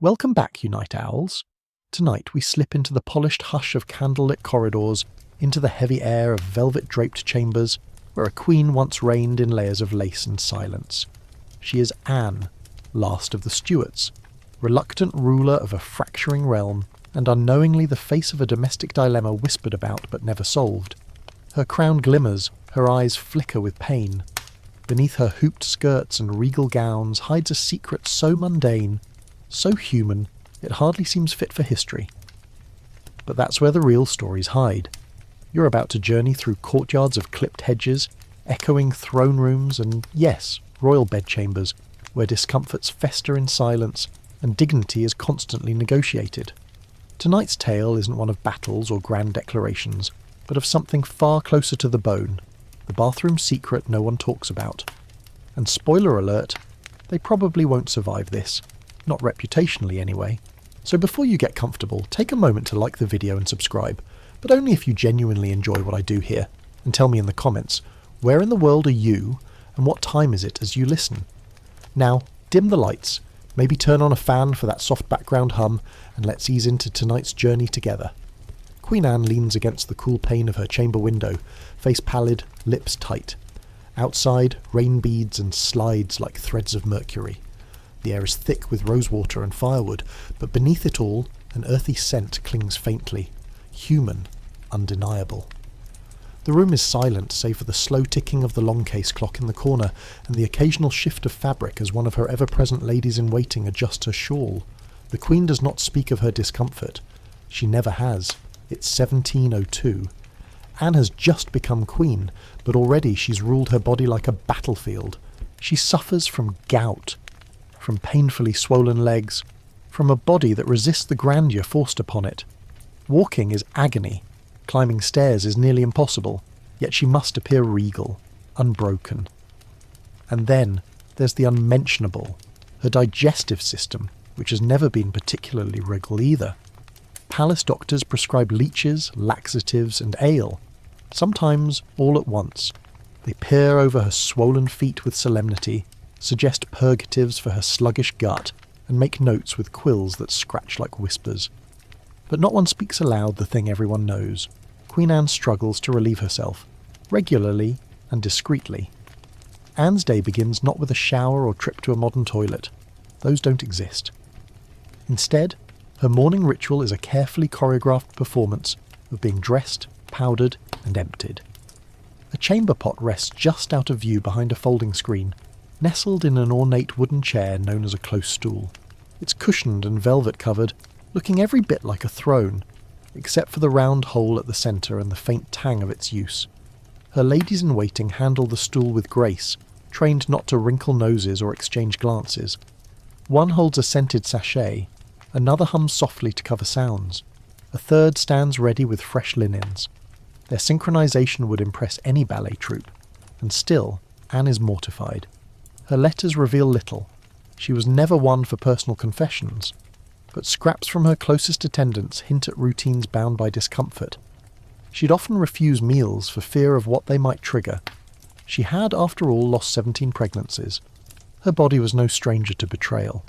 Welcome back, you night owls. Tonight we slip into the polished hush of candlelit corridors, into the heavy air of velvet-draped chambers, where a queen once reigned in layers of lace and silence. She is Anne, last of the Stuarts, reluctant ruler of a fracturing realm, and unknowingly the face of a domestic dilemma whispered about but never solved. Her crown glimmers, her eyes flicker with pain. Beneath her hooped skirts and regal gowns hides a secret so mundane, so human, it hardly seems fit for history. But that's where the real stories hide. You're about to journey through courtyards of clipped hedges, echoing throne rooms, and yes, royal bedchambers, where discomforts fester in silence and dignity is constantly negotiated. Tonight's tale isn't one of battles or grand declarations, but of something far closer to the bone, the bathroom secret no one talks about. And spoiler alert, they probably won't survive this. Not reputationally anyway. So before you get comfortable, take a moment to like the video and subscribe, but only if you genuinely enjoy what I do here, and tell me in the comments, where in the world are you, and what time is it as you listen? Now, dim the lights, maybe turn on a fan for that soft background hum, and let's ease into tonight's journey together. Queen Anne leans against the cool pane of her chamber window, face pallid, lips tight. Outside, rain beads and slides like threads of mercury. The air is thick with rosewater and firewood, but beneath it all, an earthy scent clings faintly. Human, undeniable. The room is silent save for the slow ticking of the long case clock in the corner and the occasional shift of fabric as one of her ever-present ladies-in-waiting adjusts her shawl. The Queen does not speak of her discomfort. She never has. It's 1702. Anne has just become queen, but already she's ruled her body like a battlefield. She suffers from gout, from painfully swollen legs, from a body that resists the grandeur forced upon it. Walking is agony, climbing stairs is nearly impossible, yet she must appear regal, unbroken. And then there's the unmentionable, her digestive system, which has never been particularly regal either. Palace doctors prescribe leeches, laxatives and ale, sometimes all at once. They peer over her swollen feet with solemnity, suggest purgatives for her sluggish gut, and make notes with quills that scratch like whispers. But not one speaks aloud the thing everyone knows. Queen Anne struggles to relieve herself, regularly and discreetly. Anne's day begins not with a shower or trip to a modern toilet. Those don't exist. Instead, her morning ritual is a carefully choreographed performance of being dressed, powdered, and emptied. A chamber pot rests just out of view behind a folding screen, nestled in an ornate wooden chair known as a close stool. It's cushioned and velvet-covered, looking every bit like a throne, except for the round hole at the centre and the faint tang of its use. Her ladies-in-waiting handle the stool with grace, trained not to wrinkle noses or exchange glances. One holds a scented sachet, another hums softly to cover sounds, a third stands ready with fresh linens. Their synchronization would impress any ballet troupe, and still, Anne is mortified. Her letters reveal little. She was never one for personal confessions, but scraps from her closest attendants hint at routines bound by discomfort. She'd often refuse meals for fear of what they might trigger. She had, after all, lost 17 pregnancies. Her body was no stranger to betrayal.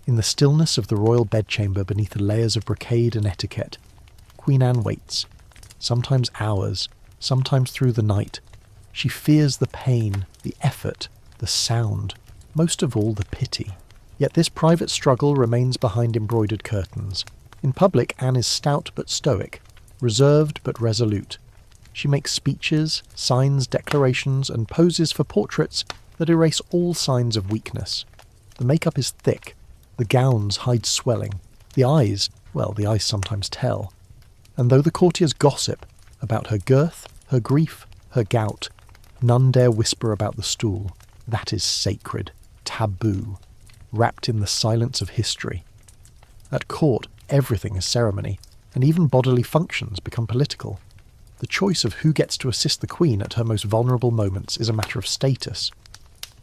In the stillness of the royal bedchamber beneath the layers of brocade and etiquette, Queen Anne waits, sometimes hours, sometimes through the night. She fears the pain, the effort, the sound, most of all the pity. Yet this private struggle remains behind embroidered curtains. In public, Anne is stout but stoic, reserved but resolute. She makes speeches, signs declarations, and poses for portraits that erase all signs of weakness. The makeup is thick, the gowns hide swelling, the eyes sometimes tell. And though the courtiers gossip about her girth, her grief, her gout, none dare whisper about the stool. That is sacred, taboo, wrapped in the silence of history. At court, everything is ceremony, and even bodily functions become political. The choice of who gets to assist the Queen at her most vulnerable moments is a matter of status.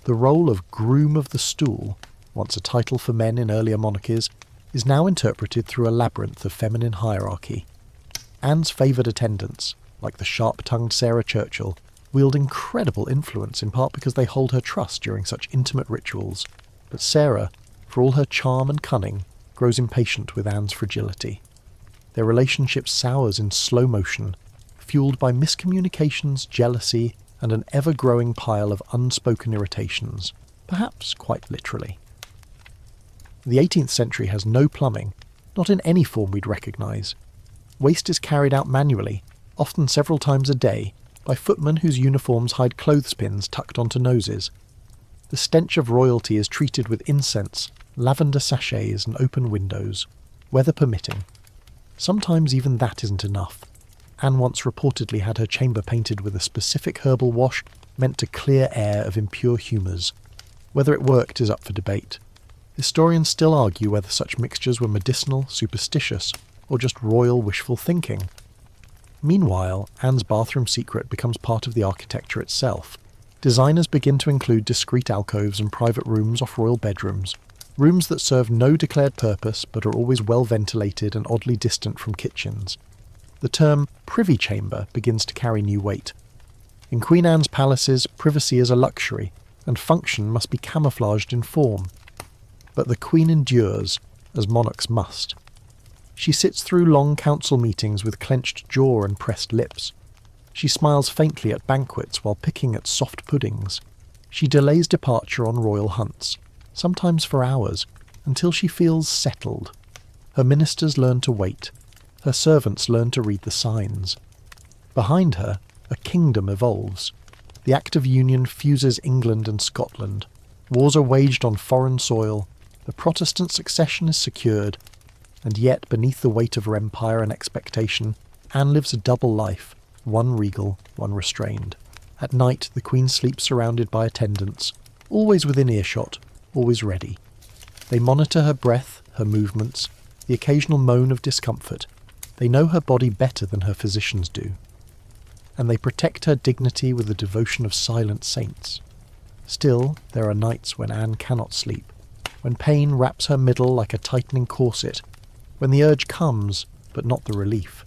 The role of groom of the stool, once a title for men in earlier monarchies, is now interpreted through a labyrinth of feminine hierarchy. Anne's favoured attendants, like the sharp-tongued Sarah Churchill, wield incredible influence in part because they hold her trust during such intimate rituals. But Sarah, for all her charm and cunning, grows impatient with Anne's fragility. Their relationship sours in slow motion, fueled by miscommunications, jealousy, and an ever-growing pile of unspoken irritations, perhaps quite literally. The 18th century has no plumbing, not in any form we'd recognise. Waste is carried out manually, often several times a day, by footmen whose uniforms hide clothespins tucked onto noses. The stench of royalty is treated with incense, lavender sachets and open windows, weather permitting. Sometimes even that isn't enough. Anne once reportedly had her chamber painted with a specific herbal wash meant to clear air of impure humours. Whether it worked is up for debate. Historians still argue whether such mixtures were medicinal, superstitious, or just royal wishful thinking. Meanwhile, Anne's bathroom secret becomes part of the architecture itself. Designers begin to include discreet alcoves and private rooms off royal bedrooms, rooms that serve no declared purpose but are always well ventilated and oddly distant from kitchens. The term privy chamber begins to carry new weight. In Queen Anne's palaces, privacy is a luxury, and function must be camouflaged in form. But the Queen endures, as monarchs must. She sits through long council meetings with clenched jaw and pressed lips. She smiles faintly at banquets while picking at soft puddings. She delays departure on royal hunts, sometimes for hours, until she feels settled. Her ministers learn to wait. Her servants learn to read the signs. Behind her, a kingdom evolves. The Act of Union fuses England and Scotland. Wars are waged on foreign soil. The Protestant succession is secured. And yet, beneath the weight of her empire and expectation, Anne lives a double life, one regal, one restrained. At night, the Queen sleeps surrounded by attendants, always within earshot, always ready. They monitor her breath, her movements, the occasional moan of discomfort. They know her body better than her physicians do. And they protect her dignity with the devotion of silent saints. Still, there are nights when Anne cannot sleep, when pain wraps her middle like a tightening corset, when the urge comes, but not the relief.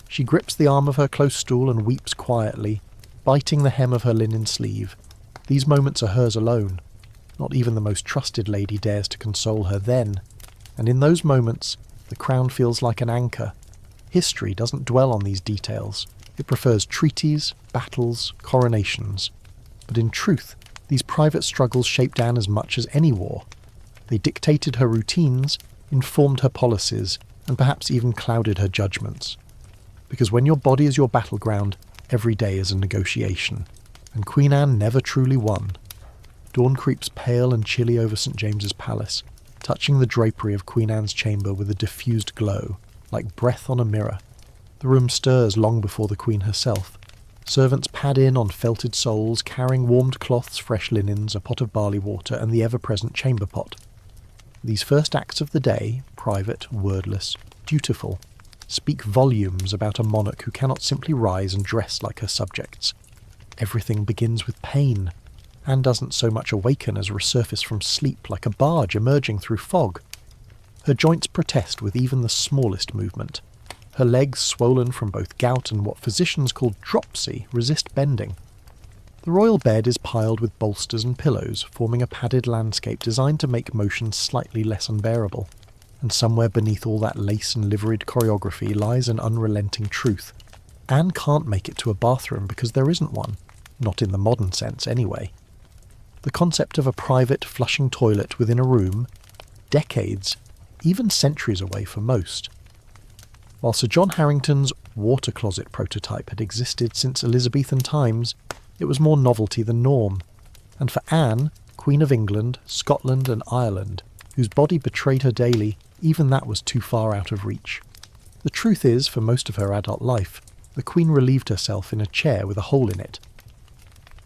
She grips the arm of her close stool and weeps quietly, biting the hem of her linen sleeve. These moments are hers alone. Not even the most trusted lady dares to console her then. And in those moments, the crown feels like an anchor. History doesn't dwell on these details. It prefers treaties, battles, coronations. But in truth, these private struggles shaped Anne as much as any war. They dictated her routines, informed her policies, and perhaps even clouded her judgments. Because when your body is your battleground, every day is a negotiation. And Queen Anne never truly won. Dawn creeps pale and chilly over St. James's Palace, touching the drapery of Queen Anne's chamber with a diffused glow, like breath on a mirror. The room stirs long before the Queen herself. Servants pad in on felted soles, carrying warmed cloths, fresh linens, a pot of barley water, and the ever-present chamber pot. These first acts of the day, private, wordless, dutiful, speak volumes about a monarch who cannot simply rise and dress like her subjects. Everything begins with pain. Anne doesn't so much awaken as resurface from sleep like a barge emerging through fog. Her joints protest with even the smallest movement. Her legs, swollen from both gout and what physicians call dropsy, resist bending. The royal bed is piled with bolsters and pillows, forming a padded landscape designed to make motion slightly less unbearable. And somewhere beneath all that lace and liveried choreography lies an unrelenting truth. Anne can't make it to a bathroom because there isn't one. Not in the modern sense, anyway. The concept of a private flushing toilet within a room, decades, even centuries away for most. While Sir John Harrington's water closet prototype had existed since Elizabethan times, it was more novelty than norm. And for Anne, Queen of England, Scotland and Ireland, whose body betrayed her daily, even that was too far out of reach. The truth is, for most of her adult life, the Queen relieved herself in a chair with a hole in it.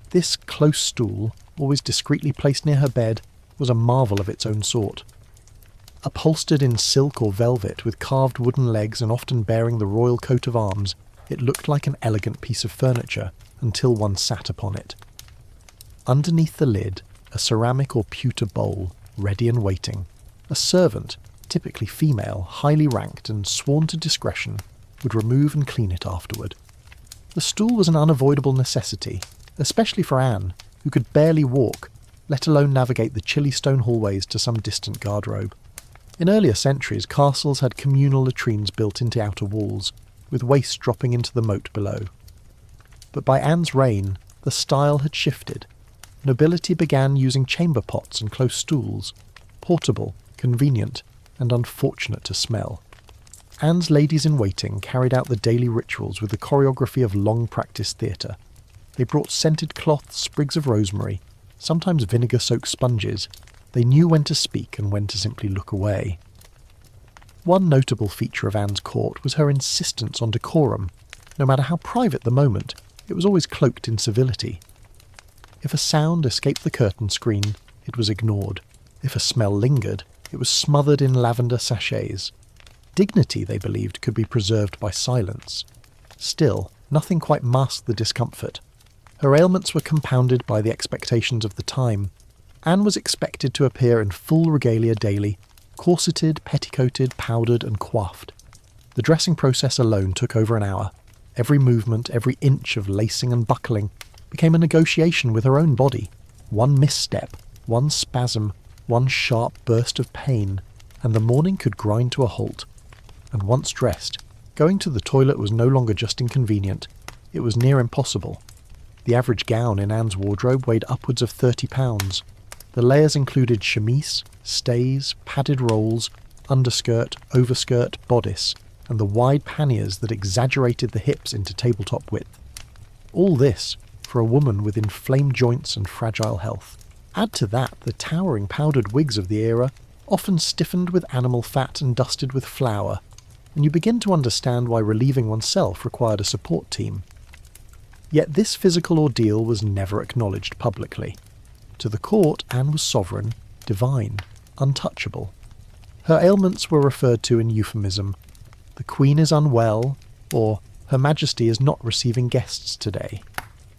This close stool, always discreetly placed near her bed, was a marvel of its own sort. Upholstered in silk or velvet with carved wooden legs and often bearing the royal coat of arms, it looked like an elegant piece of furniture until one sat upon it. Underneath the lid, a ceramic or pewter bowl, ready and waiting. A servant, typically female, highly ranked and sworn to discretion, would remove and clean it afterward. The stool was an unavoidable necessity, especially for Anne, who could barely walk, let alone navigate the chilly stone hallways to some distant garderobe. In earlier centuries, castles had communal latrines built into outer walls, with waste dropping into the moat below. But by Anne's reign, the style had shifted. Nobility began using chamber pots and close stools, portable, convenient, and unfortunate to smell. Anne's ladies-in-waiting carried out the daily rituals with the choreography of long-practiced theatre. They brought scented cloths, sprigs of rosemary, sometimes vinegar-soaked sponges. They knew when to speak and when to simply look away. One notable feature of Anne's court was her insistence on decorum. No matter how private the moment, it was always cloaked in civility. If a sound escaped the curtain screen, it was ignored. If a smell lingered, it was smothered in lavender sachets. Dignity, they believed, could be preserved by silence. Still, nothing quite masked the discomfort. Her ailments were compounded by the expectations of the time. Anne was expected to appear in full regalia daily, corseted, petticoated, powdered and coiffed. The dressing process alone took over an hour. Every movement, every inch of lacing and buckling became a negotiation with her own body. One misstep, one spasm, one sharp burst of pain, and the morning could grind to a halt. And once dressed, going to the toilet was no longer just inconvenient, it was near impossible. The average gown in Anne's wardrobe weighed upwards of 30 pounds. The layers included chemise, stays, padded rolls, underskirt, overskirt, bodice, and the wide panniers that exaggerated the hips into tabletop width. All this for a woman with inflamed joints and fragile health. Add to that the towering powdered wigs of the era, often stiffened with animal fat and dusted with flour, and you begin to understand why relieving oneself required a support team. Yet this physical ordeal was never acknowledged publicly. To the court, Anne was sovereign, divine, untouchable. Her ailments were referred to in euphemism. The Queen is unwell, or Her Majesty is not receiving guests today.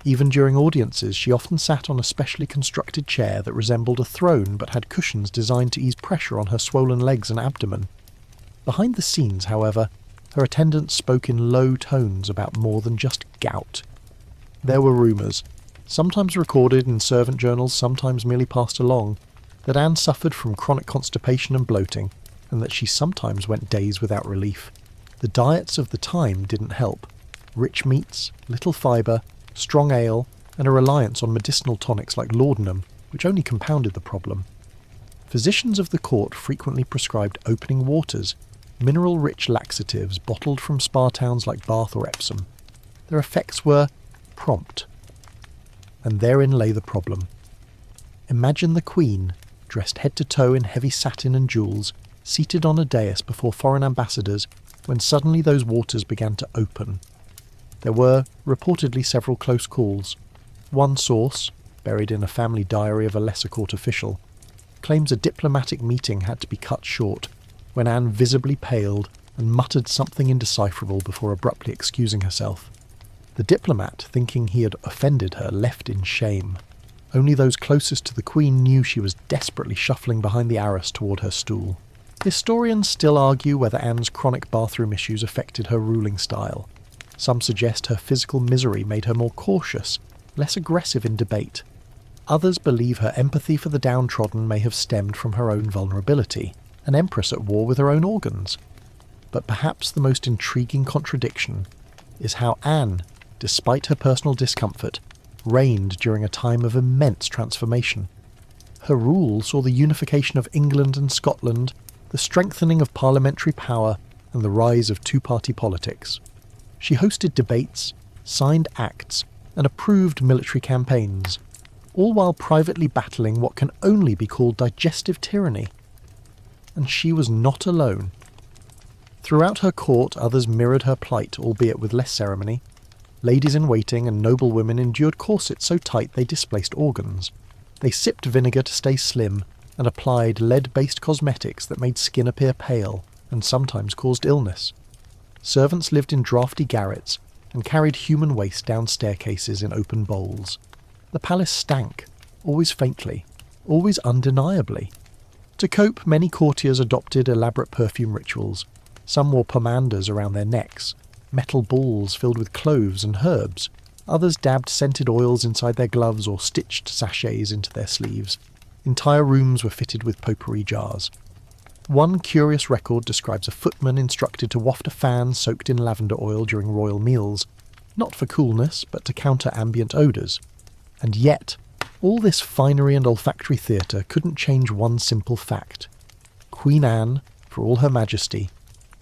Even during audiences, she often sat on a specially constructed chair that resembled a throne but had cushions designed to ease pressure on her swollen legs and abdomen. Behind the scenes, however, her attendants spoke in low tones about more than just gout. There were rumours, sometimes recorded in servant journals, sometimes merely passed along, that Anne suffered from chronic constipation and bloating, and that she sometimes went days without relief. The diets of the time didn't help. Rich meats, little fibre, strong ale, and a reliance on medicinal tonics like laudanum, which only compounded the problem. Physicians of the court frequently prescribed opening waters, mineral-rich laxatives bottled from spa towns like Bath or Epsom. Their effects were prompt. And therein lay the problem. Imagine the Queen, dressed head to toe in heavy satin and jewels, seated on a dais before foreign ambassadors, when suddenly those waters began to open. There were, reportedly, several close calls. One source, buried in a family diary of a lesser court official, claims a diplomatic meeting had to be cut short, when Anne visibly paled and muttered something indecipherable before abruptly excusing herself. The diplomat, thinking he had offended her, left in shame. Only those closest to the Queen knew she was desperately shuffling behind the arras toward her stool. Historians still argue whether Anne's chronic bathroom issues affected her ruling style. Some suggest her physical misery made her more cautious, less aggressive in debate. Others believe her empathy for the downtrodden may have stemmed from her own vulnerability, an empress at war with her own organs. But perhaps the most intriguing contradiction is how Anne, despite her personal discomfort, reigned during a time of immense transformation. Her rule saw the unification of England and Scotland, the strengthening of parliamentary power, and the rise of two-party politics. She hosted debates, signed acts, and approved military campaigns, all while privately battling what can only be called digestive tyranny. And she was not alone. Throughout her court, others mirrored her plight, albeit with less ceremony. Ladies-in-waiting and noblewomen endured corsets so tight they displaced organs. They sipped vinegar to stay slim, and applied lead-based cosmetics that made skin appear pale, and sometimes caused illness. Servants lived in draughty garrets, and carried human waste down staircases in open bowls. The palace stank, always faintly, always undeniably. To cope, many courtiers adopted elaborate perfume rituals. Some wore pomanders around their necks, metal balls filled with cloves and herbs. Others dabbed scented oils inside their gloves or stitched sachets into their sleeves. Entire rooms were fitted with potpourri jars. One curious record describes a footman instructed to waft a fan soaked in lavender oil during royal meals, not for coolness, but to counter ambient odours. And yet, all this finery and olfactory theatre couldn't change one simple fact. Queen Anne, for all her majesty,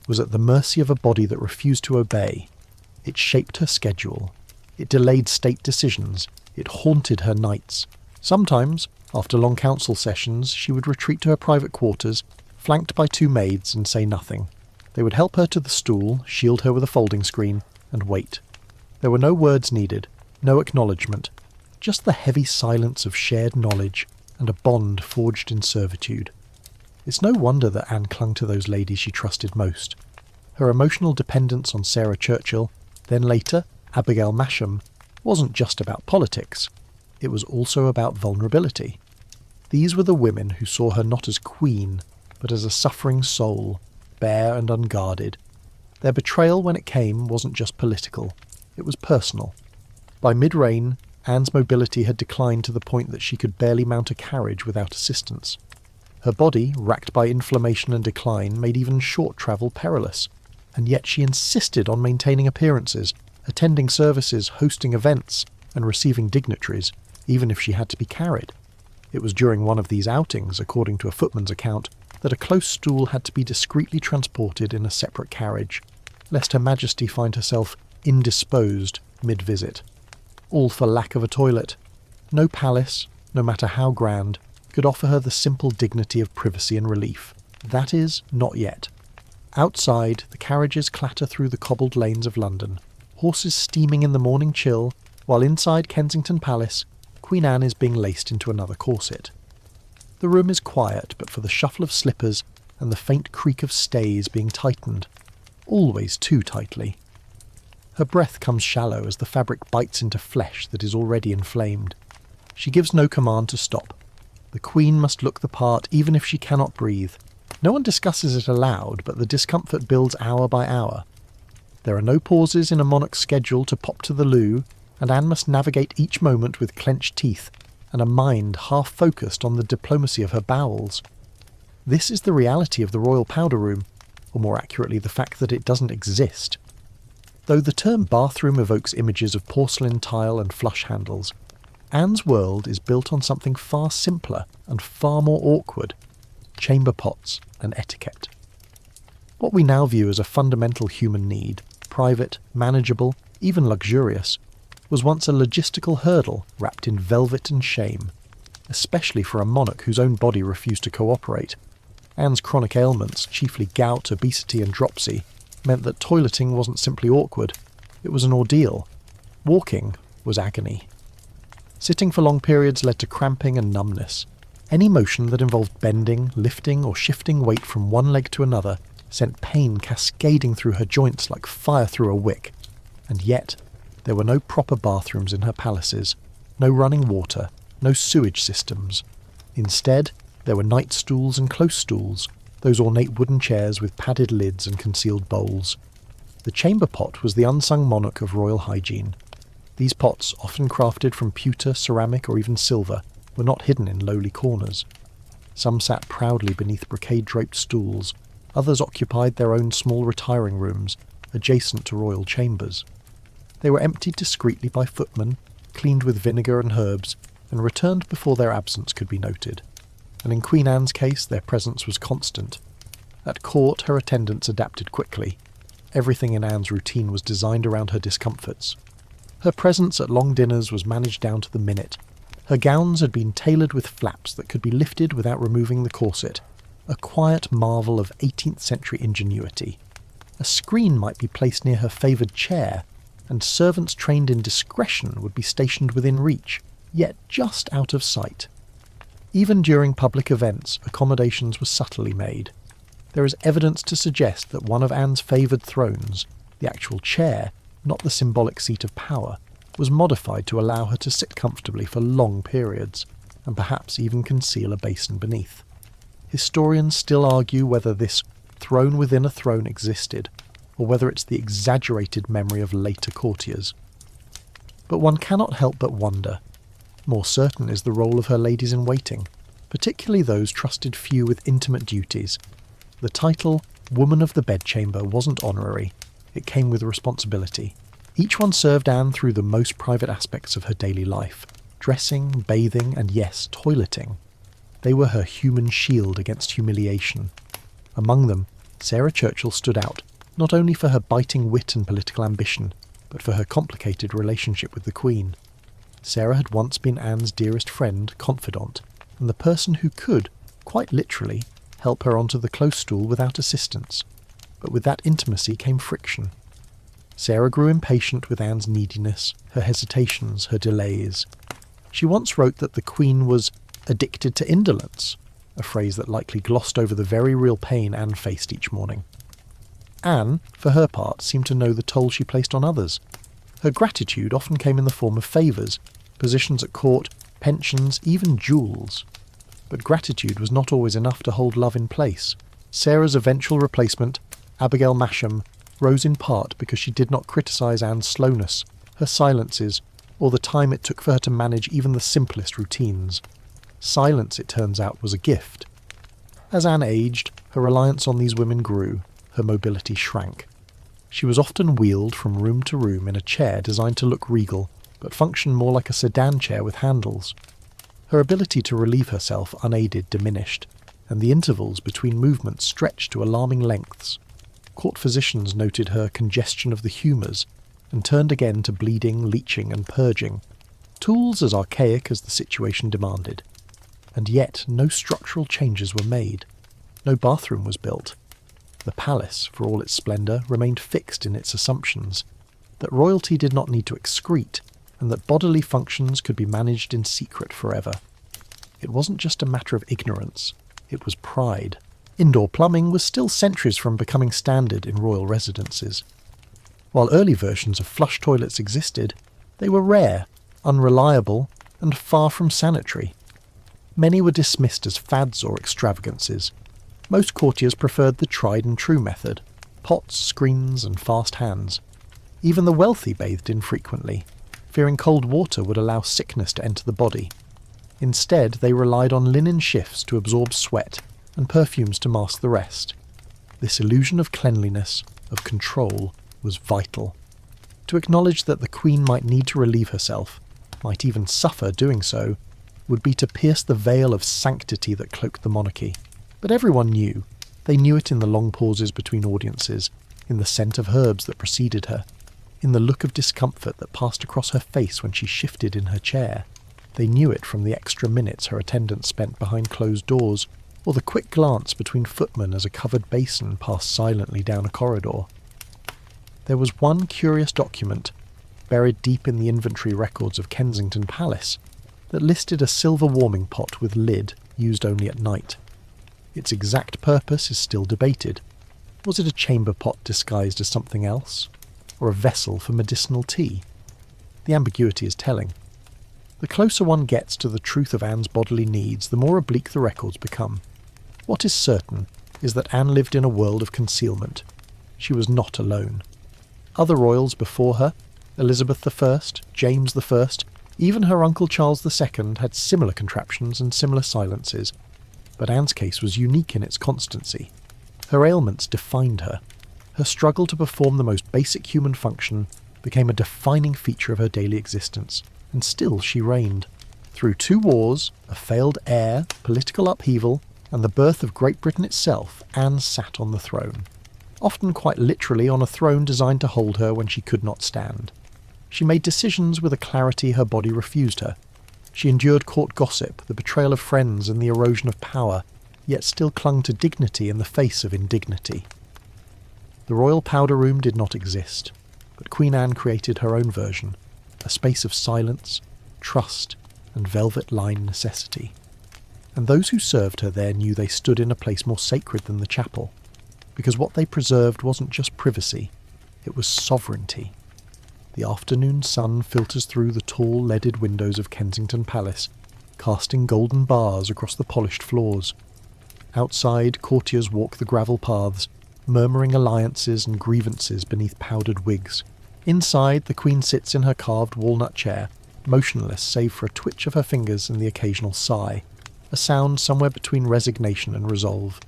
was at the mercy of a body that refused to obey. It shaped her schedule. It delayed state decisions. It haunted her nights. Sometimes, after long council sessions, she would retreat to her private quarters, flanked by two maids, and say nothing. They would help her to the stool, shield her with a folding screen, and wait. There were no words needed, no acknowledgement, just the heavy silence of shared knowledge and a bond forged in servitude. It's no wonder that Anne clung to those ladies she trusted most. Her emotional dependence on Sarah Churchill, then later Abigail Masham, wasn't just about politics. It was also about vulnerability. These were the women who saw her not as queen, but as a suffering soul, bare and unguarded. Their betrayal when it came wasn't just political, it was personal. By mid-reign, Anne's mobility had declined to the point that she could barely mount a carriage without assistance. Her body, racked by inflammation and decline, made even short travel perilous, and yet she insisted on maintaining appearances, attending services, hosting events, and receiving dignitaries, even if she had to be carried. It was during one of these outings, according to a footman's account, that a close stool had to be discreetly transported in a separate carriage, lest Her Majesty find herself indisposed mid-visit. All for lack of a toilet. No palace, no matter how grand, could offer her the simple dignity of privacy and relief. That is, not yet. Outside, the carriages clatter through the cobbled lanes of London, horses steaming in the morning chill, while inside Kensington Palace, Queen Anne is being laced into another corset. The room is quiet but for the shuffle of slippers and the faint creak of stays being tightened, always too tightly. Her breath comes shallow as the fabric bites into flesh that is already inflamed. She gives no command to stop. The Queen must look the part even if she cannot breathe. No one discusses it aloud, but the discomfort builds hour by hour. There are no pauses in a monarch's schedule to pop to the loo, and Anne must navigate each moment with clenched teeth and a mind half-focused on the diplomacy of her bowels. This is the reality of the royal powder room, or more accurately the fact that it doesn't exist. Though the term bathroom evokes images of porcelain tile and flush handles, Anne's world is built on something far simpler and far more awkward: chamber pots and etiquette. What we now view as a fundamental human need, private, manageable, even luxurious, was once a logistical hurdle wrapped in velvet and shame, especially for a monarch whose own body refused to cooperate. Anne's chronic ailments, chiefly gout, obesity and dropsy, meant that toileting wasn't simply awkward, it was an ordeal. Walking was agony. Sitting for long periods led to cramping and numbness. Any motion that involved bending, lifting or shifting weight from one leg to another sent pain cascading through her joints like fire through a wick. And yet, there were no proper bathrooms in her palaces, no running water, no sewage systems. Instead, there were night stools and close stools, those ornate wooden chairs with padded lids and concealed bowls. The chamber pot was the unsung monarch of royal hygiene. These pots, often crafted from pewter, ceramic or even silver, were not hidden in lowly corners. Some sat proudly beneath brocade-draped stools, others occupied their own small retiring rooms, adjacent to royal chambers. They were emptied discreetly by footmen, cleaned with vinegar and herbs, and returned before their absence could be noted. And in Queen Anne's case, their presence was constant. At court, her attendants adapted quickly. Everything in Anne's routine was designed around her discomforts. Her presence at long dinners was managed down to the minute. Her gowns had been tailored with flaps that could be lifted without removing the corset, a quiet marvel of 18th century ingenuity. A screen might be placed near her favoured chair, and servants trained in discretion would be stationed within reach, yet just out of sight. Even during public events, accommodations were subtly made. There is evidence to suggest that one of Anne's favoured thrones, the actual chair, not the symbolic seat of power, was modified to allow her to sit comfortably for long periods, and perhaps even conceal a basin beneath. Historians still argue whether this throne within a throne existed, or whether it's the exaggerated memory of later courtiers. But one cannot help but wonder. More certain is the role of her ladies-in-waiting, particularly those trusted few with intimate duties. The title, Woman of the Bedchamber, wasn't honorary. It came with responsibility. Each one served Anne through the most private aspects of her daily life. Dressing, bathing, and yes, toileting. They were her human shield against humiliation. Among them, Sarah Churchill stood out, not only for her biting wit and political ambition, but for her complicated relationship with the Queen. Sarah had once been Anne's dearest friend, confidant, and the person who could, quite literally, help her onto the close stool without assistance. But with that intimacy came friction. Sarah grew impatient with Anne's neediness, her hesitations, her delays. She once wrote that the Queen was addicted to indolence, a phrase that likely glossed over the very real pain Anne faced each morning. Anne, for her part, seemed to know the toll she placed on others. Her gratitude often came in the form of favours, positions at court, pensions, even jewels. But gratitude was not always enough to hold love in place. Sarah's eventual replacement, Abigail Masham, rose in part because she did not criticise Anne's slowness, her silences, or the time it took for her to manage even the simplest routines. Silence, it turns out, was a gift. As Anne aged, her reliance on these women grew, her mobility shrank. She was often wheeled from room to room in a chair designed to look regal, but function more like a sedan chair with handles. Her ability to relieve herself unaided diminished, and the intervals between movements stretched to alarming lengths. Court physicians noted her congestion of the humours, and turned again to bleeding, leeching, and purging, tools as archaic as the situation demanded. And yet no structural changes were made. No bathroom was built. The palace, for all its splendour, remained fixed in its assumptions, that royalty did not need to excrete, and that bodily functions could be managed in secret forever. It wasn't just a matter of ignorance, it was pride. Indoor plumbing was still centuries from becoming standard in royal residences. While early versions of flush toilets existed, they were rare, unreliable, and far from sanitary. Many were dismissed as fads or extravagances. Most courtiers preferred the tried-and-true method, pots, screens, and fast hands. Even the wealthy bathed infrequently, fearing cold water would allow sickness to enter the body. Instead, they relied on linen shifts to absorb sweat, and perfumes to mask the rest. This illusion of cleanliness, of control, was vital. To acknowledge that the Queen might need to relieve herself, might even suffer doing so, would be to pierce the veil of sanctity that cloaked the monarchy. But everyone knew. They knew it in the long pauses between audiences, in the scent of herbs that preceded her, in the look of discomfort that passed across her face when she shifted in her chair. They knew it from the extra minutes her attendants spent behind closed doors, or the quick glance between footmen as a covered basin passed silently down a corridor. There was one curious document, buried deep in the inventory records of Kensington Palace, that listed a silver warming pot with lid, used only at night. Its exact purpose is still debated. Was it a chamber pot disguised as something else? Or a vessel for medicinal tea? The ambiguity is telling. The closer one gets to the truth of Anne's bodily needs, the more oblique the records become. What is certain is that Anne lived in a world of concealment. She was not alone. Other royals before her, Elizabeth I, James I, even her uncle Charles II, had similar contraptions and similar silences, but Anne's case was unique in its constancy. Her ailments defined her. Her struggle to perform the most basic human function became a defining feature of her daily existence, and still she reigned. Through 2 wars, a failed heir, political upheaval, and the birth of Great Britain itself, Anne sat on the throne. Often quite literally on a throne designed to hold her when she could not stand. She made decisions with a clarity her body refused her. She endured court gossip, the betrayal of friends, and the erosion of power, yet still clung to dignity in the face of indignity. The royal powder room did not exist, but Queen Anne created her own version, a space of silence, trust, and velvet-lined necessity. And those who served her there knew they stood in a place more sacred than the chapel, because what they preserved wasn't just privacy, it was sovereignty. The afternoon sun filters through the tall leaded windows of Kensington Palace, casting golden bars across the polished floors. Outside, courtiers walk the gravel paths, murmuring alliances and grievances beneath powdered wigs. Inside, the Queen sits in her carved walnut chair, motionless save for a twitch of her fingers and the occasional sigh, a sound somewhere between resignation and resolve.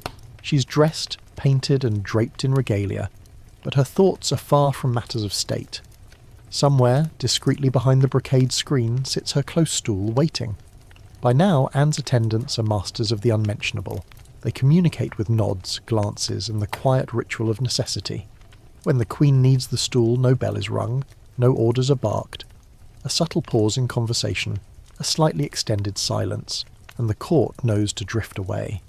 She's dressed painted and draped in regalia, but her thoughts are far from matters of state. Somewhere, discreetly behind the brocade screen, sits her close stool, waiting. By now, Anne's attendants are masters of the unmentionable. They communicate with nods, glances, and the quiet ritual of necessity. When the Queen needs the stool, no bell is rung, no orders are barked. A subtle pause in conversation, a slightly extended silence, and the court knows to drift away.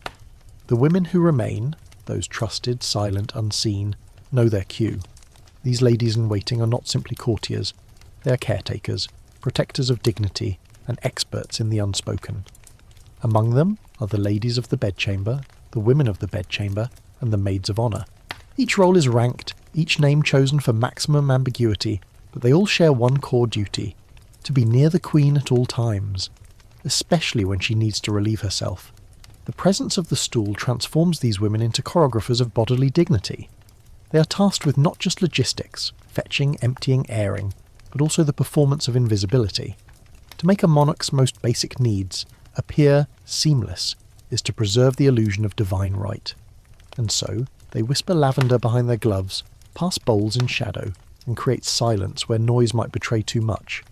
The women who remain, those trusted, silent, unseen, know their cue. These ladies in waiting are not simply courtiers. They are caretakers, protectors of dignity, and experts in the unspoken. Among them are the ladies of the bedchamber, the women of the bedchamber, and the maids of honour. Each role is ranked, each name chosen for maximum ambiguity, but they all share one core duty: to be near the Queen at all times, especially when she needs to relieve herself. The presence of the stool transforms these women into choreographers of bodily dignity. They are tasked with not just logistics, fetching, emptying, airing, but also the performance of invisibility. To make a monarch's most basic needs appear seamless is to preserve the illusion of divine right. And so, they whisper lavender behind their gloves, pass bowls in shadow, and create silence where noise might betray too much.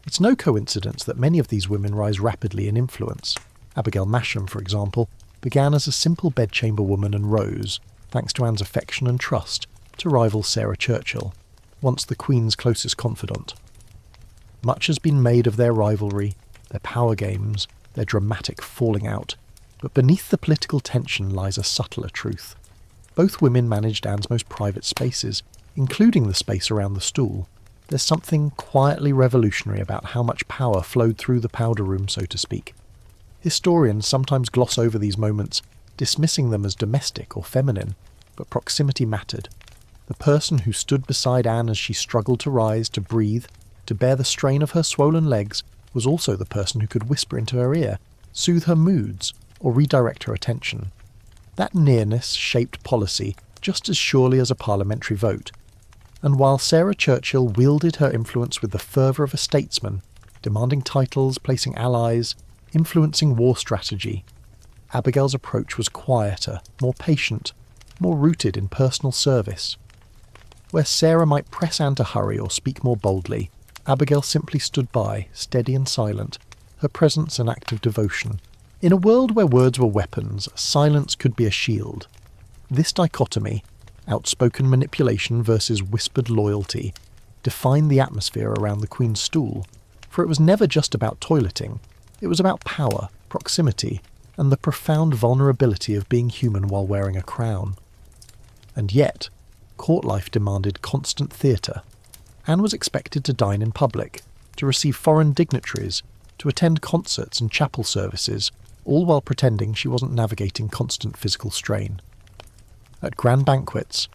It's no coincidence that many of these women rise rapidly in influence. Abigail Masham, for example, began as a simple bedchamber woman and rose, thanks to Anne's affection and trust, to rival Sarah Churchill, once the Queen's closest confidant. Much has been made of their rivalry, their power games, their dramatic falling out, but beneath the political tension lies a subtler truth. Both women managed Anne's most private spaces, including the space around the stool. There's something quietly revolutionary about how much power flowed through the powder room, so to speak. Historians sometimes gloss over these moments, dismissing them as domestic or feminine, but proximity mattered. The person who stood beside Anne as she struggled to rise, to breathe, to bear the strain of her swollen legs, was also the person who could whisper into her ear, soothe her moods, or redirect her attention. That nearness shaped policy just as surely as a parliamentary vote. And while Sarah Churchill wielded her influence with the fervour of a statesman, demanding titles, placing allies, influencing war strategy, Abigail's approach was quieter, more patient, more rooted in personal service. Where Sarah might press Anne to hurry or speak more boldly, Abigail simply stood by, steady and silent, her presence an act of devotion. In a world where words were weapons, silence could be a shield. This dichotomy, outspoken manipulation versus whispered loyalty, defined the atmosphere around the Queen's stool, for it was never just about toileting. It was about power, proximity, and the profound vulnerability of being human while wearing a crown. And yet, court life demanded constant theatre. Anne was expected to dine in public, to receive foreign dignitaries, to attend concerts and chapel services, all while pretending she wasn't navigating constant physical strain. At grand banquets,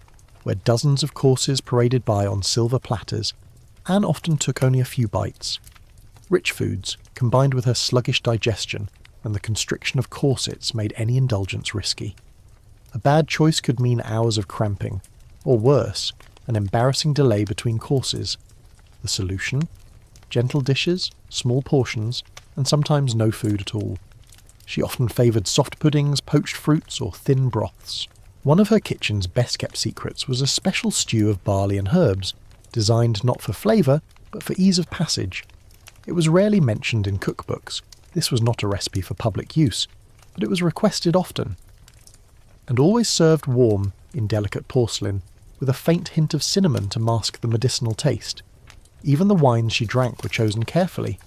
where dozens of courses paraded by on silver platters, Anne often took only a few bites. Rich foods, combined with her sluggish digestion and the constriction of corsets, made any indulgence risky. A bad choice could mean hours of cramping, or worse, an embarrassing delay between courses. The solution? Gentle dishes, small portions, and sometimes no food at all. She often favoured soft puddings, poached fruits, or thin broths. One of her kitchen's best-kept secrets was a special stew of barley and herbs, designed not for flavour, but for ease of passage. It was rarely mentioned in cookbooks. This was not a recipe for public use, but it was requested often. And always served warm, in delicate porcelain, with a faint hint of cinnamon to mask the medicinal taste. Even the wines she drank were chosen carefully.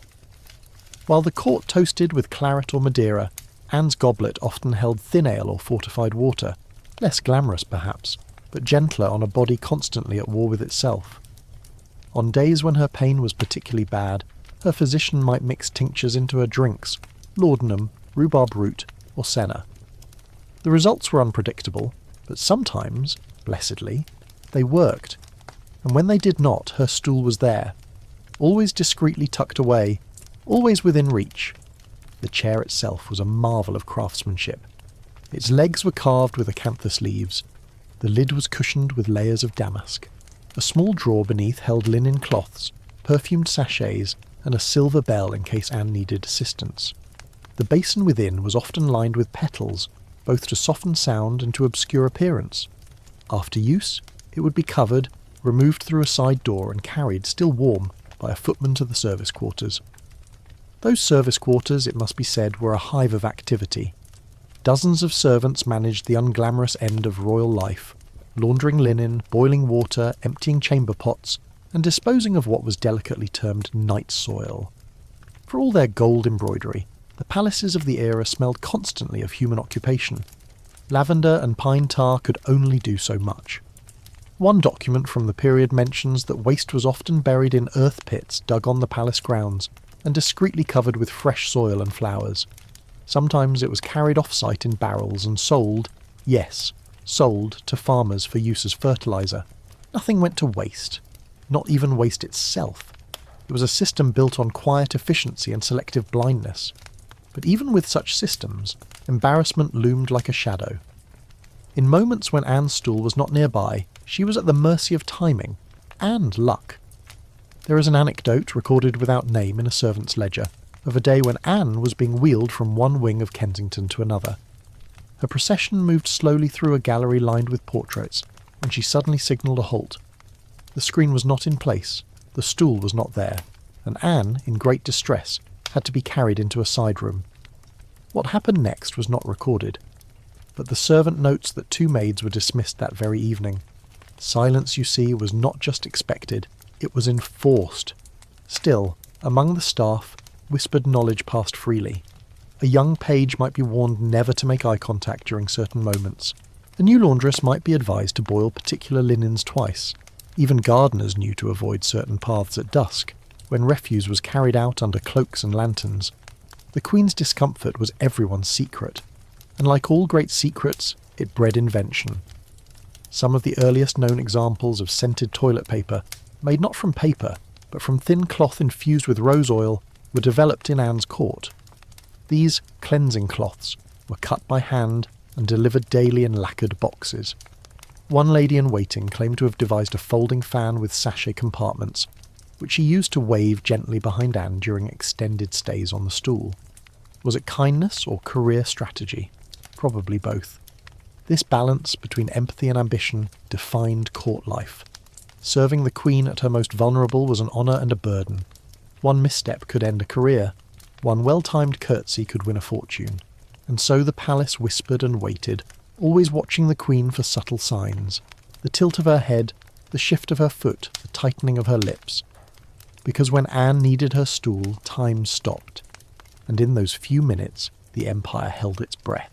While the court toasted with claret or Madeira, Anne's goblet often held thin ale or fortified water, less glamorous perhaps, but gentler on a body constantly at war with itself. On days when her pain was particularly bad, her physician might mix tinctures into her drinks, laudanum, rhubarb root, or senna. The results were unpredictable, but sometimes, blessedly, they worked, and when they did not, her stool was there, always discreetly tucked away, always within reach. The chair itself was a marvel of craftsmanship. Its legs were carved with acanthus leaves. The lid was cushioned with layers of damask. A small drawer beneath held linen cloths, perfumed sachets, and a silver bell in case Anne needed assistance. The basin within was often lined with petals, both to soften sound and to obscure appearance. After use, it would be covered, removed through a side door and carried, still warm, by a footman to the service quarters. Those service quarters, it must be said, were a hive of activity. Dozens of servants managed the unglamorous end of royal life, laundering linen, boiling water, emptying chamber pots, and disposing of what was delicately termed night soil. For all their gold embroidery, the palaces of the era smelled constantly of human occupation. Lavender and pine tar could only do so much. One document from the period mentions that waste was often buried in earth pits dug on the palace grounds and discreetly covered with fresh soil and flowers. Sometimes it was carried off-site in barrels and sold, yes, sold to farmers for use as fertiliser. Nothing went to waste, not even waste itself. It was a system built on quiet efficiency and selective blindness. But even with such systems, embarrassment loomed like a shadow. In moments when Anne's stool was not nearby, she was at the mercy of timing and luck. There is an anecdote recorded without name in a servant's ledger of a day when Anne was being wheeled from one wing of Kensington to another. Her procession moved slowly through a gallery lined with portraits when she suddenly signalled a halt. The screen was not in place, the stool was not there, and Anne, in great distress, had to be carried into a side room. What happened next was not recorded, but the servant notes that 2 maids were dismissed that very evening. Silence, you see, was not just expected, it was enforced. Still, among the staff, whispered knowledge passed freely. A young page might be warned never to make eye contact during certain moments. The new laundress might be advised to boil particular linens twice. Even gardeners knew to avoid certain paths at dusk, when refuse was carried out under cloaks and lanterns. The Queen's discomfort was everyone's secret, and like all great secrets, it bred invention. Some of the earliest known examples of scented toilet paper, made not from paper, but from thin cloth infused with rose oil, were developed in Anne's court. These cleansing cloths were cut by hand and delivered daily in lacquered boxes. One lady-in-waiting claimed to have devised a folding fan with sachet compartments, which she used to wave gently behind Anne during extended stays on the stool. Was it kindness or career strategy? Probably both. This balance between empathy and ambition defined court life. Serving the Queen at her most vulnerable was an honour and a burden. One misstep could end a career. One well-timed curtsy could win a fortune. And so the palace whispered and waited, always watching the Queen for subtle signs. The tilt of her head, the shift of her foot, the tightening of her lips. Because when Anne needed her stool, time stopped. And in those few minutes, the empire held its breath.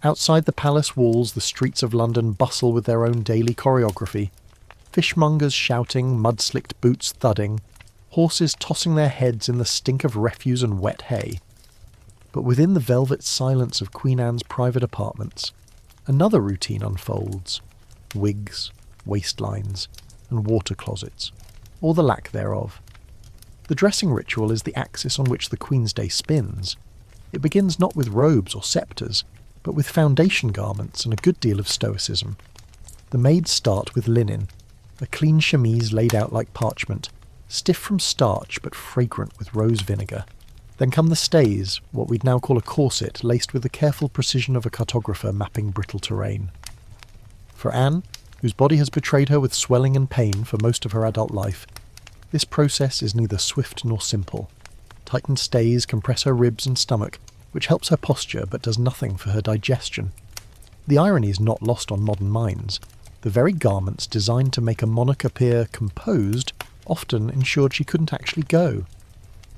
Outside the palace walls, the streets of London bustle with their own daily choreography. Fishmongers shouting, mud-slicked boots thudding, horses tossing their heads in the stink of refuse and wet hay. But within the velvet silence of Queen Anne's private apartments, another routine unfolds. Wigs, waistlines, and water closets, or the lack thereof. The dressing ritual is the axis on which the Queen's Day spins. It begins not with robes or sceptres, but with foundation garments and a good deal of stoicism. The maids start with linen, a clean chemise laid out like parchment, stiff from starch but fragrant with rose vinegar. Then come the stays, what we'd now call a corset, laced with the careful precision of a cartographer mapping brittle terrain. For Anne, whose body has betrayed her with swelling and pain for most of her adult life, this process is neither swift nor simple. Tightened stays compress her ribs and stomach, which helps her posture but does nothing for her digestion. The irony is not lost on modern minds. The very garments designed to make a monarch appear composed often ensured she couldn't actually go.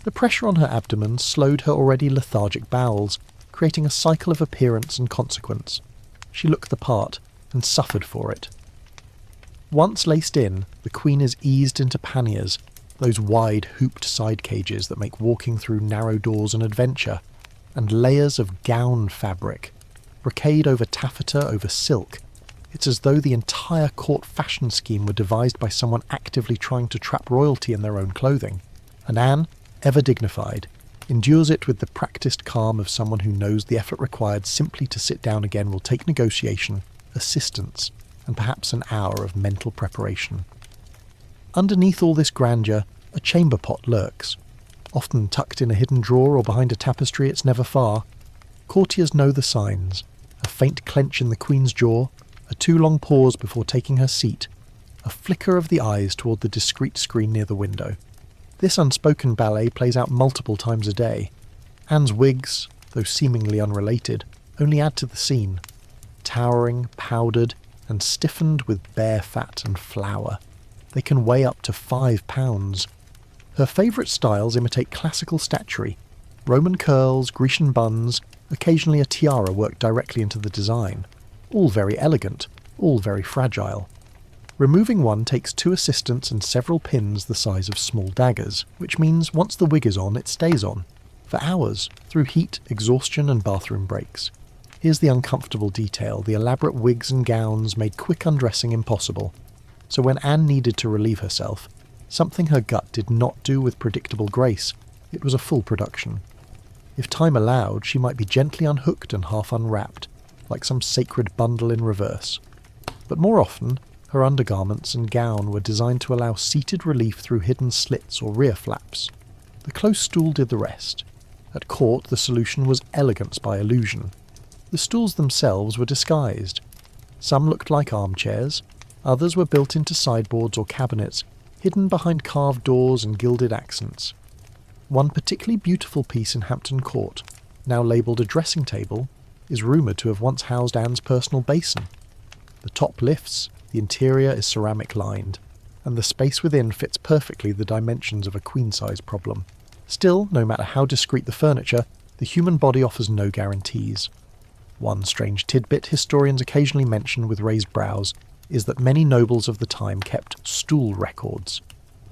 The pressure on her abdomen slowed her already lethargic bowels, creating a cycle of appearance and consequence. She looked the part, and suffered for it. Once laced in, the Queen is eased into panniers, those wide, hooped side cages that make walking through narrow doors an adventure, and layers of gown fabric, brocade over taffeta over silk. It's as though the entire court fashion scheme were devised by someone actively trying to trap royalty in their own clothing. And Anne, ever dignified, endures it with the practised calm of someone who knows the effort required simply to sit down again will take negotiation, assistance, and perhaps an hour of mental preparation. Underneath all this grandeur, a chamber pot lurks. Often tucked in a hidden drawer or behind a tapestry, it's never far. Courtiers know the signs. a faint clench in the Queen's jaw, a too long pause before taking her seat, a flicker of the eyes toward the discreet screen near the window. This unspoken ballet plays out multiple times a day. Anne's wigs, though seemingly unrelated, only add to the scene. Towering, powdered, and stiffened with bare fat and flour. They can weigh up to 5 pounds. Her favourite styles imitate classical statuary. Roman curls, Grecian buns, occasionally a tiara worked directly into the design. All very elegant, all very fragile. Removing one takes 2 assistants and several pins the size of small daggers, which means once the wig is on, it stays on. For hours, through heat, exhaustion and bathroom breaks. Here's the uncomfortable detail: the elaborate wigs and gowns made quick undressing impossible. So when Anne needed to relieve herself, something her gut did not do with predictable grace, it was a full production. If time allowed, she might be gently unhooked and half unwrapped, like some sacred bundle in reverse. But more often, her undergarments and gown were designed to allow seated relief through hidden slits or rear flaps. The close stool did the rest. At court, the solution was elegance by illusion. The stools themselves were disguised. Some looked like armchairs, others were built into sideboards or cabinets, hidden behind carved doors and gilded accents. One particularly beautiful piece in Hampton Court, now labelled a dressing table, is rumoured to have once housed Anne's personal basin. The top lifts, the interior is ceramic-lined, and the space within fits perfectly the dimensions of a queen-size problem. Still, no matter how discreet the furniture, the human body offers no guarantees. One strange tidbit historians occasionally mention with raised brows is that many nobles of the time kept stool records.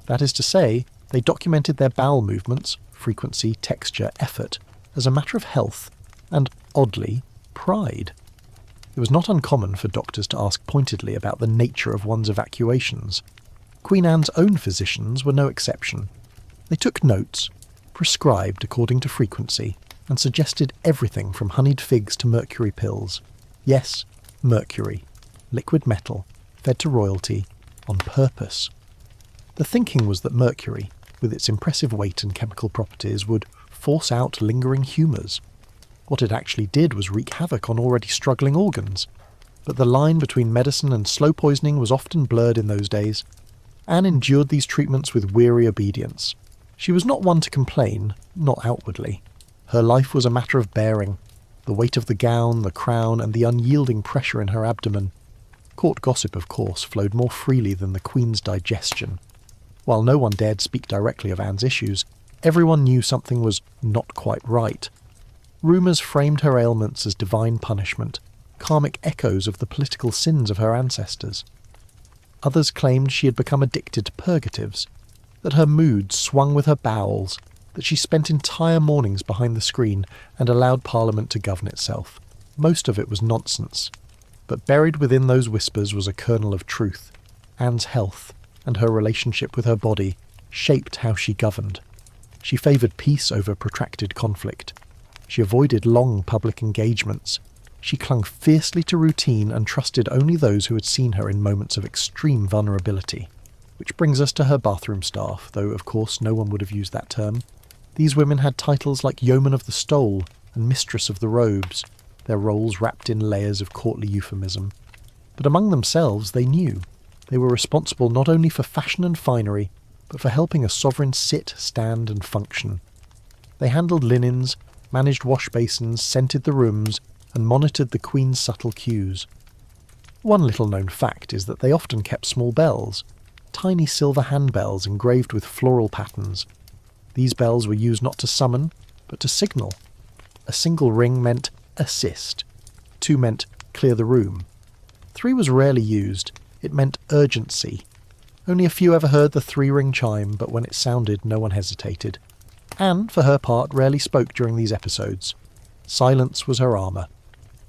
That is to say, they documented their bowel movements, frequency, texture, effort, as a matter of health, and, oddly, pride. It was not uncommon for doctors to ask pointedly about the nature of one's evacuations. Queen Anne's own physicians were no exception. They took notes, prescribed according to frequency, and suggested everything from honeyed figs to mercury pills. Yes, mercury, liquid metal, fed to royalty, on purpose. The thinking was that mercury, with its impressive weight and chemical properties, would force out lingering humours. What it actually did was wreak havoc on already struggling organs. But the line between medicine and slow poisoning was often blurred in those days. Anne endured these treatments with weary obedience. She was not one to complain, not outwardly. Her life was a matter of bearing, the weight of the gown, the crown, and the unyielding pressure in her abdomen. Court gossip, of course, flowed more freely than the Queen's digestion. While no one dared speak directly of Anne's issues, everyone knew something was not quite right. Rumours framed her ailments as divine punishment, karmic echoes of the political sins of her ancestors. Others claimed she had become addicted to purgatives, that her mood swung with her bowels, that she spent entire mornings behind the screen and allowed Parliament to govern itself. Most of it was nonsense, but buried within those whispers was a kernel of truth. Anne's health, and her relationship with her body, shaped how she governed. She favoured peace over protracted conflict. She avoided long public engagements. She clung fiercely to routine and trusted only those who had seen her in moments of extreme vulnerability. Which brings us to her bathroom staff, though of course no one would have used that term. These women had titles like Yeoman of the Stole and Mistress of the Robes, their roles wrapped in layers of courtly euphemism. But among themselves they knew. They were responsible not only for fashion and finery, but for helping a sovereign sit, stand and function. They handled linens, managed wash basins, scented the rooms, and monitored the Queen's subtle cues. One little-known fact is that they often kept small bells, tiny silver handbells engraved with floral patterns. These bells were used not to summon, but to signal. A single ring meant assist. 2 meant clear the room. 3 was rarely used. It meant urgency. Only a few ever heard the 3-ring chime, but when it sounded, no one hesitated. Anne, for her part, rarely spoke during these episodes. Silence was her armour,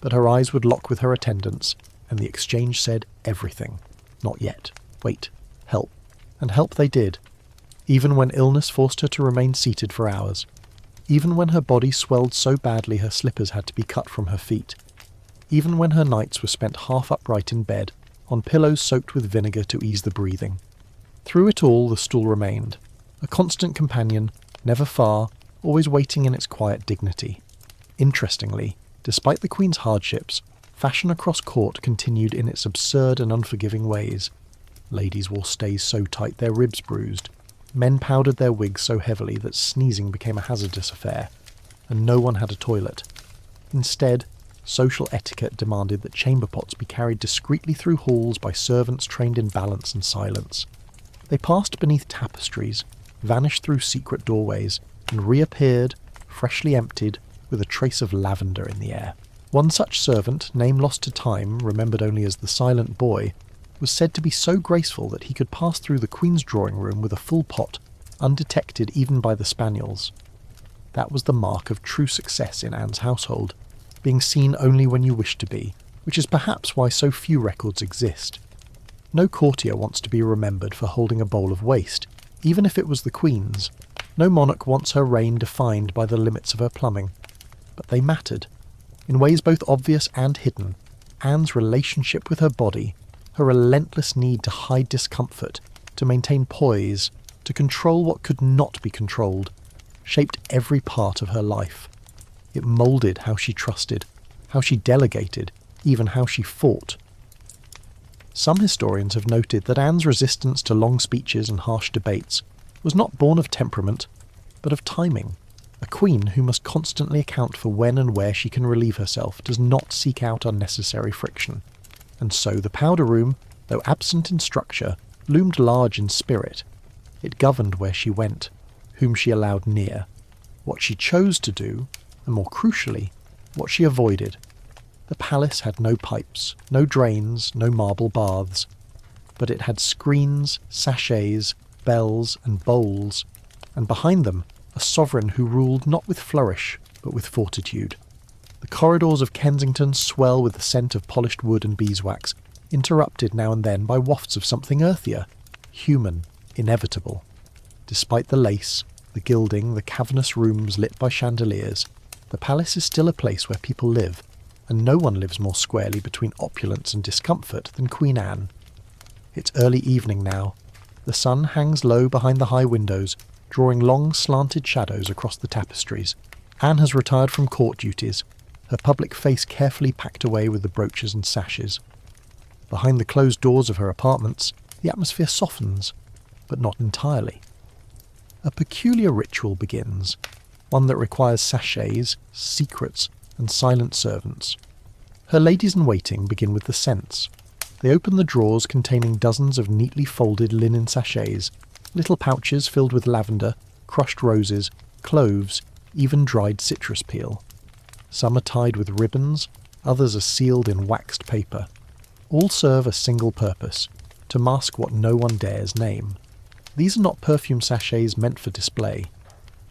but her eyes would lock with her attendants, and the exchange said everything. Not yet. Wait. Help. And help they did. Even when illness forced her to remain seated for hours. Even when her body swelled so badly her slippers had to be cut from her feet. Even when her nights were spent half upright in bed, on pillows soaked with vinegar to ease the breathing. Through it all the stool remained, a constant companion, never far, always waiting in its quiet dignity. Interestingly, despite the Queen's hardships, Fashion across court continued in its absurd and unforgiving ways. Ladies wore stays so tight their ribs bruised. Men powdered their wigs so heavily that sneezing became a hazardous affair, and no one had a toilet. Instead, social etiquette demanded that chamber pots be carried discreetly through halls by servants trained in balance and silence. They passed beneath tapestries, vanished through secret doorways, and reappeared, freshly emptied, with a trace of lavender in the air. One such servant, name lost to time, remembered only as the Silent Boy, was said to be so graceful that he could pass through the Queen's drawing room with a full pot, undetected even by the spaniels. That was the mark of true success in Anne's household, being seen only when you wish to be, which is perhaps why so few records exist. No courtier wants to be remembered for holding a bowl of waste, even if it was the Queen's. No monarch wants her reign defined by the limits of her plumbing. But they mattered. In ways both obvious and hidden, Anne's relationship with her body, her relentless need to hide discomfort, to maintain poise, to control what could not be controlled, shaped every part of her life. It moulded how she trusted, how she delegated, even how she fought. Some historians have noted that Anne's resistance to long speeches and harsh debates was not born of temperament, but of timing. A queen who must constantly account for when and where she can relieve herself does not seek out unnecessary friction. And so the powder room, though absent in structure, loomed large in spirit. It governed where she went, whom she allowed near, what she chose to do, and more crucially, what she avoided. The palace had no pipes, no drains, no marble baths, but it had screens, sachets, bells, and bowls, and behind them a sovereign who ruled not with flourish, but with fortitude. The corridors of Kensington swell with the scent of polished wood and beeswax, interrupted now and then by wafts of something earthier, human, inevitable. Despite the lace, the gilding, the cavernous rooms lit by chandeliers, the palace is still a place where people live, and no one lives more squarely between opulence and discomfort than Queen Anne. It's early evening now. The sun hangs low behind the high windows, drawing long slanted shadows across the tapestries. Anne has retired from court duties, her public face carefully packed away with the brooches and sashes. Behind the closed doors of her apartments, the atmosphere softens, but not entirely. A peculiar ritual begins, one that requires sachets, secrets, and silent servants. Her ladies-in-waiting begin with the scents. They open the drawers containing dozens of neatly folded linen sachets, little pouches filled with lavender, crushed roses, cloves, even dried citrus peel. Some are tied with ribbons, others are sealed in waxed paper. All serve a single purpose, to mask what no one dares name. These are not perfume sachets meant for display.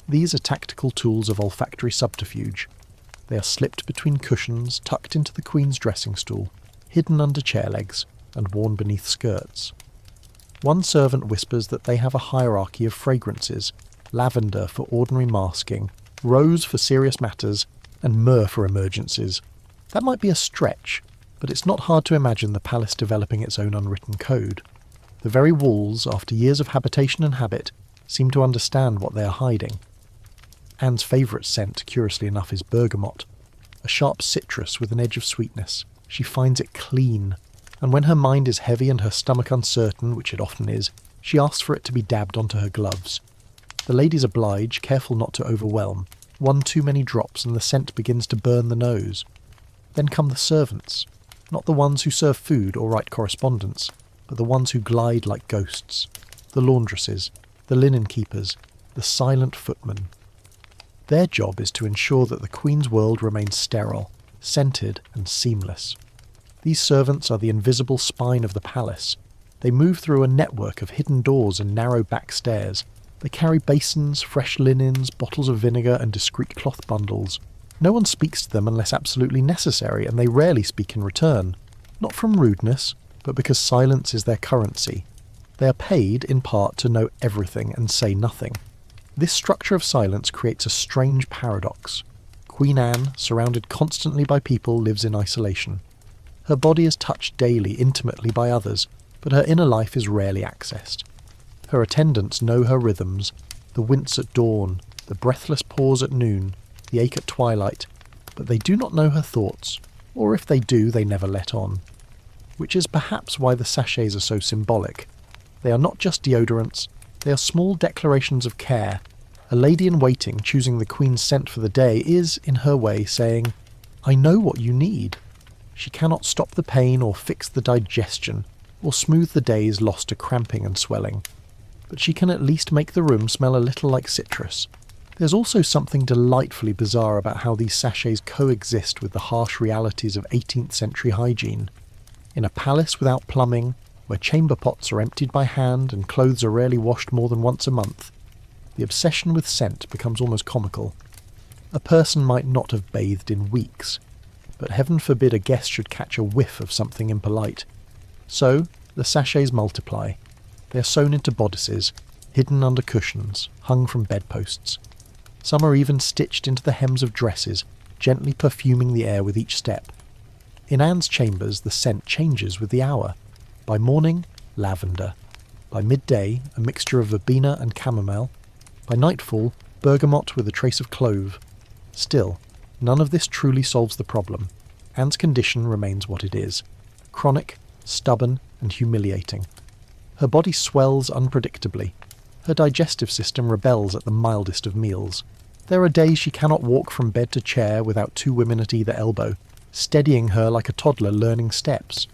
These are tactical tools of olfactory subterfuge. They are slipped between cushions, tucked into the Queen's dressing stool, hidden under chair legs, and worn beneath skirts. One servant whispers that they have a hierarchy of fragrances, lavender for ordinary masking, rose for serious matters, and myrrh for emergencies. That might be a stretch, but it's not hard to imagine the palace developing its own unwritten code. The very walls, after years of habitation and habit, seem to understand what they are hiding. Anne's favourite scent, curiously enough, is bergamot, a sharp citrus with an edge of sweetness. She finds it clean, and when her mind is heavy and her stomach uncertain, which it often is, she asks for it to be dabbed onto her gloves. The ladies oblige, careful not to overwhelm. One too many drops and the scent begins to burn the nose. Then come the servants, not the ones who serve food or write correspondence, but the ones who glide like ghosts, the laundresses, the linen keepers, the silent footmen. Their job is to ensure that the Queen's world remains sterile, scented and seamless. These servants are the invisible spine of the palace. They move through a network of hidden doors and narrow back stairs. They carry basins, fresh linens, bottles of vinegar and discreet cloth bundles. No one speaks to them unless absolutely necessary, and they rarely speak in return. Not from rudeness, but because silence is their currency. They are paid, in part, to know everything and say nothing. This structure of silence creates a strange paradox. Queen Anne, surrounded constantly by people, lives in isolation. Her body is touched daily, intimately by others, but her inner life is rarely accessed. Her attendants know her rhythms, the wince at dawn, the breathless pause at noon, the ache at twilight, but they do not know her thoughts. or if they do, they never let on. Which is perhaps why the sachets are so symbolic. They are not just deodorants, they are small declarations of care. A lady-in-waiting choosing the Queen's scent for the day is, in her way, saying, "I know what you need." She cannot stop the pain or fix the digestion, or smooth the days lost to cramping and swelling. But she can at least make the room smell a little like citrus. There's also something delightfully bizarre about how these sachets coexist with the harsh realities of 18th century hygiene. In a palace without plumbing, where chamber pots are emptied by hand and clothes are rarely washed more than once a month, the obsession with scent becomes almost comical. A person might not have bathed in weeks, but heaven forbid a guest should catch a whiff of something impolite. So, the sachets multiply. They are sewn into bodices, hidden under cushions, hung from bedposts. Some are even stitched into the hems of dresses, gently perfuming the air with each step. In Anne's chambers, the scent changes with the hour. By morning, lavender. By midday, a mixture of verbena and chamomile. By nightfall, bergamot with a trace of clove. Still, none of this truly solves the problem. Anne's condition remains what it is. Chronic, stubborn, and humiliating. Her body swells unpredictably. Her digestive system rebels at the mildest of meals. There are days she cannot walk from bed to chair without two women at either elbow, steadying her like a toddler learning steps.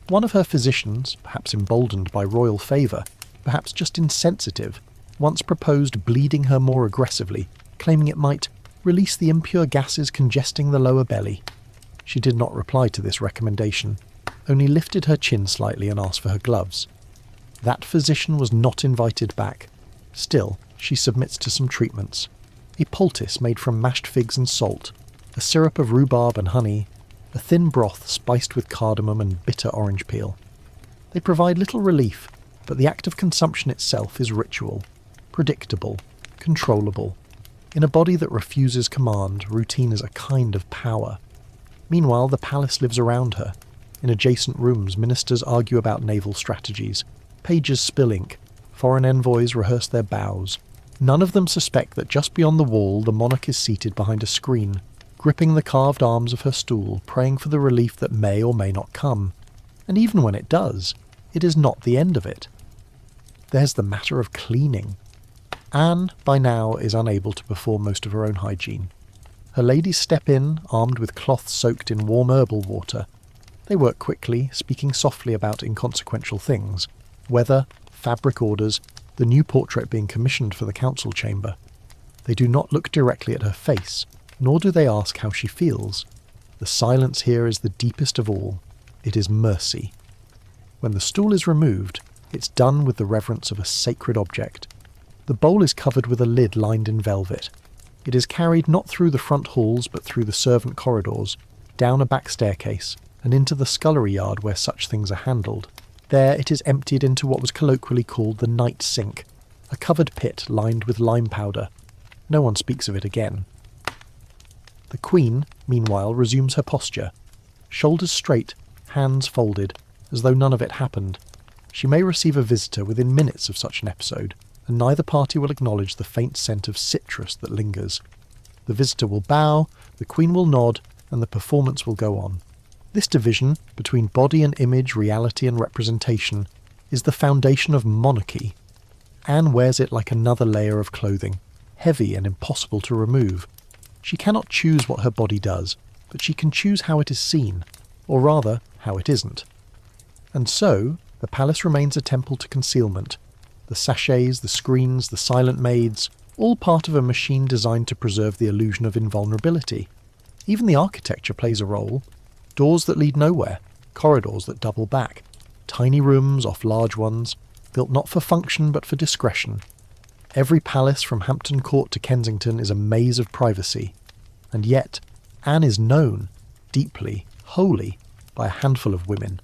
One of her physicians, perhaps emboldened by royal favour, perhaps just insensitive, once proposed bleeding her more aggressively, claiming it might release the impure gases congesting the lower belly. She did not reply to this recommendation, only lifted her chin slightly and asked for her gloves. That physician was not invited back. Still, she submits to some treatments. A poultice made from mashed figs and salt, a syrup of rhubarb and honey, a thin broth spiced with cardamom and bitter orange peel. They provide little relief, but the act of consumption itself is ritual, predictable, controllable. In a body that refuses command, routine is a kind of power. Meanwhile, the palace lives around her. In adjacent rooms, ministers argue about naval strategies. Pages spill ink. Foreign envoys rehearse their bows. None of them suspect that just beyond the wall, the monarch is seated behind a screen, gripping the carved arms of her stool, praying for the relief that may or may not come. And even when it does, it is not the end of it. There's the matter of cleaning. Anne, by now, is unable to perform most of her own hygiene. Her ladies step in, armed with cloths soaked in warm herbal water. They work quickly, speaking softly about inconsequential things. Weather, fabric orders, the new portrait being commissioned for the council chamber. They do not look directly at her face, nor do they ask how she feels. The silence here is the deepest of all. It is mercy. When the stool is removed, it's done with the reverence of a sacred object. The bowl is covered with a lid lined in velvet. It is carried not through the front halls but through the servant corridors, down a back staircase, and into the scullery yard where such things are handled. There it is emptied into what was colloquially called the night sink, a covered pit lined with lime powder. No one speaks of it again. The Queen, meanwhile, resumes her posture. Shoulders straight, hands folded, as though none of it happened. She may receive a visitor within minutes of such an episode, and neither party will acknowledge the faint scent of citrus that lingers. The visitor will bow, the Queen will nod, and the performance will go on. This division, between body and image, reality and representation, is the foundation of monarchy. Anne wears it like another layer of clothing, heavy and impossible to remove. She cannot choose what her body does, but she can choose how it is seen, or rather, how it isn't. And so, the palace remains a temple to concealment. The sachets, the screens, the silent maids, all part of a machine designed to preserve the illusion of invulnerability. Even the architecture plays a role. Doors that lead nowhere, corridors that double back, tiny rooms off large ones, built not for function but for discretion. Every palace from Hampton Court to Kensington is a maze of privacy. And yet, Anne is known, deeply, wholly, by a handful of women.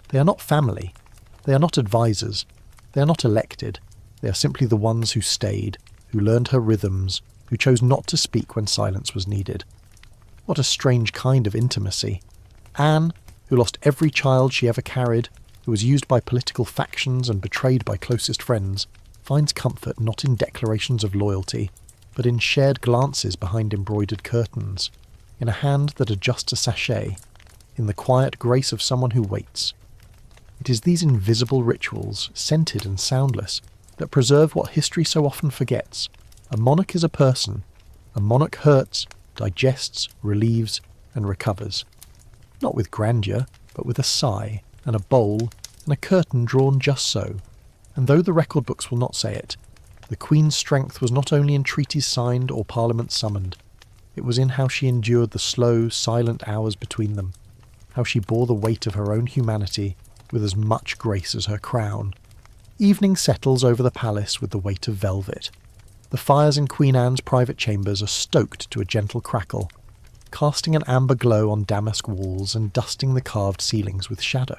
They are not family. They are not advisors. They are not elected. They are simply the ones who stayed, who learned her rhythms, who chose not to speak when silence was needed. What a strange kind of intimacy. Anne, who lost every child she ever carried, who was used by political factions and betrayed by closest friends, finds comfort not in declarations of loyalty, but in shared glances behind embroidered curtains, in a hand that adjusts a sachet, in the quiet grace of someone who waits. It is these invisible rituals, scented and soundless, that preserve what history so often forgets. A monarch is a person. A monarch hurts, digests, relieves, and recovers. Not with grandeur, but with a sigh, and a bowl, and a curtain drawn just so. And though the record books will not say it, the Queen's strength was not only in treaties signed or Parliament summoned. It was in how she endured the slow, silent hours between them, how she bore the weight of her own humanity with as much grace as her crown. Evening settles over the palace with the weight of velvet. The fires in Queen Anne's private chambers are stoked to a gentle crackle, casting an amber glow on damask walls and dusting the carved ceilings with shadow.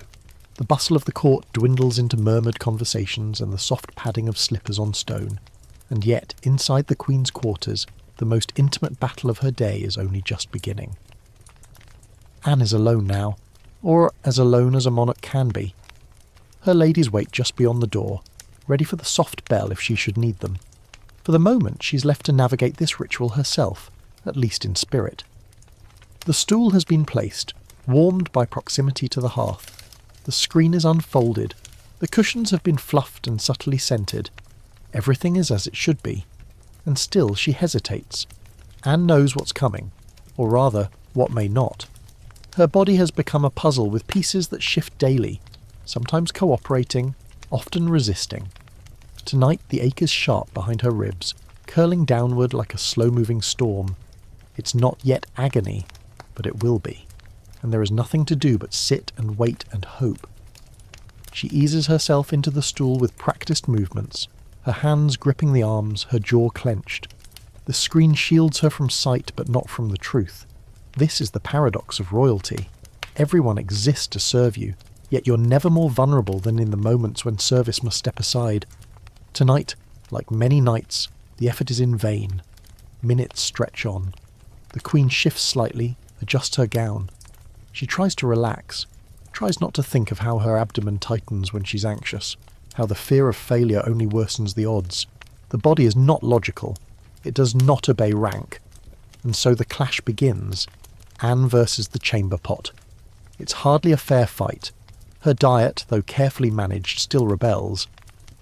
The bustle of the court dwindles into murmured conversations and the soft padding of slippers on stone, and yet, inside the Queen's quarters, the most intimate battle of her day is only just beginning. Anne is alone now, or as alone as a monarch can be. Her ladies wait just beyond the door, ready for the soft bell if she should need them. For the moment she's left to navigate this ritual herself, at least in spirit. The stool has been placed, warmed by proximity to the hearth. The screen is unfolded. The cushions have been fluffed and subtly scented. Everything is as it should be. And still she hesitates. Anne knows what's coming, or rather, what may not. Her body has become a puzzle with pieces that shift daily, sometimes cooperating, often resisting. Tonight the ache is sharp behind her ribs, curling downward like a slow-moving storm. It's not yet agony, but it will be, and there is nothing to do but sit and wait and hope. She eases herself into the stool with practiced movements, her hands gripping the arms, her jaw clenched. The screen shields her from sight but not from the truth. This is the paradox of royalty. Everyone exists to serve you, yet you're never more vulnerable than in the moments when service must step aside. Tonight, like many nights, the effort is in vain. Minutes stretch on. The Queen shifts slightly, adjusts her gown. She tries to relax, tries not to think of how her abdomen tightens when she's anxious, how the fear of failure only worsens the odds. The body is not logical. It does not obey rank. And so the clash begins. Anne versus the chamber pot. It's hardly a fair fight. Her diet, though carefully managed, still rebels.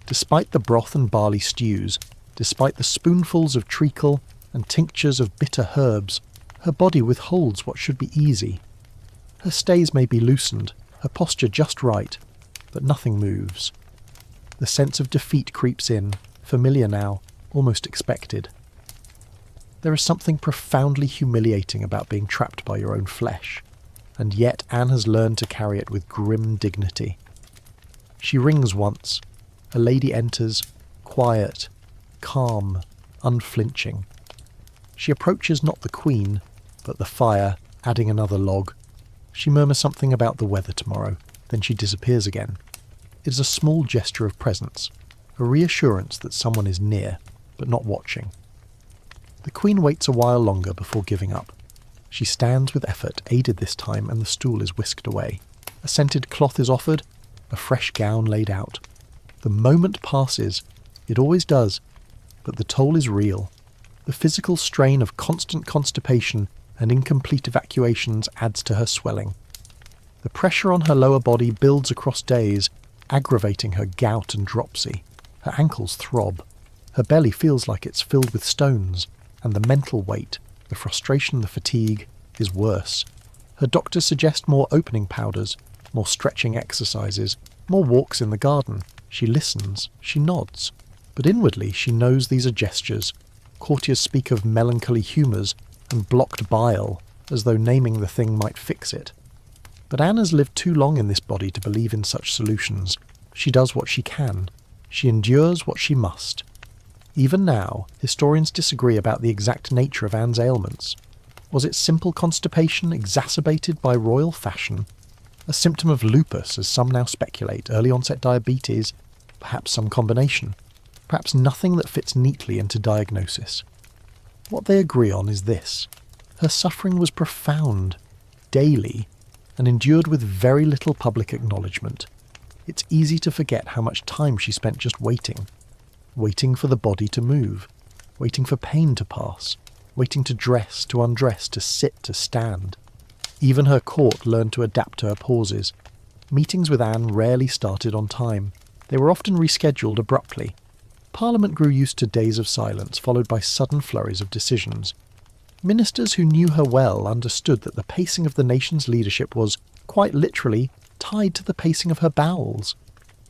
Despite the broth and barley stews, despite the spoonfuls of treacle and tinctures of bitter herbs, her body withholds what should be easy. Her stays may be loosened, her posture just right, but nothing moves. The sense of defeat creeps in, familiar now, almost expected. There is something profoundly humiliating about being trapped by your own flesh, and yet Anne has learned to carry it with grim dignity. She rings once. A lady enters, quiet, calm, unflinching. She approaches not the Queen, but the fire, adding another log. She murmurs something about the weather tomorrow, then she disappears again. It is a small gesture of presence, a reassurance that someone is near, but not watching. The Queen waits a while longer before giving up. She stands with effort, aided this time, and the stool is whisked away. A scented cloth is offered, a fresh gown laid out. The moment passes. It always does. But the toll is real. The physical strain of constant constipation and incomplete evacuations adds to her swelling. The pressure on her lower body builds across days, aggravating her gout and dropsy. Her ankles throb. Her belly feels like it's filled with stones, and the mental weight, the frustration, the fatigue, is worse. Her doctors suggest more opening powders, more stretching exercises, more walks in the garden. She listens, she nods. But inwardly she knows these are gestures. Courtiers speak of melancholy humours and blocked bile, as though naming the thing might fix it. But Anne has lived too long in this body to believe in such solutions. She does what she can. She endures what she must. Even now, historians disagree about the exact nature of Anne's ailments. Was it simple constipation exacerbated by royal fashion? A symptom of lupus, as some now speculate, early-onset diabetes, perhaps some combination, perhaps nothing that fits neatly into diagnosis. What they agree on is this. Her suffering was profound, daily, and endured with very little public acknowledgement. It's easy to forget how much time she spent just waiting for the body to move, waiting for pain to pass, waiting to dress, to undress, to sit, to stand. Even her court learned to adapt to her pauses. Meetings with Anne rarely started on time. They were often rescheduled abruptly. Parliament grew used to days of silence, followed by sudden flurries of decisions. Ministers who knew her well understood that the pacing of the nation's leadership was, quite literally, tied to the pacing of her bowels.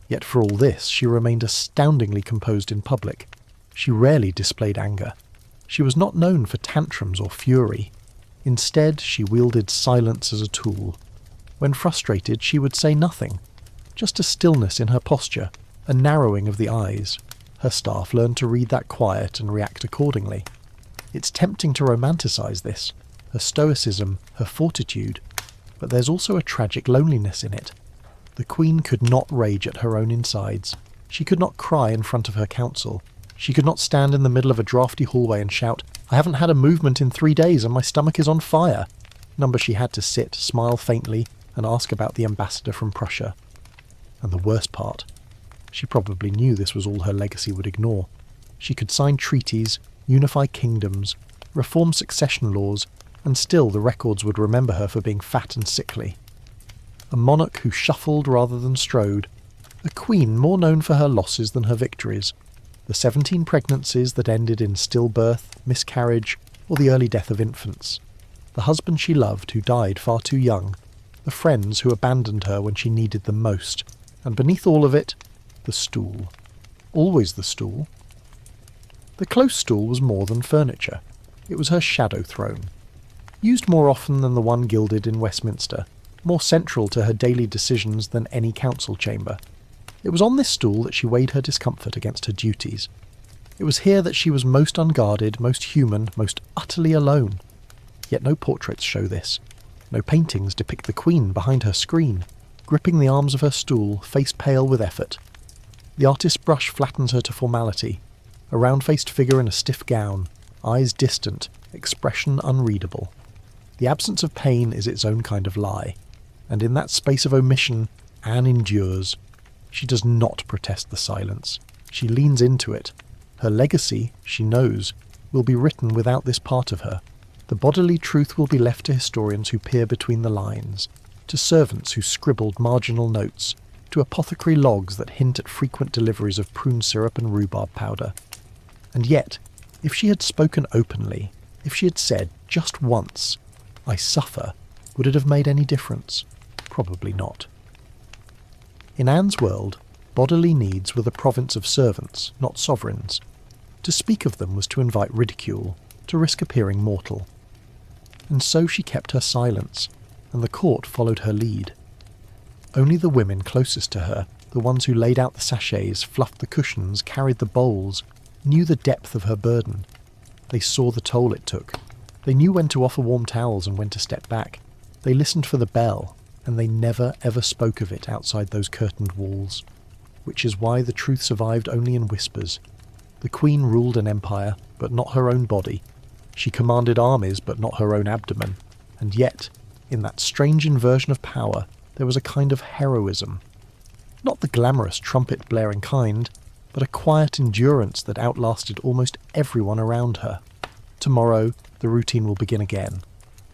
Yet for all this, she remained astoundingly composed in public. She rarely displayed anger. She was not known for tantrums or fury. Instead, she wielded silence as a tool. When frustrated, she would say nothing. Just a stillness in her posture, a narrowing of the eyes. Her staff learned to read that quiet and react accordingly. It's tempting to romanticize this, her stoicism, her fortitude, but there's also a tragic loneliness in it. The Queen could not rage at her own insides. She could not cry in front of her council. She could not stand in the middle of a drafty hallway and shout, "I haven't had a movement in 3 days and my stomach is on fire." Number she had to sit, smile faintly, and ask about the ambassador from Prussia. And the worst part, she probably knew this was all her legacy would ignore. She could sign treaties, unify kingdoms, reform succession laws, and still the records would remember her for being fat and sickly. A monarch who shuffled rather than strode. A queen more known for her losses than her victories. The 17 pregnancies that ended in stillbirth, miscarriage, or the early death of infants. The husband she loved who died far too young. The friends who abandoned her when she needed them most. And beneath all of it, the stool. Always the stool. The close stool was more than furniture. It was her shadow throne. Used more often than the one gilded in Westminster, more central to her daily decisions than any council chamber. It was on this stool that she weighed her discomfort against her duties. It was here that she was most unguarded, most human, most utterly alone. Yet no portraits show this. No paintings depict the Queen behind her screen, gripping the arms of her stool, face pale with effort. The artist's brush flattens her to formality, a round-faced figure in a stiff gown, eyes distant, expression unreadable. The absence of pain is its own kind of lie, and in that space of omission, Anne endures. She does not protest the silence. She leans into it. Her legacy, she knows, will be written without this part of her. The bodily truth will be left to historians who peer between the lines, to servants who scribbled marginal notes, to apothecary logs that hint at frequent deliveries of prune syrup and rhubarb powder. And yet, if she had spoken openly, if she had said, just once, "I suffer," would it have made any difference? Probably not. In Anne's world, bodily needs were the province of servants, not sovereigns. To speak of them was to invite ridicule, to risk appearing mortal. And so she kept her silence, and the court followed her lead. Only the women closest to her, the ones who laid out the sachets, fluffed the cushions, carried the bowls, knew the depth of her burden. They saw the toll it took. They knew when to offer warm towels and when to step back. They listened for the bell, and they never ever spoke of it outside those curtained walls. Which is why the truth survived only in whispers. The Queen ruled an empire, but not her own body. She commanded armies, but not her own abdomen. And yet, in that strange inversion of power, there was a kind of heroism. Not the glamorous trumpet-blaring kind, but a quiet endurance that outlasted almost everyone around her. Tomorrow, the routine will begin again.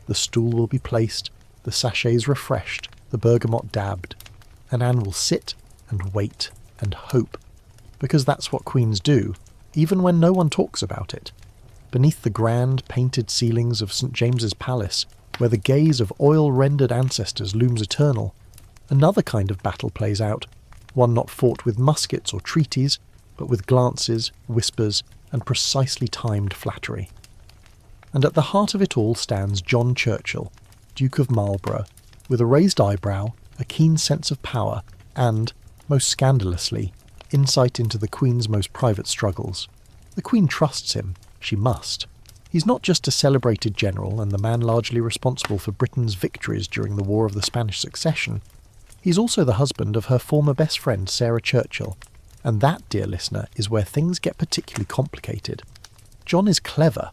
The stool will be placed, the sachets refreshed, the bergamot dabbed, and Anne will sit and wait and hope, because that's what queens do, even when no one talks about it. Beneath the grand, painted ceilings of St. James's Palace, where the gaze of oil-rendered ancestors looms eternal, another kind of battle plays out, one not fought with muskets or treaties, but with glances, whispers, and precisely timed flattery. And at the heart of it all stands John Churchill, Duke of Marlborough, with a raised eyebrow, a keen sense of power, and, most scandalously, insight into the Queen's most private struggles. The Queen trusts him. She must. He's not just a celebrated general and the man largely responsible for Britain's victories during the War of the Spanish Succession. He's also the husband of her former best friend Sarah Churchill. And that, dear listener, is where things get particularly complicated. John is clever.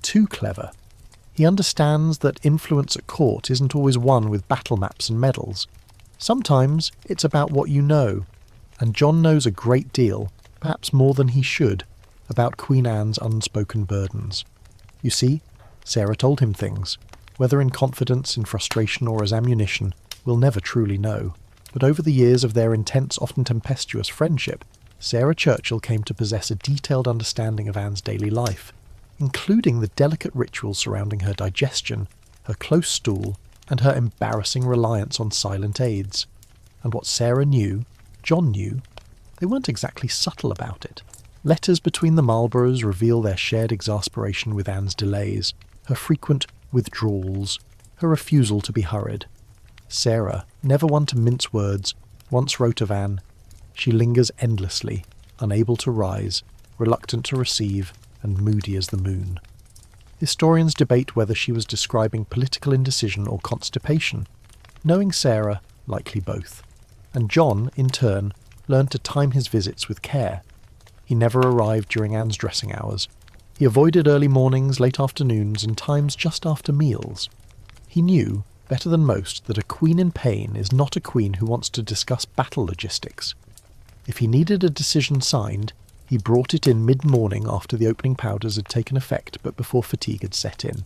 Too clever. He understands that influence at court isn't always won with battle maps and medals. Sometimes it's about what you know. And John knows a great deal, perhaps more than he should, about Queen Anne's unspoken burdens. You see, Sarah told him things. Whether in confidence, in frustration, or as ammunition, we'll never truly know. But over the years of their intense, often tempestuous friendship, Sarah Churchill came to possess a detailed understanding of Anne's daily life, including the delicate rituals surrounding her digestion, her close stool, and her embarrassing reliance on silent aids. And what Sarah knew, John knew, they weren't exactly subtle about it. Letters between the Marlboroughs reveal their shared exasperation with Anne's delays, her frequent withdrawals, her refusal to be hurried. Sarah, never one to mince words, once wrote of Anne, "She lingers endlessly, unable to rise, reluctant to receive, and moody as the moon." Historians debate whether she was describing political indecision or constipation. Knowing Sarah, likely both. And John, in turn, learned to time his visits with care. He never arrived during Anne's dressing hours. He avoided early mornings, late afternoons, and times just after meals. He knew, better than most, that a queen in pain is not a queen who wants to discuss battle logistics. If he needed a decision signed, he brought it in mid-morning after the opening powders had taken effect but before fatigue had set in.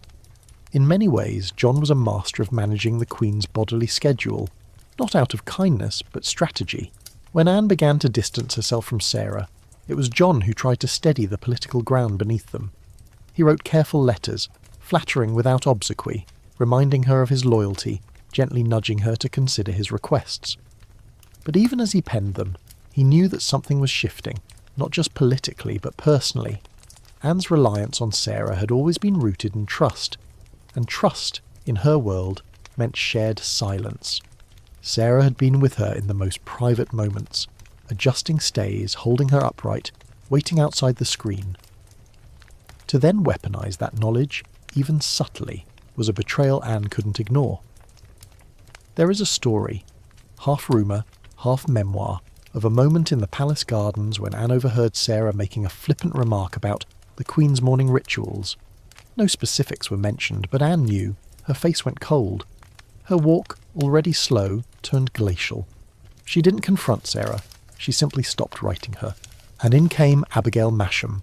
In many ways, John was a master of managing the Queen's bodily schedule, not out of kindness, but strategy. When Anne began to distance herself from Sarah, it was John who tried to steady the political ground beneath them. He wrote careful letters, flattering without obsequy, reminding her of his loyalty, gently nudging her to consider his requests. But even as he penned them, he knew that something was shifting, not just politically, but personally. Anne's reliance on Sarah had always been rooted in trust, and trust, in her world, meant shared silence. Sarah had been with her in the most private moments, adjusting stays, holding her upright, waiting outside the screen. To then weaponize that knowledge, even subtly, was a betrayal Anne couldn't ignore. There is a story, half rumour, half memoir, of a moment in the palace gardens when Anne overheard Sarah making a flippant remark about the Queen's morning rituals. No specifics were mentioned, but Anne knew. Her face went cold. Her walk, already slow, turned glacial. She didn't confront Sarah. She simply stopped writing her. And in came Abigail Masham.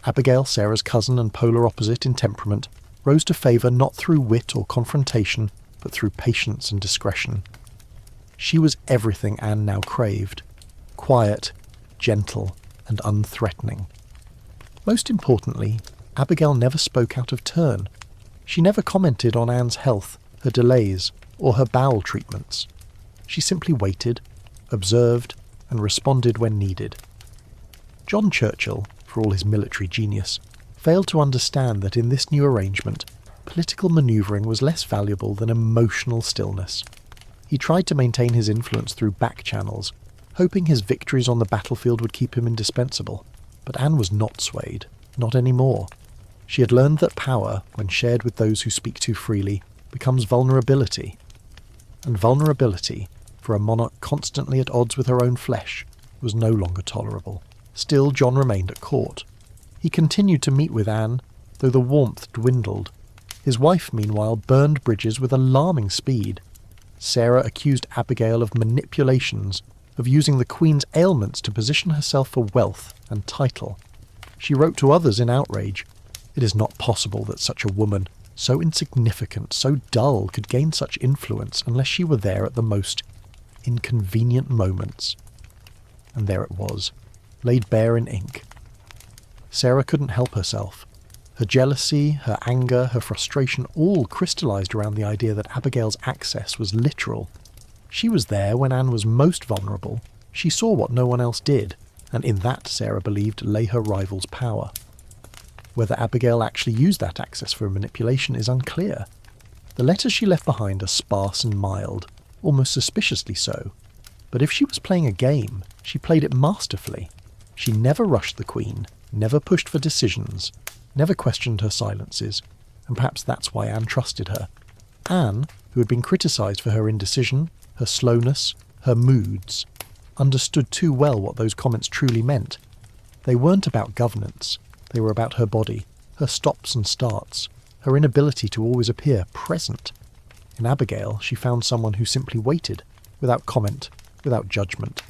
Abigail, Sarah's cousin and polar opposite in temperament, rose to favour not through wit or confrontation, but through patience and discretion. She was everything Anne now craved. Quiet, gentle, and unthreatening. Most importantly, Abigail never spoke out of turn. She never commented on Anne's health, her delays, or her bowel treatments. She simply waited, observed, and responded when needed. John Churchill, for all his military genius, failed to understand that in this new arrangement, political manoeuvring was less valuable than emotional stillness. He tried to maintain his influence through back channels, hoping his victories on the battlefield would keep him indispensable. But Anne was not swayed, not anymore. She had learned that power, when shared with those who speak too freely, becomes vulnerability. And vulnerability, for a monarch constantly at odds with her own flesh, was no longer tolerable. Still, John remained at court. He continued to meet with Anne, though the warmth dwindled. His wife, meanwhile, burned bridges with alarming speed. Sarah accused Abigail of manipulations, of using the Queen's ailments to position herself for wealth and title. She wrote to others in outrage, "It is not possible that such a woman, so insignificant, so dull, could gain such influence unless she were there at the most inconvenient moments." And there it was, laid bare in ink. Sarah couldn't help herself. Her jealousy, her anger, her frustration all crystallized around the idea that Abigail's access was literal. She was there when Anne was most vulnerable. She saw what no one else did, and in that, Sarah believed, lay her rival's power. Whether Abigail actually used that access for manipulation is unclear. The letters she left behind are sparse and mild, almost suspiciously so. But if she was playing a game, she played it masterfully. She never rushed the Queen, never pushed for decisions, never questioned her silences, and perhaps that's why Anne trusted her. Anne, who had been criticised for her indecision, her slowness, her moods, understood too well what those comments truly meant. They weren't about governance. They were about her body, her stops and starts, her inability to always appear present. In Abigail, she found someone who simply waited, without comment, without judgment.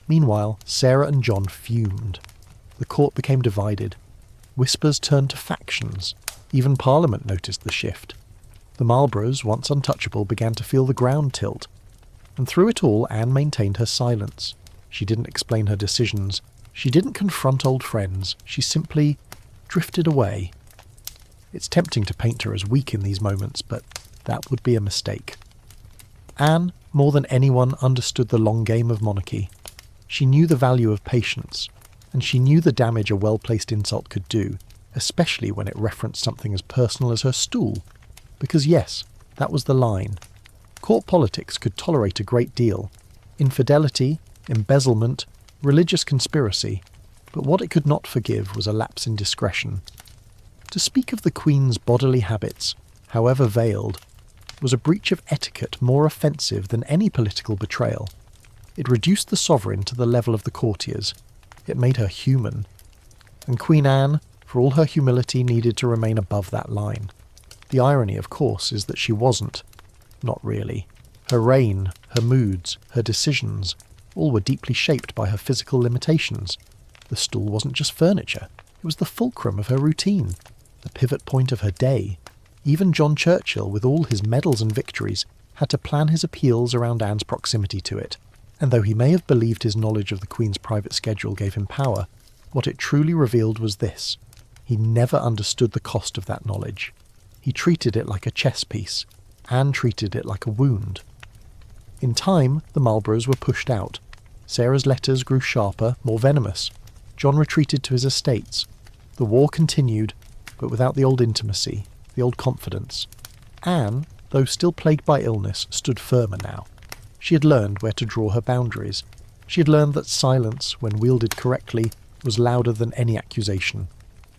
Meanwhile, Sarah and John fumed. The court became divided. Whispers turned to factions. Even Parliament noticed the shift. The Marlboroughs, once untouchable, began to feel the ground tilt. And through it all, Anne maintained her silence. She didn't explain her decisions. She didn't confront old friends. She simply drifted away. It's tempting to paint her as weak in these moments, but that would be a mistake. Anne, more than anyone, understood the long game of monarchy. She knew the value of patience, and she knew the damage a well-placed insult could do, especially when it referenced something as personal as her stool. Because yes, that was the line. Court politics could tolerate a great deal. Infidelity, embezzlement, religious conspiracy. But what it could not forgive was a lapse in discretion. To speak of the Queen's bodily habits, however veiled, was a breach of etiquette more offensive than any political betrayal. It reduced the sovereign to the level of the courtiers. It made her human. And Queen Anne, for all her humility, needed to remain above that line. The irony, of course, is that she wasn't. Not really. Her reign, her moods, her decisions, all were deeply shaped by her physical limitations. The stool wasn't just furniture. It was the fulcrum of her routine, the pivot point of her day. Even John Churchill, with all his medals and victories, had to plan his appeals around Anne's proximity to it. And though he may have believed his knowledge of the Queen's private schedule gave him power, what it truly revealed was this. He never understood the cost of that knowledge. He treated it like a chess piece. Anne treated it like a wound. In time, the Marlboroughs were pushed out. Sarah's letters grew sharper, more venomous. John retreated to his estates. The war continued, but without the old intimacy, the old confidence. Anne, though still plagued by illness, stood firmer now. She had learned where to draw her boundaries. She had learned that silence, when wielded correctly, was louder than any accusation.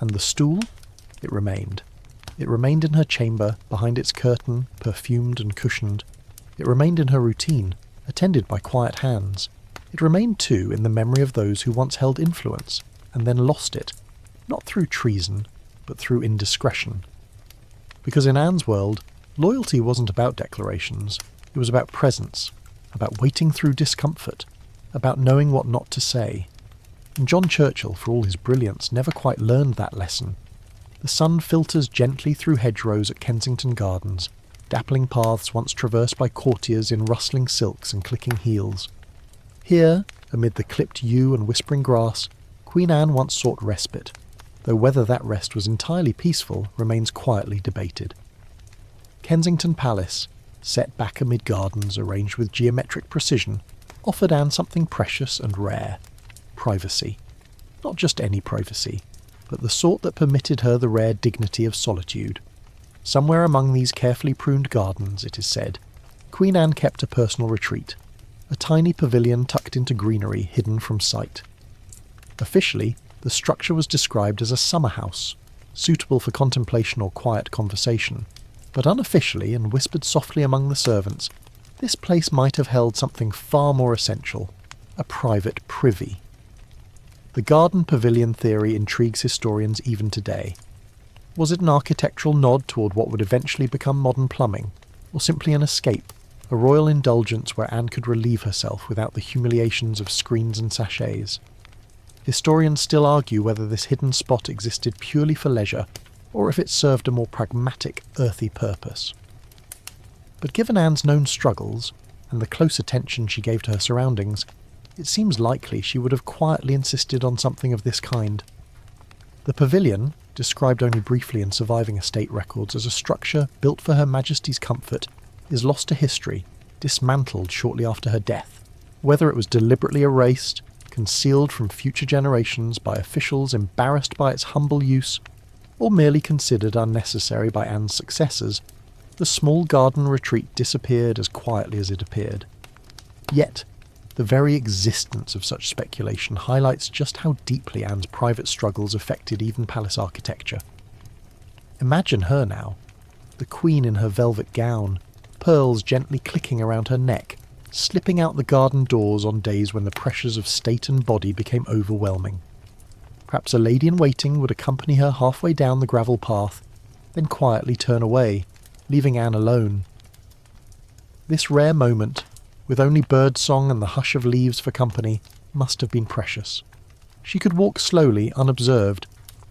And the stool? It remained. It remained in her chamber, behind its curtain, perfumed and cushioned. It remained in her routine, attended by quiet hands. It remained, too, in the memory of those who once held influence, and then lost it, not through treason, but through indiscretion. Because in Anne's world, loyalty wasn't about declarations. It was about presence, about waiting through discomfort, about knowing what not to say. And John Churchill, for all his brilliance, never quite learned that lesson. The sun filters gently through hedgerows at Kensington Gardens, dappling paths once traversed by courtiers in rustling silks and clicking heels. Here, amid the clipped yew and whispering grass, Queen Anne once sought respite, though whether that rest was entirely peaceful remains quietly debated. Kensington Palace, set back amid gardens arranged with geometric precision, offered Anne something precious and rare: privacy. Not just any privacy, but the sort that permitted her the rare dignity of solitude. Somewhere among these carefully pruned gardens, it is said, Queen Anne kept a personal retreat, a tiny pavilion tucked into greenery hidden from sight. Officially, the structure was described as a summer house, suitable for contemplation or quiet conversation, but unofficially, and whispered softly among the servants, this place might have held something far more essential: a private privy. The garden pavilion theory intrigues historians even today. Was it an architectural nod toward what would eventually become modern plumbing, or simply an escape, a royal indulgence where Anne could relieve herself without the humiliations of screens and sachets? Historians still argue whether this hidden spot existed purely for leisure, or if it served a more pragmatic, earthy purpose. But given Anne's known struggles, and the close attention she gave to her surroundings, it seems likely she would have quietly insisted on something of this kind. The pavilion, described only briefly in surviving estate records as a structure built for Her Majesty's comfort, is lost to history, dismantled shortly after her death. Whether it was deliberately erased, concealed from future generations by officials embarrassed by its humble use, or merely considered unnecessary by Anne's successors, the small garden retreat disappeared as quietly as it appeared. Yet, the very existence of such speculation highlights just how deeply Anne's private struggles affected even palace architecture. Imagine her now, the Queen in her velvet gown, pearls gently clicking around her neck, slipping out the garden doors on days when the pressures of state and body became overwhelming. Perhaps a lady-in-waiting would accompany her halfway down the gravel path, then quietly turn away, leaving Anne alone. This rare moment, with only birdsong and the hush of leaves for company, must have been precious. She could walk slowly, unobserved,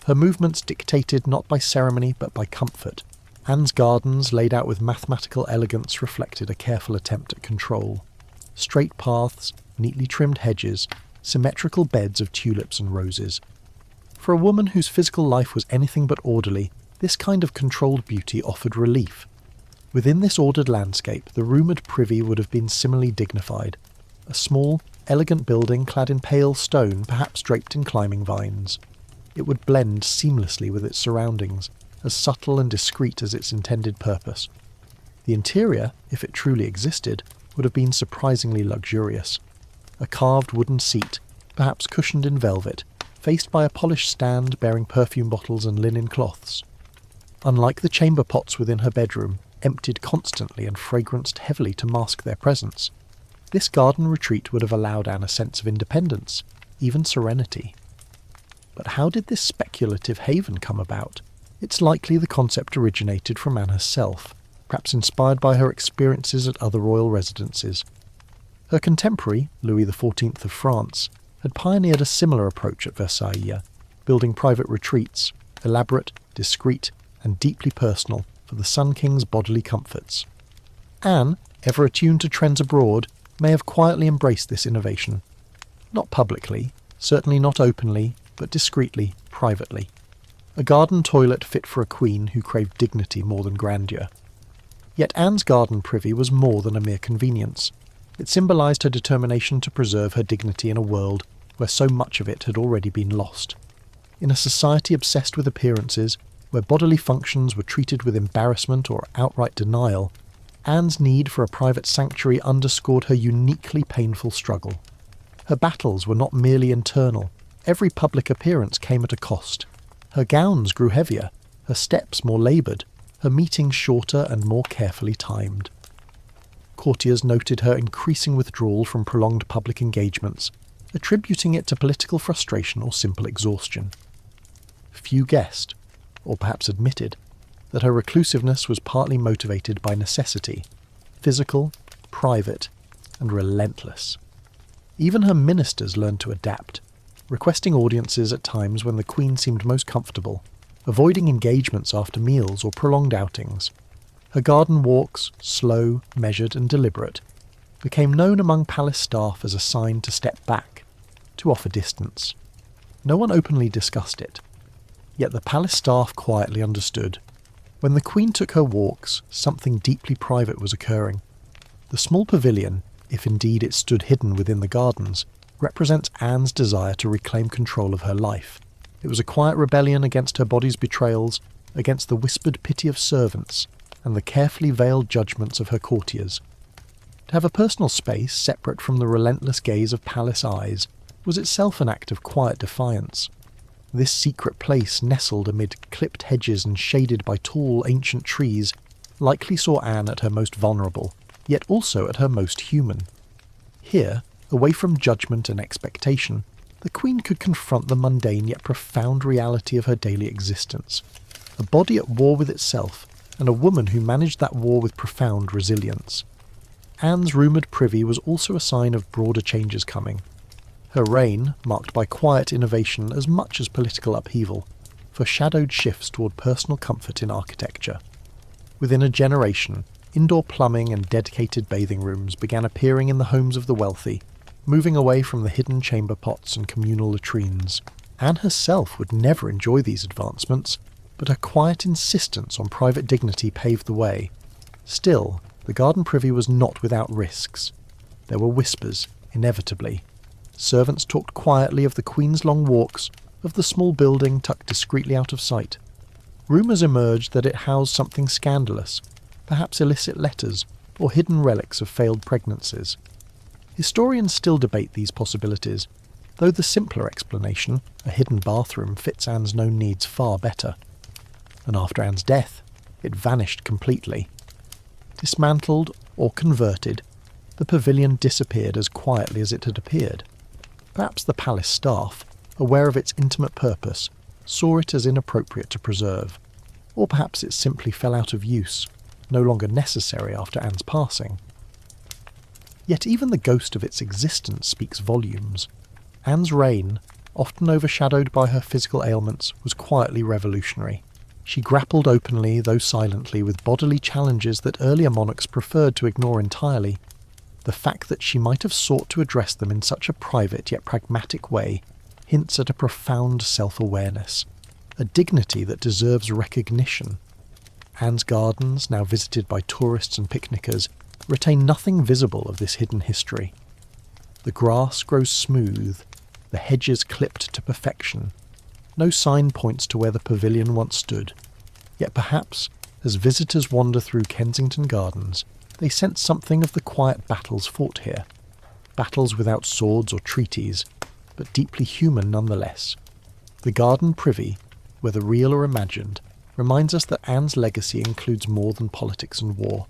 her movements dictated not by ceremony but by comfort, Anne's gardens, laid out with mathematical elegance, reflected a careful attempt at control. Straight paths, neatly trimmed hedges, symmetrical beds of tulips and roses. For a woman whose physical life was anything but orderly, this kind of controlled beauty offered relief. Within this ordered landscape, the rumoured privy would have been similarly dignified. A small, elegant building clad in pale stone, perhaps draped in climbing vines. It would blend seamlessly with its surroundings, as subtle and discreet as its intended purpose. The interior, if it truly existed, would have been surprisingly luxurious. A carved wooden seat, perhaps cushioned in velvet, faced by a polished stand bearing perfume bottles and linen cloths. Unlike the chamber pots within her bedroom, emptied constantly and fragranced heavily to mask their presence, this garden retreat would have allowed Anne a sense of independence, even serenity. But how did this speculative haven come about? It's likely the concept originated from Anne herself, perhaps inspired by her experiences at other royal residences. Her contemporary, Louis XIV of France, had pioneered a similar approach at Versailles, building private retreats, elaborate, discreet, and deeply personal for the Sun King's bodily comforts. Anne, ever attuned to trends abroad, may have quietly embraced this innovation. Not publicly, certainly not openly, but discreetly, privately. A garden toilet fit for a queen who craved dignity more than grandeur. Yet Anne's garden privy was more than a mere convenience. It symbolised her determination to preserve her dignity in a world where so much of it had already been lost. In a society obsessed with appearances, where bodily functions were treated with embarrassment or outright denial, Anne's need for a private sanctuary underscored her uniquely painful struggle. Her battles were not merely internal. Every public appearance came at a cost. Her gowns grew heavier, her steps more laboured, her meetings shorter and more carefully timed. Courtiers noted her increasing withdrawal from prolonged public engagements, attributing it to political frustration or simple exhaustion. Few guessed, or perhaps admitted, that her reclusiveness was partly motivated by necessity, physical, private, and relentless. Even her ministers learned to adapt, requesting audiences at times when the Queen seemed most comfortable, avoiding engagements after meals or prolonged outings. Her garden walks, slow, measured, and deliberate, became known among palace staff as a sign to step back, to offer distance. No one openly discussed it, yet the palace staff quietly understood. When the Queen took her walks, something deeply private was occurring. The small pavilion, if indeed it stood hidden within the gardens, represents Anne's desire to reclaim control of her life. It was a quiet rebellion against her body's betrayals, against the whispered pity of servants, and the carefully veiled judgments of her courtiers. To have a personal space separate from the relentless gaze of palace eyes was itself an act of quiet defiance. This secret place, nestled amid clipped hedges and shaded by tall ancient trees, likely saw Anne at her most vulnerable, yet also at her most human. Here, away from judgment and expectation, the Queen could confront the mundane yet profound reality of her daily existence. A body at war with itself, and a woman who managed that war with profound resilience. Anne's rumoured privy was also a sign of broader changes coming. Her reign, marked by quiet innovation as much as political upheaval, foreshadowed shifts toward personal comfort in architecture. Within a generation, indoor plumbing and dedicated bathing rooms began appearing in the homes of the wealthy, moving away from the hidden chamber pots and communal latrines. Anne herself would never enjoy these advancements, but her quiet insistence on private dignity paved the way. Still, the garden privy was not without risks. There were whispers, inevitably. Servants talked quietly of the Queen's long walks, of the small building tucked discreetly out of sight. Rumours emerged that it housed something scandalous, perhaps illicit letters, or hidden relics of failed pregnancies. Historians still debate these possibilities, though the simpler explanation, a hidden bathroom, fits Anne's known needs far better. And after Anne's death, it vanished completely. Dismantled or converted, the pavilion disappeared as quietly as it had appeared. Perhaps the palace staff, aware of its intimate purpose, saw it as inappropriate to preserve, or perhaps it simply fell out of use, no longer necessary after Anne's passing. Yet even the ghost of its existence speaks volumes. Anne's reign, often overshadowed by her physical ailments, was quietly revolutionary. She grappled openly, though silently, with bodily challenges that earlier monarchs preferred to ignore entirely. The fact that she might have sought to address them in such a private yet pragmatic way hints at a profound self-awareness, a dignity that deserves recognition. Anne's gardens, now visited by tourists and picnickers, retain nothing visible of this hidden history. The grass grows smooth, the hedges clipped to perfection. No sign points to where the pavilion once stood, yet perhaps, as visitors wander through Kensington Gardens, they sense something of the quiet battles fought here. Battles without swords or treaties, but deeply human nonetheless. The garden privy, whether real or imagined, reminds us that Anne's legacy includes more than politics and war.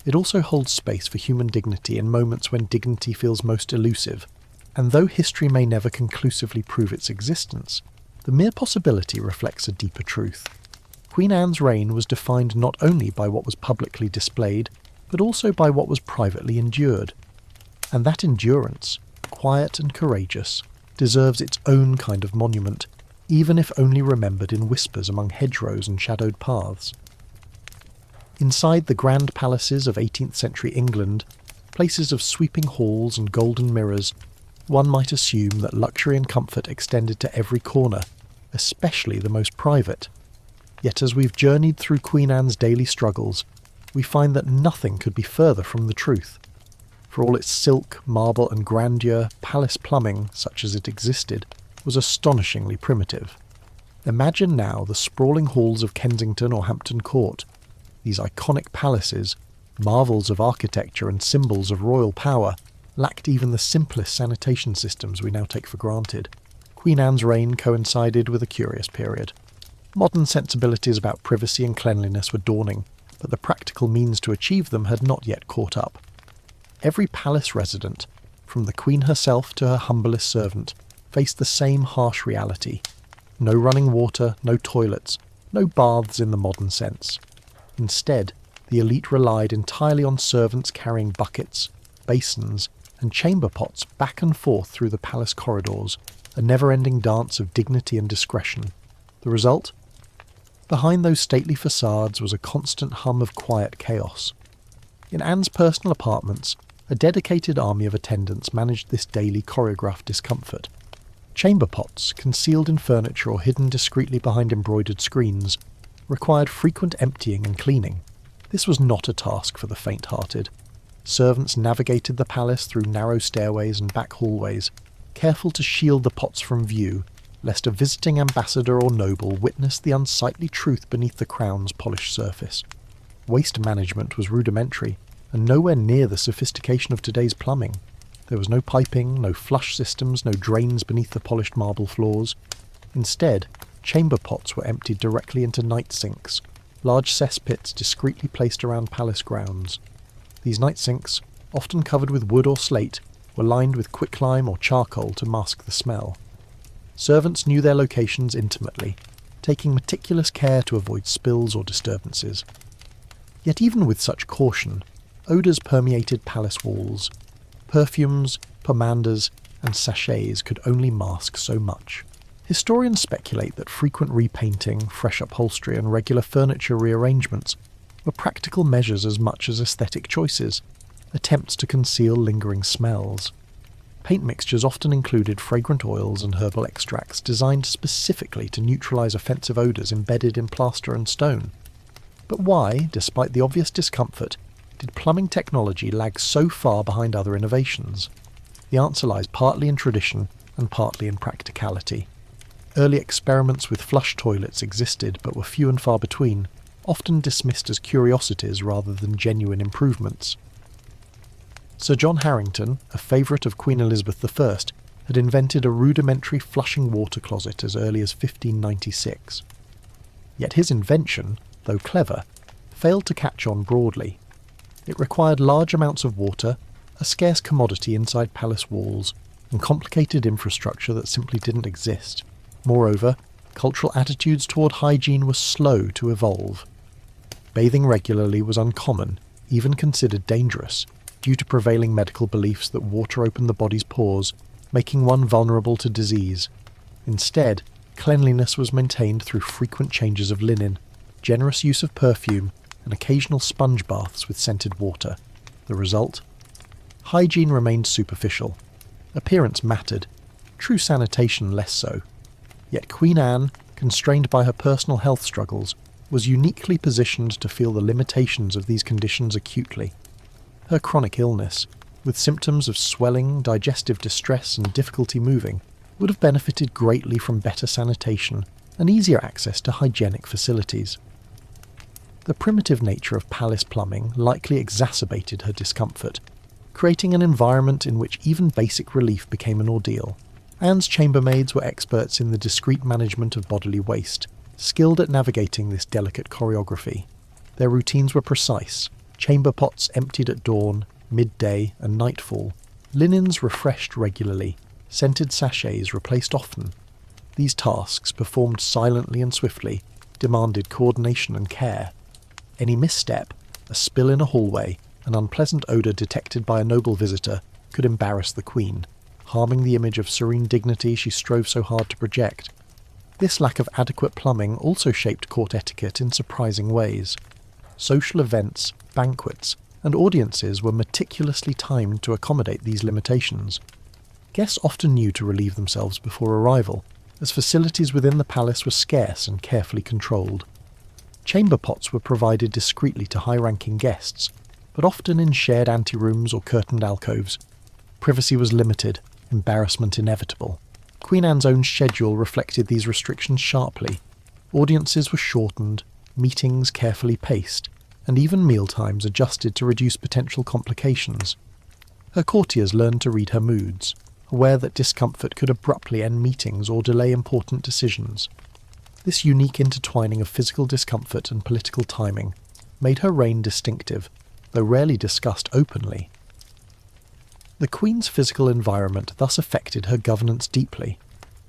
It also holds space for human dignity in moments when dignity feels most elusive, and though history may never conclusively prove its existence, the mere possibility reflects a deeper truth. Queen Anne's reign was defined not only by what was publicly displayed, but also by what was privately endured. And that endurance, quiet and courageous, deserves its own kind of monument, even if only remembered in whispers among hedgerows and shadowed paths. Inside the grand palaces of 18th century England, places of sweeping halls and golden mirrors, one might assume that luxury and comfort extended to every corner, especially the most private. Yet as we've journeyed through Queen Anne's daily struggles, we find that nothing could be further from the truth. For all its silk, marble and grandeur, palace plumbing, such as it existed, was astonishingly primitive. Imagine now the sprawling halls of Kensington or Hampton Court. These iconic palaces, marvels of architecture and symbols of royal power, lacked even the simplest sanitation systems we now take for granted. Queen Anne's reign coincided with a curious period. Modern sensibilities about privacy and cleanliness were dawning, but the practical means to achieve them had not yet caught up. Every palace resident, from the Queen herself to her humblest servant, faced the same harsh reality. No running water, no toilets, no baths in the modern sense. Instead, the elite relied entirely on servants carrying buckets, basins, and chamber pots back and forth through the palace corridors, a never-ending dance of dignity and discretion. The result? Behind those stately facades was a constant hum of quiet chaos. In Anne's personal apartments, a dedicated army of attendants managed this daily choreographed discomfort. Chamber pots, concealed in furniture or hidden discreetly behind embroidered screens, required frequent emptying and cleaning. This was not a task for the faint-hearted. Servants navigated the palace through narrow stairways and back hallways, careful to shield the pots from view, lest a visiting ambassador or noble witness the unsightly truth beneath the crown's polished surface. Waste management was rudimentary, and nowhere near the sophistication of today's plumbing. There was no piping, no flush systems, no drains beneath the polished marble floors. Instead, chamber pots were emptied directly into night sinks, large cesspits discreetly placed around palace grounds. These night sinks, often covered with wood or slate, were lined with quicklime or charcoal to mask the smell. Servants knew their locations intimately, taking meticulous care to avoid spills or disturbances. Yet even with such caution, odours permeated palace walls. Perfumes, pomanders, and sachets could only mask so much. Historians speculate that frequent repainting, fresh upholstery, and regular furniture rearrangements were practical measures as much as aesthetic choices, attempts to conceal lingering smells. Paint mixtures often included fragrant oils and herbal extracts designed specifically to neutralize offensive odors embedded in plaster and stone. But why, despite the obvious discomfort, did plumbing technology lag so far behind other innovations? The answer lies partly in tradition and partly in practicality. Early experiments with flush toilets existed but were few and far between, often dismissed as curiosities rather than genuine improvements. Sir John Harrington, a favourite of Queen Elizabeth I, had invented a rudimentary flushing water closet as early as 1596. Yet his invention, though clever, failed to catch on broadly. It required large amounts of water, a scarce commodity inside palace walls, and complicated infrastructure that simply didn't exist. Moreover, cultural attitudes toward hygiene were slow to evolve. Bathing regularly was uncommon, even considered dangerous, due to prevailing medical beliefs that water opened the body's pores, making one vulnerable to disease. Instead, cleanliness was maintained through frequent changes of linen, generous use of perfume, and occasional sponge baths with scented water. The result? Hygiene remained superficial. Appearance mattered, true sanitation less so. Yet Queen Anne, constrained by her personal health struggles, was uniquely positioned to feel the limitations of these conditions acutely. Her chronic illness, with symptoms of swelling, digestive distress and difficulty moving, would have benefited greatly from better sanitation and easier access to hygienic facilities. The primitive nature of palace plumbing likely exacerbated her discomfort, creating an environment in which even basic relief became an ordeal. Anne's chambermaids were experts in the discreet management of bodily waste, skilled at navigating this delicate choreography. Their routines were precise: chamber pots emptied at dawn, midday, and nightfall, linens refreshed regularly, scented sachets replaced often. These tasks, performed silently and swiftly, demanded coordination and care. Any misstep, a spill in a hallway, an unpleasant odour detected by a noble visitor, could embarrass the Queen, harming the image of serene dignity she strove so hard to project. This lack of adequate plumbing also shaped court etiquette in surprising ways. Social events, banquets, and audiences were meticulously timed to accommodate these limitations. Guests often knew to relieve themselves before arrival, as facilities within the palace were scarce and carefully controlled. Chamber pots were provided discreetly to high-ranking guests, but often in shared anterooms or curtained alcoves. Privacy was limited, embarrassment inevitable. Queen Anne's own schedule reflected these restrictions sharply. Audiences were shortened, meetings carefully paced, and even mealtimes adjusted to reduce potential complications. Her courtiers learned to read her moods, aware that discomfort could abruptly end meetings or delay important decisions. This unique intertwining of physical discomfort and political timing made her reign distinctive, though rarely discussed openly. The Queen's physical environment thus affected her governance deeply.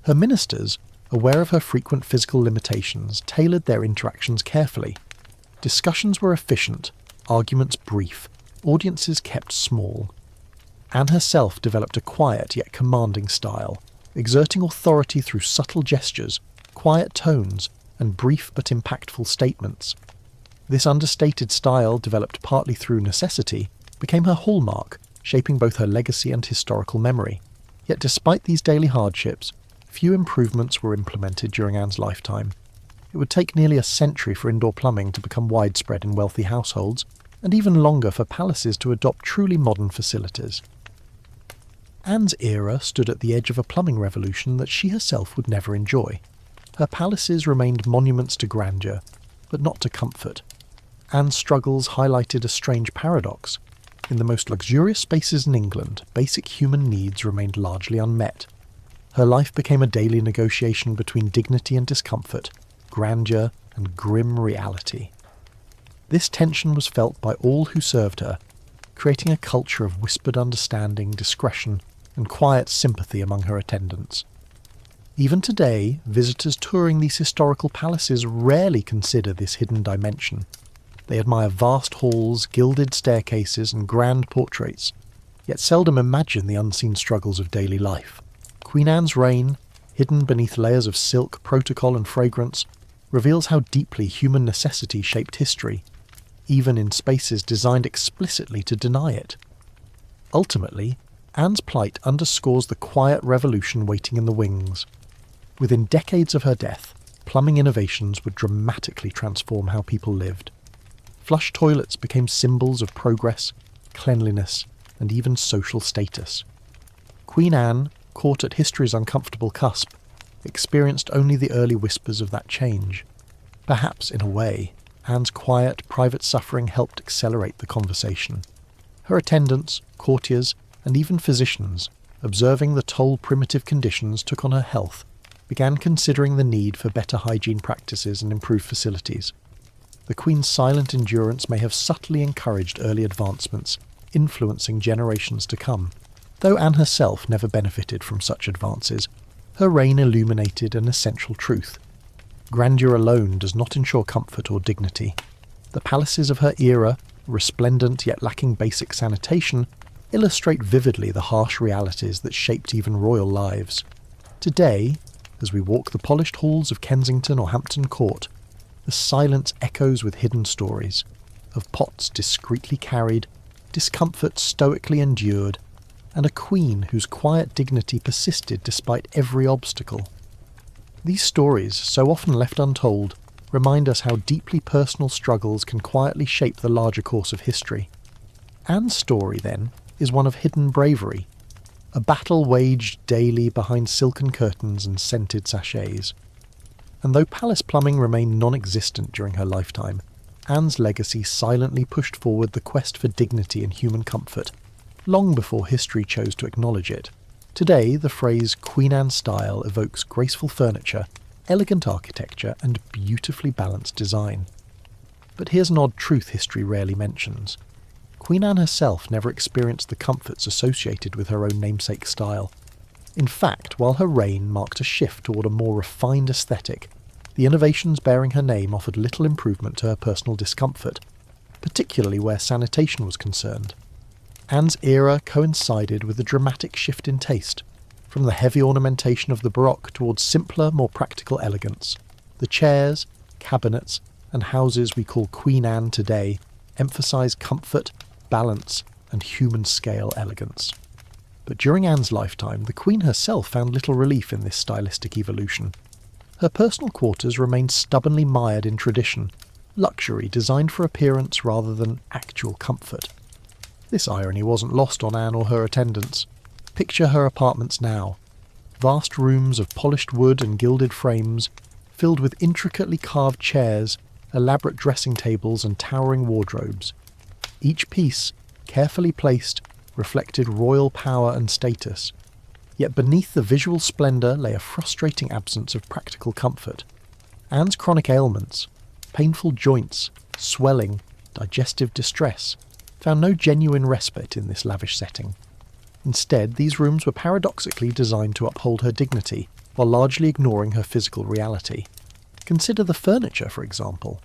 Her ministers, aware of her frequent physical limitations, tailored their interactions carefully. Discussions were efficient, arguments brief, audiences kept small. Anne herself developed a quiet yet commanding style, exerting authority through subtle gestures, quiet tones, and brief but impactful statements. This understated style, developed partly through necessity, became her hallmark, shaping both her legacy and historical memory. Yet despite these daily hardships, few improvements were implemented during Anne's lifetime. It would take nearly a century for indoor plumbing to become widespread in wealthy households, and even longer for palaces to adopt truly modern facilities. Anne's era stood at the edge of a plumbing revolution that she herself would never enjoy. Her palaces remained monuments to grandeur, but not to comfort. Anne's struggles highlighted a strange paradox. In the most luxurious spaces in England, basic human needs remained largely unmet. Her life became a daily negotiation between dignity and discomfort, grandeur and grim reality. This tension was felt by all who served her, creating a culture of whispered understanding, discretion, and quiet sympathy among her attendants. Even today, visitors touring these historical palaces rarely consider this hidden dimension. They admire vast halls, gilded staircases, and grand portraits, yet seldom imagine the unseen struggles of daily life. Queen Anne's reign, hidden beneath layers of silk, protocol, and fragrance, reveals how deeply human necessity shaped history, even in spaces designed explicitly to deny it. Ultimately, Anne's plight underscores the quiet revolution waiting in the wings. Within decades of her death, plumbing innovations would dramatically transform how people lived. Flush toilets became symbols of progress, cleanliness, and even social status. Queen Anne, caught at history's uncomfortable cusp, experienced only the early whispers of that change. Perhaps, in a way, Anne's quiet, private suffering helped accelerate the conversation. Her attendants, courtiers, and even physicians, observing the toll primitive conditions took on her health, began considering the need for better hygiene practices and improved facilities. The Queen's silent endurance may have subtly encouraged early advancements, influencing generations to come. Though Anne herself never benefited from such advances, her reign illuminated an essential truth. Grandeur alone does not ensure comfort or dignity. The palaces of her era, resplendent yet lacking basic sanitation, illustrate vividly the harsh realities that shaped even royal lives. Today, as we walk the polished halls of Kensington or Hampton Court, the silence echoes with hidden stories, of pots discreetly carried, discomfort stoically endured, and a queen whose quiet dignity persisted despite every obstacle. These stories, so often left untold, remind us how deeply personal struggles can quietly shape the larger course of history. Anne's story, then, is one of hidden bravery, a battle waged daily behind silken curtains and scented sachets. And though palace plumbing remained non-existent during her lifetime, Anne's legacy silently pushed forward the quest for dignity and human comfort, long before history chose to acknowledge it. Today, the phrase Queen Anne style evokes graceful furniture, elegant architecture, and beautifully balanced design. But here's an odd truth history rarely mentions. Queen Anne herself never experienced the comforts associated with her own namesake style. In fact, while her reign marked a shift toward a more refined aesthetic, the innovations bearing her name offered little improvement to her personal discomfort, particularly where sanitation was concerned. Anne's era coincided with a dramatic shift in taste, from the heavy ornamentation of the Baroque towards simpler, more practical elegance. The chairs, cabinets, and houses we call Queen Anne today emphasise comfort, balance, and human-scale elegance. But during Anne's lifetime, the Queen herself found little relief in this stylistic evolution. Her personal quarters remained stubbornly mired in tradition, luxury designed for appearance rather than actual comfort. This irony wasn't lost on Anne or her attendants. Picture her apartments now. Vast rooms of polished wood and gilded frames, filled with intricately carved chairs, elaborate dressing tables and towering wardrobes. Each piece, carefully placed, reflected royal power and status. Yet beneath the visual splendour lay a frustrating absence of practical comfort. Anne's chronic ailments, painful joints, swelling, digestive distress, found no genuine respite in this lavish setting. Instead, these rooms were paradoxically designed to uphold her dignity, while largely ignoring her physical reality. Consider the furniture, for example.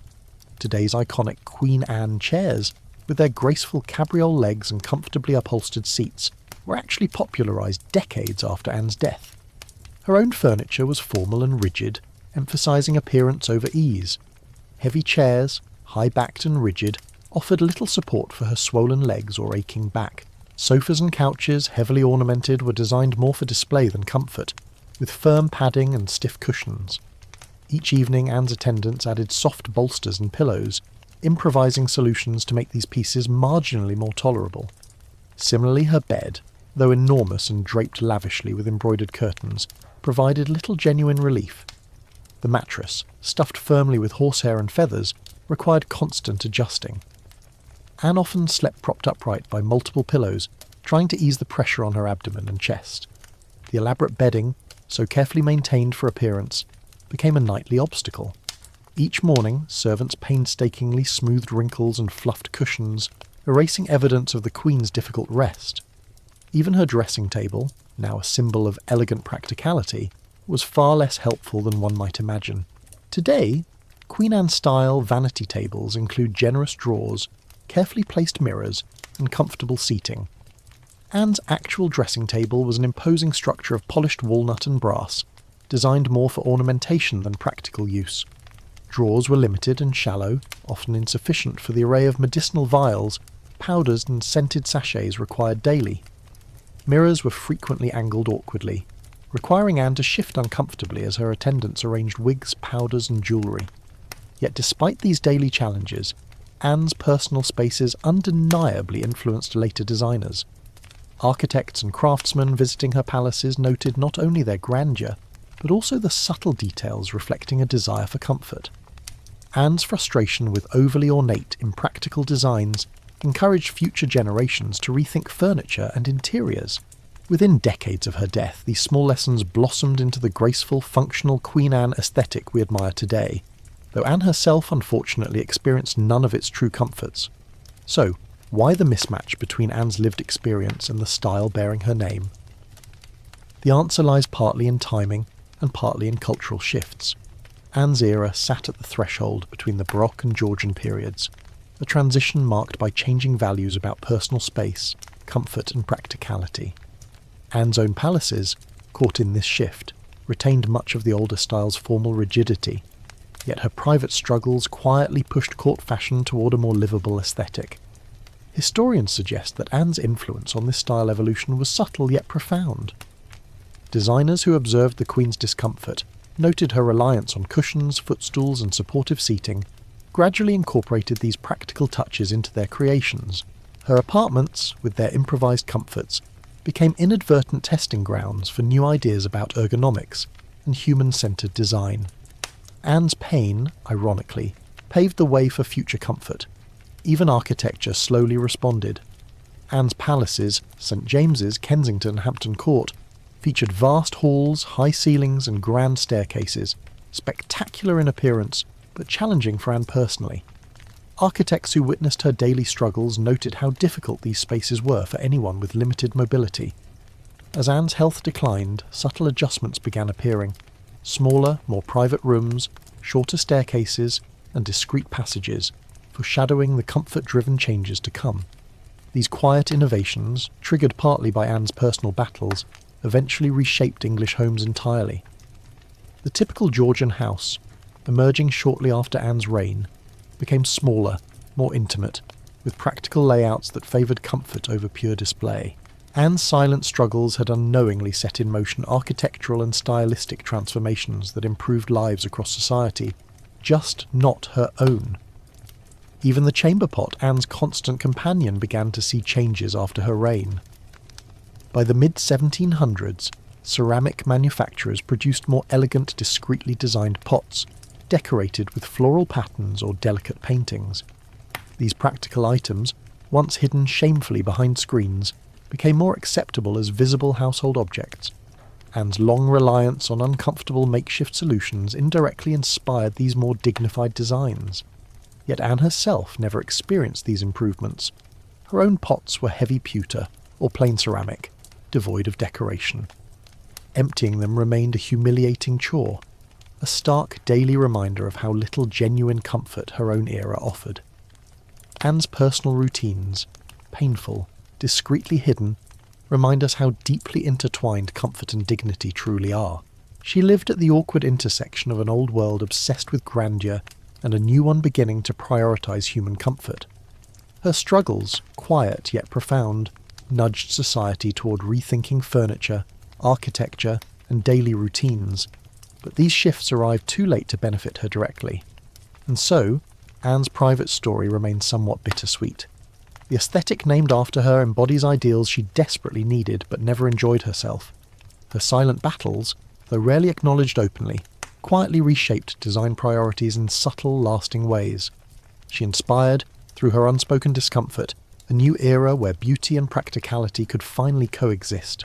Today's iconic Queen Anne chairs, with their graceful cabriole legs and comfortably upholstered seats, were actually popularised decades after Anne's death. Her own furniture was formal and rigid, emphasising appearance over ease. Heavy chairs, high-backed and rigid, offered little support for her swollen legs or aching back. Sofas and couches, heavily ornamented, were designed more for display than comfort, with firm padding and stiff cushions. Each evening, Anne's attendants added soft bolsters and pillows, improvising solutions to make these pieces marginally more tolerable. Similarly, her bed, though enormous and draped lavishly with embroidered curtains, provided little genuine relief. The mattress, stuffed firmly with horsehair and feathers, required constant adjusting. Anne often slept propped upright by multiple pillows, trying to ease the pressure on her abdomen and chest. The elaborate bedding, so carefully maintained for appearance, became a nightly obstacle. Each morning, servants painstakingly smoothed wrinkles and fluffed cushions, erasing evidence of the Queen's difficult rest. Even her dressing table, now a symbol of elegant practicality, was far less helpful than one might imagine. Today, Queen Anne-style vanity tables include generous drawers, carefully placed mirrors, and comfortable seating. Anne's actual dressing table was an imposing structure of polished walnut and brass, designed more for ornamentation than practical use. Drawers were limited and shallow, often insufficient for the array of medicinal vials, powders and scented sachets required daily. Mirrors were frequently angled awkwardly, requiring Anne to shift uncomfortably as her attendants arranged wigs, powders and jewellery. Yet despite these daily challenges, Anne's personal spaces undeniably influenced later designers. Architects and craftsmen visiting her palaces noted not only their grandeur, but also the subtle details reflecting a desire for comfort. Anne's frustration with overly ornate, impractical designs encouraged future generations to rethink furniture and interiors. Within decades of her death, these small lessons blossomed into the graceful, functional Queen Anne aesthetic we admire today, though Anne herself unfortunately experienced none of its true comforts. So, why the mismatch between Anne's lived experience and the style bearing her name? The answer lies partly in timing and partly in cultural shifts. Anne's era sat at the threshold between the Baroque and Georgian periods, a transition marked by changing values about personal space, comfort and practicality. Anne's own palaces, caught in this shift, retained much of the older style's formal rigidity, yet her private struggles quietly pushed court fashion toward a more livable aesthetic. Historians suggest that Anne's influence on this style evolution was subtle yet profound. Designers who observed the Queen's discomfort noted her reliance on cushions, footstools and supportive seating, gradually incorporated these practical touches into their creations. Her apartments, with their improvised comforts, became inadvertent testing grounds for new ideas about ergonomics and human-centred design. Anne's pain, ironically, paved the way for future comfort. Even architecture slowly responded. Anne's palaces, St James's, Kensington, Hampton Court, featured vast halls, high ceilings and grand staircases, spectacular in appearance, but challenging for Anne personally. Architects who witnessed her daily struggles noted how difficult these spaces were for anyone with limited mobility. As Anne's health declined, subtle adjustments began appearing. Smaller, more private rooms, shorter staircases, and discreet passages, foreshadowing the comfort-driven changes to come. These quiet innovations, triggered partly by Anne's personal battles, eventually reshaped English homes entirely. The typical Georgian house, emerging shortly after Anne's reign, became smaller, more intimate, with practical layouts that favoured comfort over pure display. Anne's silent struggles had unknowingly set in motion architectural and stylistic transformations that improved lives across society, just not her own. Even the chamber pot, Anne's constant companion, began to see changes after her reign. By the mid-1700s, ceramic manufacturers produced more elegant, discreetly designed pots, decorated with floral patterns or delicate paintings. These practical items, once hidden shamefully behind screens, became more acceptable as visible household objects. Anne's long reliance on uncomfortable makeshift solutions indirectly inspired these more dignified designs. Yet Anne herself never experienced these improvements. Her own pots were heavy pewter or plain ceramic, devoid of decoration. Emptying them remained a humiliating chore, a stark daily reminder of how little genuine comfort her own era offered. Anne's personal routines, painful, discreetly hidden, remind us how deeply intertwined comfort and dignity truly are. She lived at the awkward intersection of an old world obsessed with grandeur and a new one beginning to prioritise human comfort. Her struggles, quiet yet profound, nudged society toward rethinking furniture, architecture, and daily routines, but these shifts arrived too late to benefit her directly. And so, Anne's private story remains somewhat bittersweet. The aesthetic named after her embodies ideals she desperately needed but never enjoyed herself. Her silent battles, though rarely acknowledged openly, quietly reshaped design priorities in subtle, lasting ways. She inspired, through her unspoken discomfort, a new era where beauty and practicality could finally coexist.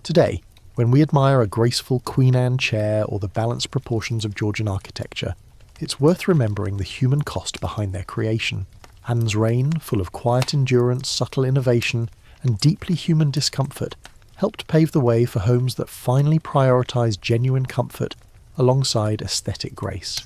Today, when we admire a graceful Queen Anne chair or the balanced proportions of Georgian architecture, it's worth remembering the human cost behind their creation. Anne's reign, full of quiet endurance, subtle innovation, and deeply human discomfort, helped pave the way for homes that finally prioritised genuine comfort alongside aesthetic grace.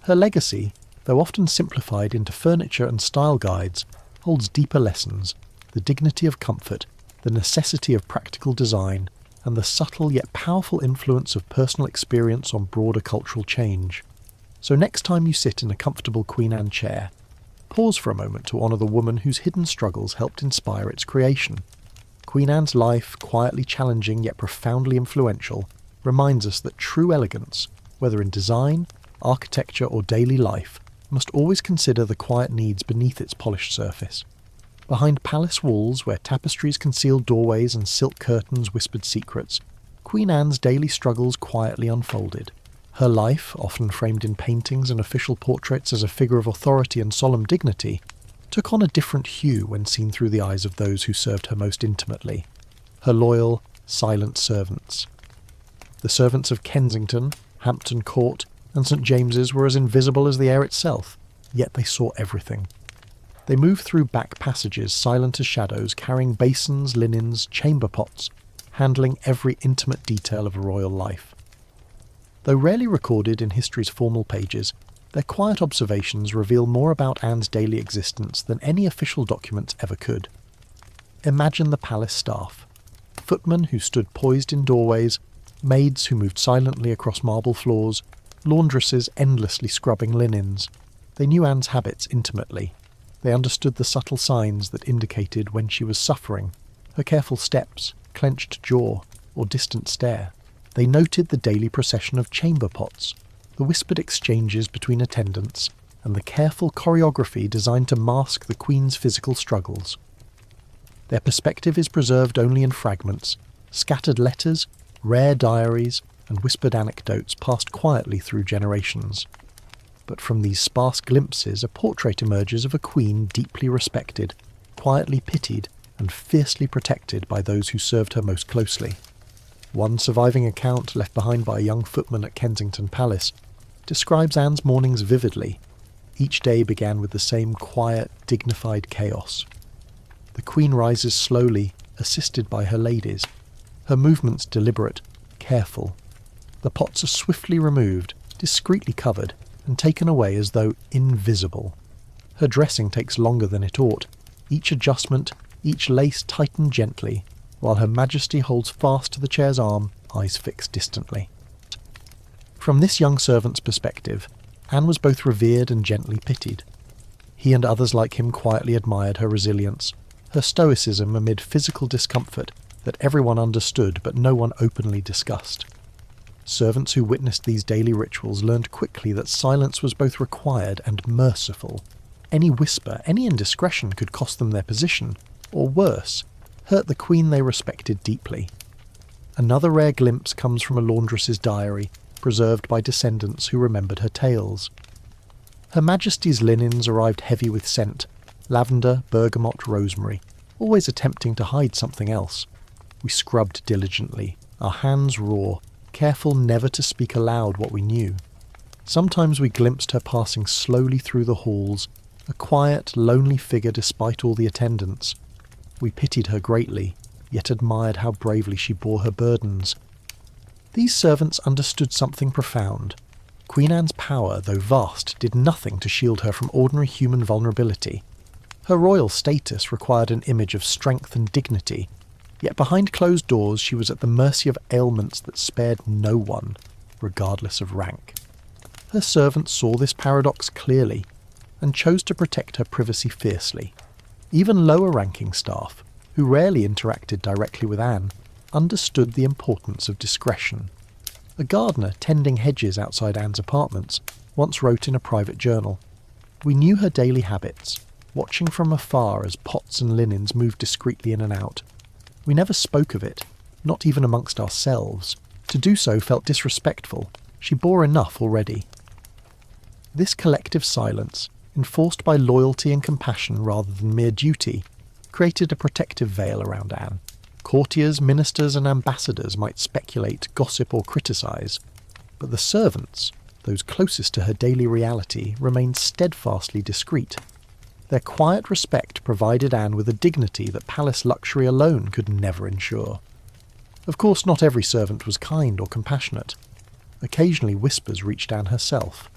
Her legacy, though often simplified into furniture and style guides, holds deeper lessons: the dignity of comfort, the necessity of practical design, and the subtle yet powerful influence of personal experience on broader cultural change. So next time you sit in a comfortable Queen Anne chair, pause for a moment to honour the woman whose hidden struggles helped inspire its creation. Queen Anne's life, quietly challenging yet profoundly influential, reminds us that true elegance, whether in design, architecture or daily life, must always consider the quiet needs beneath its polished surface. Behind palace walls, where tapestries concealed doorways and silk curtains whispered secrets, Queen Anne's daily struggles quietly unfolded. Her life, often framed in paintings and official portraits as a figure of authority and solemn dignity, took on a different hue when seen through the eyes of those who served her most intimately: her loyal, silent servants. The servants of Kensington, Hampton Court, and St James's were as invisible as the air itself, yet they saw everything. They moved through back passages silent as shadows, carrying basins, linens, chamber pots, handling every intimate detail of a royal life. Though rarely recorded in history's formal pages, their quiet observations reveal more about Anne's daily existence than any official documents ever could. Imagine the palace staff: footmen who stood poised in doorways, maids who moved silently across marble floors, laundresses endlessly scrubbing linens. They knew Anne's habits intimately. They understood the subtle signs that indicated when she was suffering, her careful steps, clenched jaw, or distant stare. They noted the daily procession of chamber pots, the whispered exchanges between attendants, and the careful choreography designed to mask the Queen's physical struggles. Their perspective is preserved only in fragments, scattered letters, rare diaries, and whispered anecdotes passed quietly through generations. But from these sparse glimpses, a portrait emerges of a queen deeply respected, quietly pitied, and fiercely protected by those who served her most closely. One surviving account, left behind by a young footman at Kensington Palace, describes Anne's mornings vividly. Each day began with the same quiet, dignified chaos. The Queen rises slowly, assisted by her ladies, her movements deliberate, careful. The pots are swiftly removed, discreetly covered, and taken away as though invisible. Her dressing takes longer than it ought, each adjustment, each lace tightened gently, while Her Majesty holds fast to the chair's arm, eyes fixed distantly. From this young servant's perspective, Anne was both revered and gently pitied. He and others like him quietly admired her resilience, her stoicism amid physical discomfort that everyone understood but no one openly discussed. Servants who witnessed these daily rituals learned quickly that silence was both required and merciful. Any whisper, any indiscretion could cost them their position, or worse, hurt the Queen they respected deeply. Another rare glimpse comes from a laundress's diary, preserved by descendants who remembered her tales. Her Majesty's linens arrived heavy with scent, lavender, bergamot, rosemary, always attempting to hide something else. We scrubbed diligently, our hands raw, careful never to speak aloud what we knew. Sometimes we glimpsed her passing slowly through the halls, a quiet, lonely figure despite all the attendants. We pitied her greatly, yet admired how bravely she bore her burdens. These servants understood something profound. Queen Anne's power, though vast, did nothing to shield her from ordinary human vulnerability. Her royal status required an image of strength and dignity, yet behind closed doors she was at the mercy of ailments that spared no one, regardless of rank. Her servants saw this paradox clearly, and chose to protect her privacy fiercely. Even lower-ranking staff, who rarely interacted directly with Anne, understood the importance of discretion. A gardener tending hedges outside Anne's apartments once wrote in a private journal, "We knew her daily habits, watching from afar as pots and linens moved discreetly in and out. We never spoke of it, not even amongst ourselves. To do so felt disrespectful. She bore enough already." This collective silence, enforced by loyalty and compassion rather than mere duty, created a protective veil around Anne. Courtiers, ministers and ambassadors might speculate, gossip or criticise, but the servants, those closest to her daily reality, remained steadfastly discreet. Their quiet respect provided Anne with a dignity that palace luxury alone could never ensure. Of course, not every servant was kind or compassionate. Occasionally whispers reached Anne herself,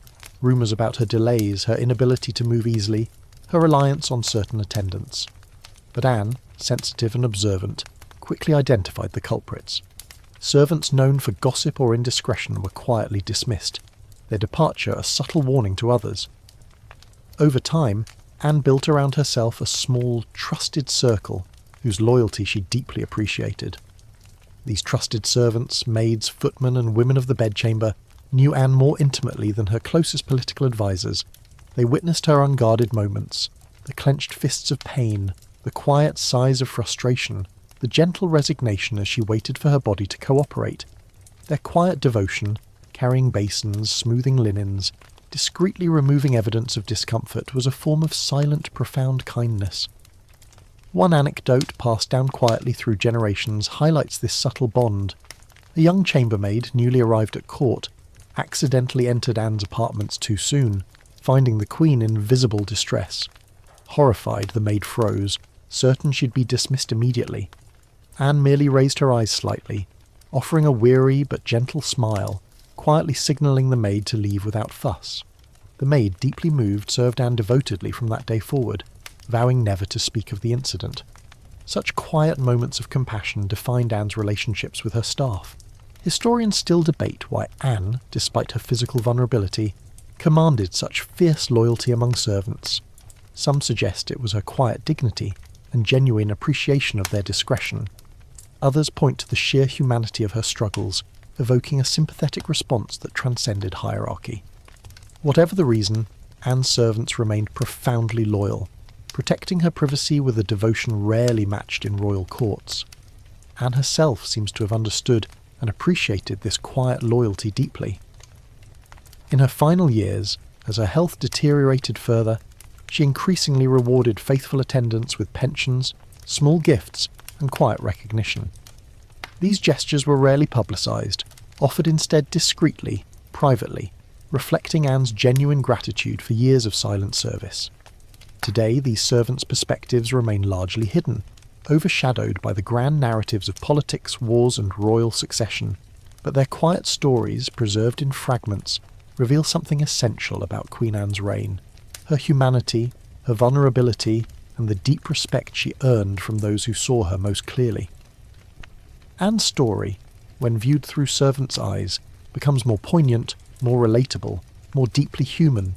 rumours about her delays, her inability to move easily, her reliance on certain attendants. But Anne, sensitive and observant, quickly identified the culprits. Servants known for gossip or indiscretion were quietly dismissed, their departure a subtle warning to others. Over time, Anne built around herself a small, trusted circle whose loyalty she deeply appreciated. These trusted servants, maids, footmen and women of the bedchamber knew Anne more intimately than her closest political advisers. They witnessed her unguarded moments, the clenched fists of pain, the quiet sighs of frustration, the gentle resignation as she waited for her body to cooperate. Their quiet devotion, carrying basins, smoothing linens, discreetly removing evidence of discomfort, was a form of silent, profound kindness. One anecdote passed down quietly through generations highlights this subtle bond. A young chambermaid, newly arrived at court, accidentally entered Anne's apartments too soon, finding the Queen in visible distress. Horrified, the maid froze, certain she'd be dismissed immediately. Anne merely raised her eyes slightly, offering a weary but gentle smile, quietly signalling the maid to leave without fuss. The maid, deeply moved, served Anne devotedly from that day forward, vowing never to speak of the incident. Such quiet moments of compassion defined Anne's relationships with her staff. Historians still debate why Anne, despite her physical vulnerability, commanded such fierce loyalty among servants. Some suggest it was her quiet dignity and genuine appreciation of their discretion. Others point to the sheer humanity of her struggles, evoking a sympathetic response that transcended hierarchy. Whatever the reason, Anne's servants remained profoundly loyal, protecting her privacy with a devotion rarely matched in royal courts. Anne herself seems to have understood and appreciated this quiet loyalty deeply. In her final years, as her health deteriorated further, she increasingly rewarded faithful attendants with pensions, small gifts, and quiet recognition. These gestures were rarely publicised, offered instead discreetly, privately, reflecting Anne's genuine gratitude for years of silent service. Today, these servants' perspectives remain largely hidden, overshadowed by the grand narratives of politics, wars, and royal succession, but their quiet stories, preserved in fragments, reveal something essential about Queen Anne's reign: her humanity, her vulnerability, and the deep respect she earned from those who saw her most clearly. Anne's story, when viewed through servants' eyes, becomes more poignant, more relatable, more deeply human.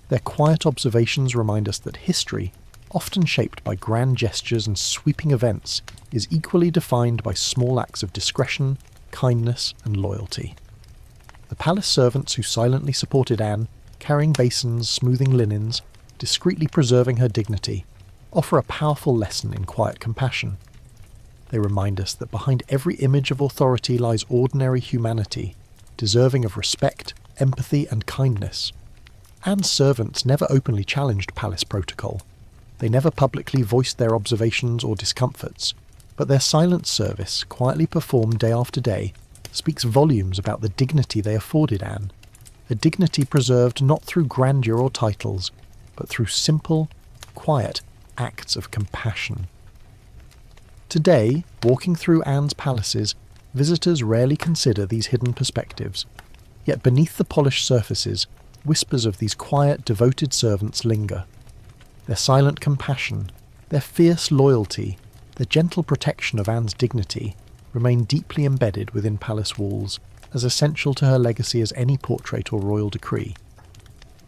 Their quiet observations remind us that history, often shaped by grand gestures and sweeping events, is equally defined by small acts of discretion, kindness, and loyalty. The palace servants who silently supported Anne, carrying basins, smoothing linens, discreetly preserving her dignity, offer a powerful lesson in quiet compassion. They remind us that behind every image of authority lies ordinary humanity, deserving of respect, empathy, and kindness. Anne's servants never openly challenged palace protocol. They never publicly voiced their observations or discomforts, but their silent service, quietly performed day after day, speaks volumes about the dignity they afforded Anne, a dignity preserved not through grandeur or titles, but through simple, quiet acts of compassion. Today, walking through Anne's palaces, visitors rarely consider these hidden perspectives, yet beneath the polished surfaces, whispers of these quiet, devoted servants linger. Their silent compassion, their fierce loyalty, the gentle protection of Anne's dignity remain deeply embedded within palace walls, as essential to her legacy as any portrait or royal decree.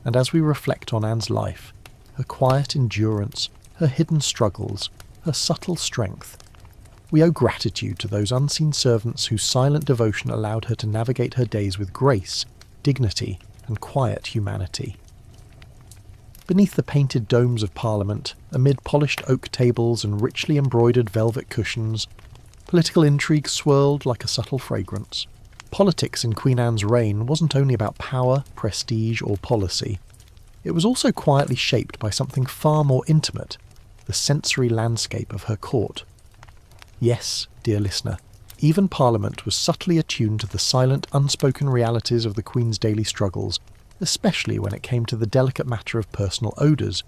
And as we reflect on Anne's life, her quiet endurance, her hidden struggles, her subtle strength, we owe gratitude to those unseen servants whose silent devotion allowed her to navigate her days with grace, dignity, and quiet humanity. Beneath the painted domes of Parliament, amid polished oak tables and richly embroidered velvet cushions, political intrigue swirled like a subtle fragrance. Politics in Queen Anne's reign wasn't only about power, prestige, or policy. It was also quietly shaped by something far more intimate, the sensory landscape of her court. Yes, dear listener, even Parliament was subtly attuned to the silent, unspoken realities of the Queen's daily struggles, especially when it came to the delicate matter of personal odours.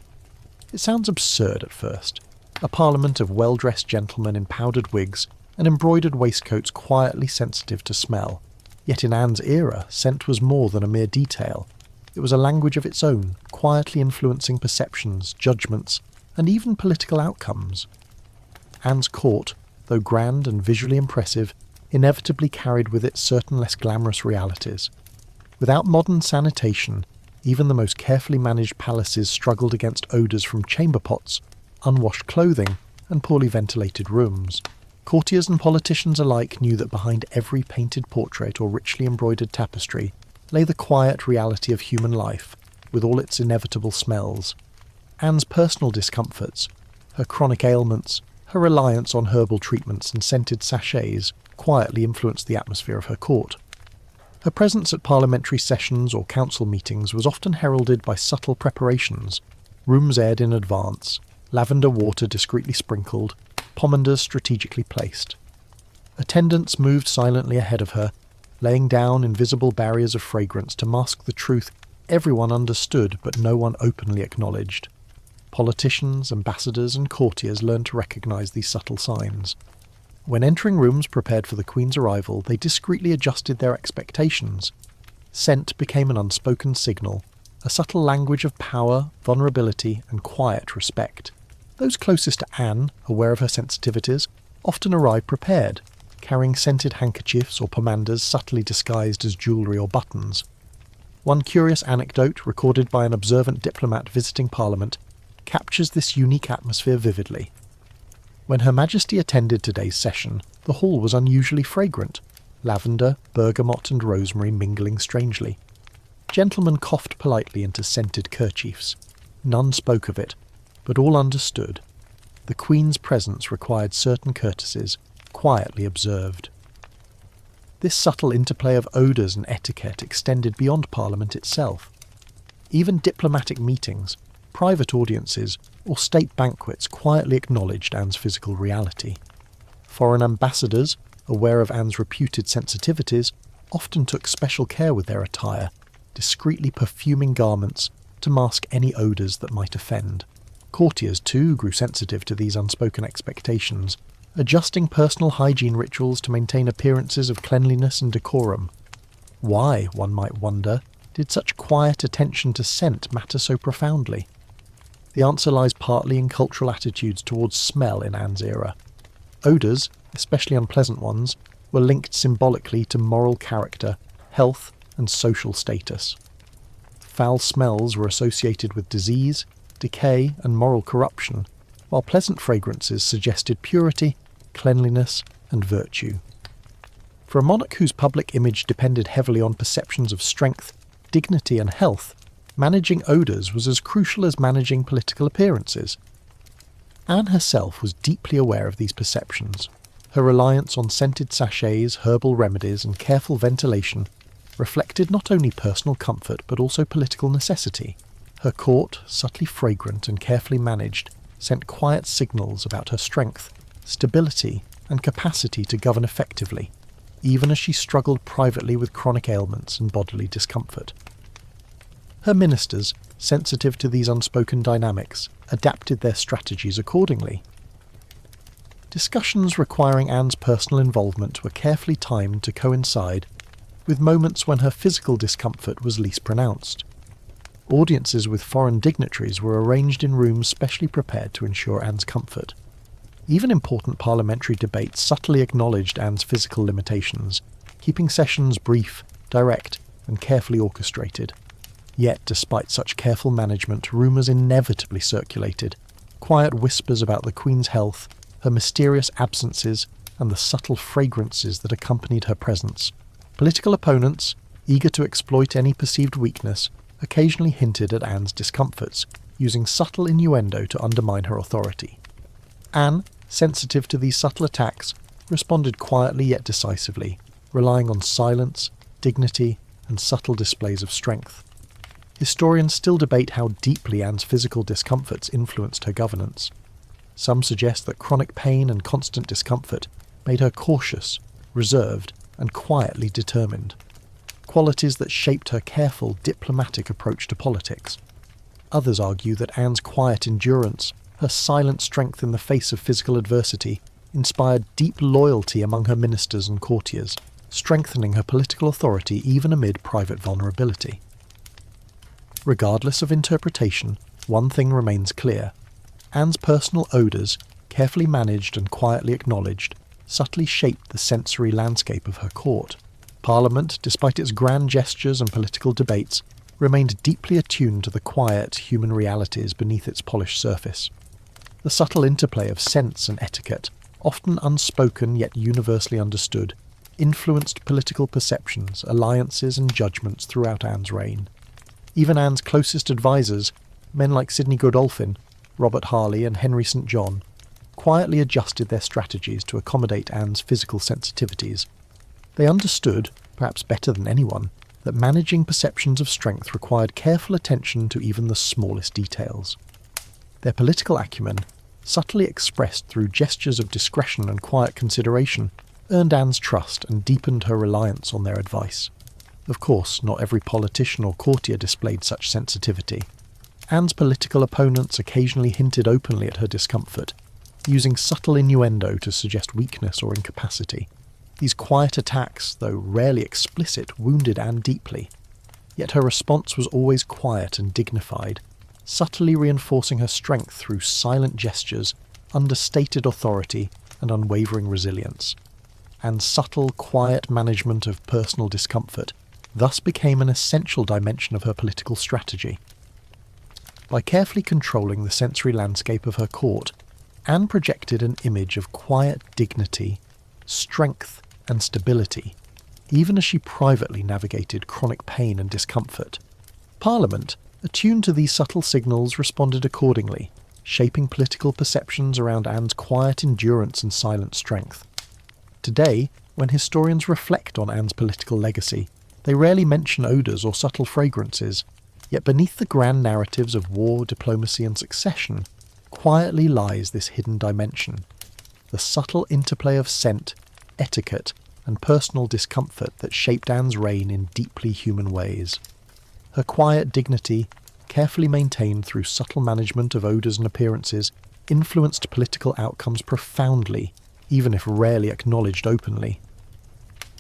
It sounds absurd at first. A parliament of well-dressed gentlemen in powdered wigs and embroidered waistcoats quietly sensitive to smell. Yet in Anne's era, scent was more than a mere detail. It was a language of its own, quietly influencing perceptions, judgments, and even political outcomes. Anne's court, though grand and visually impressive, inevitably carried with it certain less glamorous realities. Without modern sanitation, even the most carefully managed palaces struggled against odours from chamber pots, unwashed clothing, and poorly ventilated rooms. Courtiers and politicians alike knew that behind every painted portrait or richly embroidered tapestry lay the quiet reality of human life, with all its inevitable smells. Anne's personal discomforts, her chronic ailments, her reliance on herbal treatments and scented sachets quietly influenced the atmosphere of her court. Her presence at parliamentary sessions or council meetings was often heralded by subtle preparations: rooms aired in advance, lavender water discreetly sprinkled, pomanders strategically placed. Attendants moved silently ahead of her, laying down invisible barriers of fragrance to mask the truth everyone understood but no one openly acknowledged. Politicians, ambassadors, and courtiers learned to recognise these subtle signs. When entering rooms prepared for the Queen's arrival, they discreetly adjusted their expectations. Scent became an unspoken signal, a subtle language of power, vulnerability, and quiet respect. Those closest to Anne, aware of her sensitivities, often arrived prepared, carrying scented handkerchiefs or pomanders subtly disguised as jewellery or buttons. One curious anecdote, recorded by an observant diplomat visiting Parliament, captures this unique atmosphere vividly. When Her Majesty attended today's session, the hall was unusually fragrant, lavender, bergamot and rosemary mingling strangely. Gentlemen coughed politely into scented kerchiefs. None spoke of it, but all understood. The Queen's presence required certain courtesies, quietly observed. This subtle interplay of odours and etiquette extended beyond Parliament itself. Even diplomatic meetings, private audiences, or state banquets quietly acknowledged Anne's physical reality. Foreign ambassadors, aware of Anne's reputed sensitivities, often took special care with their attire, discreetly perfuming garments to mask any odours that might offend. Courtiers, too, grew sensitive to these unspoken expectations, adjusting personal hygiene rituals to maintain appearances of cleanliness and decorum. Why, one might wonder, did such quiet attention to scent matter so profoundly? The answer lies partly in cultural attitudes towards smell in Anne's era. Odours, especially unpleasant ones, were linked symbolically to moral character, health, and social status. Foul smells were associated with disease, decay, and moral corruption, while pleasant fragrances suggested purity, cleanliness, and virtue. For a monarch whose public image depended heavily on perceptions of strength, dignity, and health, managing odours was as crucial as managing political appearances. Anne herself was deeply aware of these perceptions. Her reliance on scented sachets, herbal remedies, and careful ventilation reflected not only personal comfort but also political necessity. Her court, subtly fragrant and carefully managed, sent quiet signals about her strength, stability, and capacity to govern effectively, even as she struggled privately with chronic ailments and bodily discomfort. Her ministers, sensitive to these unspoken dynamics, adapted their strategies accordingly. Discussions requiring Anne's personal involvement were carefully timed to coincide with moments when her physical discomfort was least pronounced. Audiences with foreign dignitaries were arranged in rooms specially prepared to ensure Anne's comfort. Even important parliamentary debates subtly acknowledged Anne's physical limitations, keeping sessions brief, direct, and carefully orchestrated. Yet, despite such careful management, rumours inevitably circulated, quiet whispers about the Queen's health, her mysterious absences, and the subtle fragrances that accompanied her presence. Political opponents, eager to exploit any perceived weakness, occasionally hinted at Anne's discomforts, using subtle innuendo to undermine her authority. Anne, sensitive to these subtle attacks, responded quietly yet decisively, relying on silence, dignity, and subtle displays of strength. Historians still debate how deeply Anne's physical discomforts influenced her governance. Some suggest that chronic pain and constant discomfort made her cautious, reserved, and quietly determined, qualities that shaped her careful, diplomatic approach to politics. Others argue that Anne's quiet endurance, her silent strength in the face of physical adversity, inspired deep loyalty among her ministers and courtiers, strengthening her political authority even amid private vulnerability. Regardless of interpretation, one thing remains clear. Anne's personal odours, carefully managed and quietly acknowledged, subtly shaped the sensory landscape of her court. Parliament, despite its grand gestures and political debates, remained deeply attuned to the quiet human realities beneath its polished surface. The subtle interplay of sense and etiquette, often unspoken yet universally understood, influenced political perceptions, alliances and judgments throughout Anne's reign. Even Anne's closest advisers, men like Sidney Godolphin, Robert Harley and Henry St. John, quietly adjusted their strategies to accommodate Anne's physical sensitivities. They understood, perhaps better than anyone, that managing perceptions of strength required careful attention to even the smallest details. Their political acumen, subtly expressed through gestures of discretion and quiet consideration, earned Anne's trust and deepened her reliance on their advice. Of course, not every politician or courtier displayed such sensitivity. Anne's political opponents occasionally hinted openly at her discomfort, using subtle innuendo to suggest weakness or incapacity. These quiet attacks, though rarely explicit, wounded Anne deeply. Yet her response was always quiet and dignified, subtly reinforcing her strength through silent gestures, understated authority, and unwavering resilience. Anne's subtle, quiet management of personal discomfort thus became an essential dimension of her political strategy. By carefully controlling the sensory landscape of her court, Anne projected an image of quiet dignity, strength and stability, even as she privately navigated chronic pain and discomfort. Parliament, attuned to these subtle signals, responded accordingly, shaping political perceptions around Anne's quiet endurance and silent strength. Today, when historians reflect on Anne's political legacy, they rarely mention odours or subtle fragrances, yet beneath the grand narratives of war, diplomacy and succession, quietly lies this hidden dimension, the subtle interplay of scent, etiquette and personal discomfort that shaped Anne's reign in deeply human ways. Her quiet dignity, carefully maintained through subtle management of odours and appearances, influenced political outcomes profoundly, even if rarely acknowledged openly.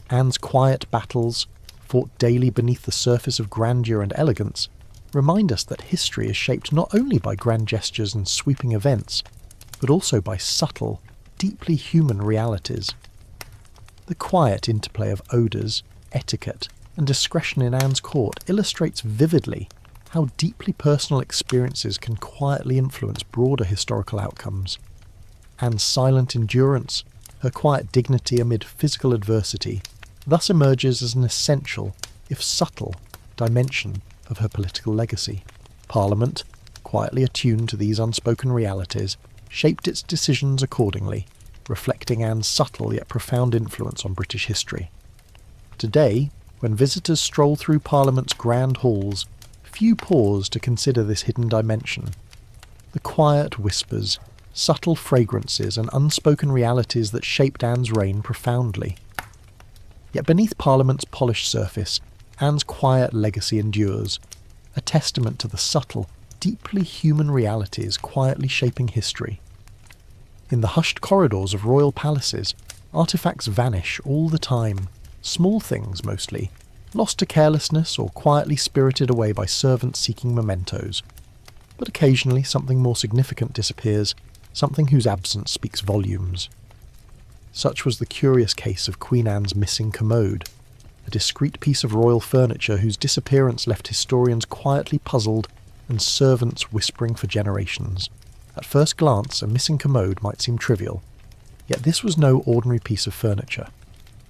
Anne's quiet battles, fought daily beneath the surface of grandeur and elegance, remind us that history is shaped not only by grand gestures and sweeping events, but also by subtle, deeply human realities. The quiet interplay of odours, etiquette, and discretion in Anne's court illustrates vividly how deeply personal experiences can quietly influence broader historical outcomes. Anne's silent endurance, her quiet dignity amid physical adversity, thus emerges as an essential, if subtle, dimension of her political legacy. Parliament, quietly attuned to these unspoken realities, shaped its decisions accordingly, reflecting Anne's subtle yet profound influence on British history. Today, when visitors stroll through Parliament's grand halls, few pause to consider this hidden dimension. The quiet whispers, subtle fragrances and unspoken realities that shaped Anne's reign profoundly. Yet beneath Parliament's polished surface, Anne's quiet legacy endures, a testament to the subtle, deeply human realities quietly shaping history. In the hushed corridors of royal palaces, artefacts vanish all the time, small things mostly, lost to carelessness or quietly spirited away by servants seeking mementos. But occasionally something more significant disappears, something whose absence speaks volumes. Such was the curious case of Queen Anne's missing commode, a discreet piece of royal furniture whose disappearance left historians quietly puzzled and servants whispering for generations. At first glance, a missing commode might seem trivial, yet this was no ordinary piece of furniture.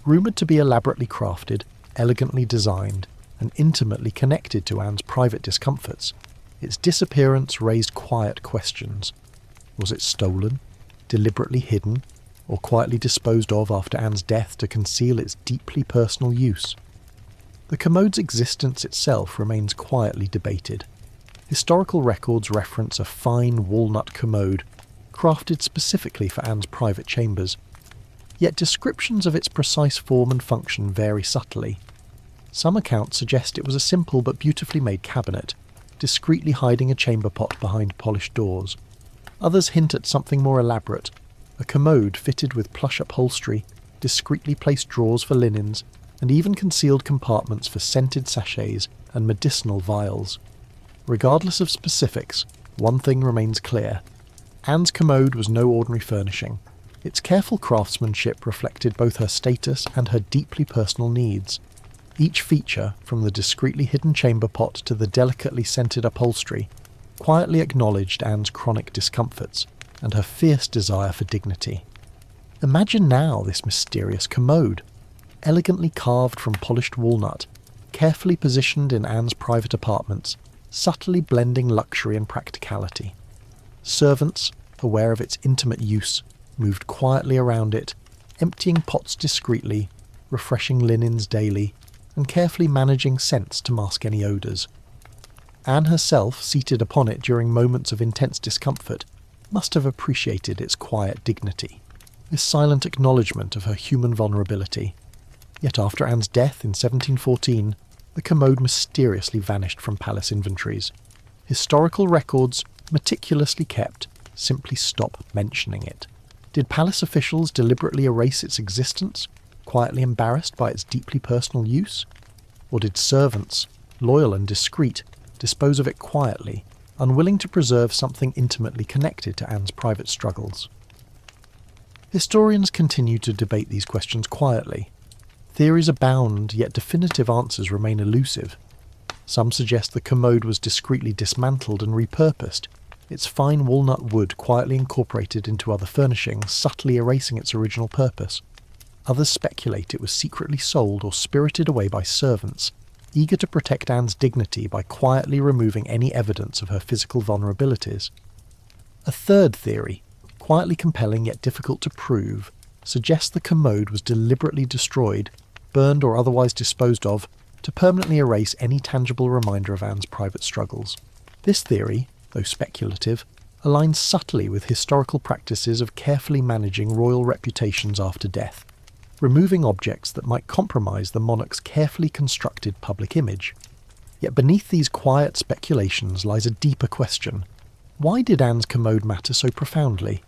Rumoured to be elaborately crafted, elegantly designed, and intimately connected to Anne's private discomforts, its disappearance raised quiet questions. Was it stolen, deliberately hidden, or quietly disposed of after Anne's death to conceal its deeply personal use? The commode's existence itself remains quietly debated. Historical records reference a fine walnut commode, crafted specifically for Anne's private chambers, yet descriptions of its precise form and function vary subtly. Some accounts suggest it was a simple but beautifully made cabinet, discreetly hiding a chamber pot behind polished doors. Others hint at something more elaborate, a commode fitted with plush upholstery, discreetly placed drawers for linens, and even concealed compartments for scented sachets and medicinal vials. Regardless of specifics, one thing remains clear. Anne's commode was no ordinary furnishing. Its careful craftsmanship reflected both her status and her deeply personal needs. Each feature, from the discreetly hidden chamber pot to the delicately scented upholstery, quietly acknowledged Anne's chronic discomforts and her fierce desire for dignity. Imagine now this mysterious commode, elegantly carved from polished walnut, carefully positioned in Anne's private apartments, subtly blending luxury and practicality. Servants, aware of its intimate use, moved quietly around it, emptying pots discreetly, refreshing linens daily, and carefully managing scents to mask any odours. Anne herself, seated upon it during moments of intense discomfort, must have appreciated its quiet dignity, this silent acknowledgement of her human vulnerability. Yet after Anne's death in 1714, the commode mysteriously vanished from palace inventories. Historical records, meticulously kept, simply stop mentioning it. Did palace officials deliberately erase its existence, quietly embarrassed by its deeply personal use? Or did servants, loyal and discreet, dispose of it quietly, unwilling to preserve something intimately connected to Anne's private struggles? Historians continue to debate these questions quietly. Theories abound, yet definitive answers remain elusive. Some suggest the commode was discreetly dismantled and repurposed, its fine walnut wood quietly incorporated into other furnishings, subtly erasing its original purpose. Others speculate it was secretly sold or spirited away by servants, eager to protect Anne's dignity by quietly removing any evidence of her physical vulnerabilities. A third theory, quietly compelling yet difficult to prove, suggests the commode was deliberately destroyed, burned or otherwise disposed of, to permanently erase any tangible reminder of Anne's private struggles. This theory, though speculative, aligns subtly with historical practices of carefully managing royal reputations after death, removing objects that might compromise the monarch's carefully constructed public image. Yet beneath these quiet speculations lies a deeper question. Why did Anne's commode matter so profoundly?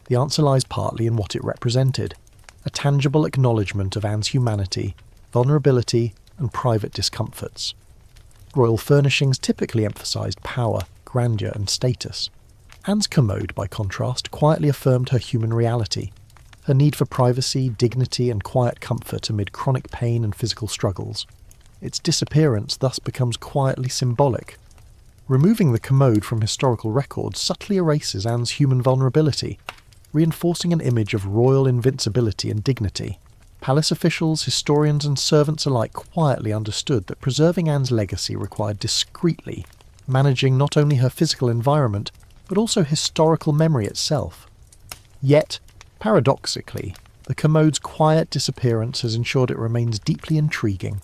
The answer lies partly in what it represented, a tangible acknowledgement of Anne's humanity, vulnerability, and private discomforts. Royal furnishings typically emphasised power, grandeur, and status. Anne's commode, by contrast, quietly affirmed her human reality, her need for privacy, dignity, and quiet comfort amid chronic pain and physical struggles. Its disappearance thus becomes quietly symbolic. Removing the commode from historical records subtly erases Anne's human vulnerability, reinforcing an image of royal invincibility and dignity. Palace officials, historians, and servants alike quietly understood that preserving Anne's legacy required discreetly managing not only her physical environment, but also historical memory itself. Yet, paradoxically, the commode's quiet disappearance has ensured it remains deeply intriguing,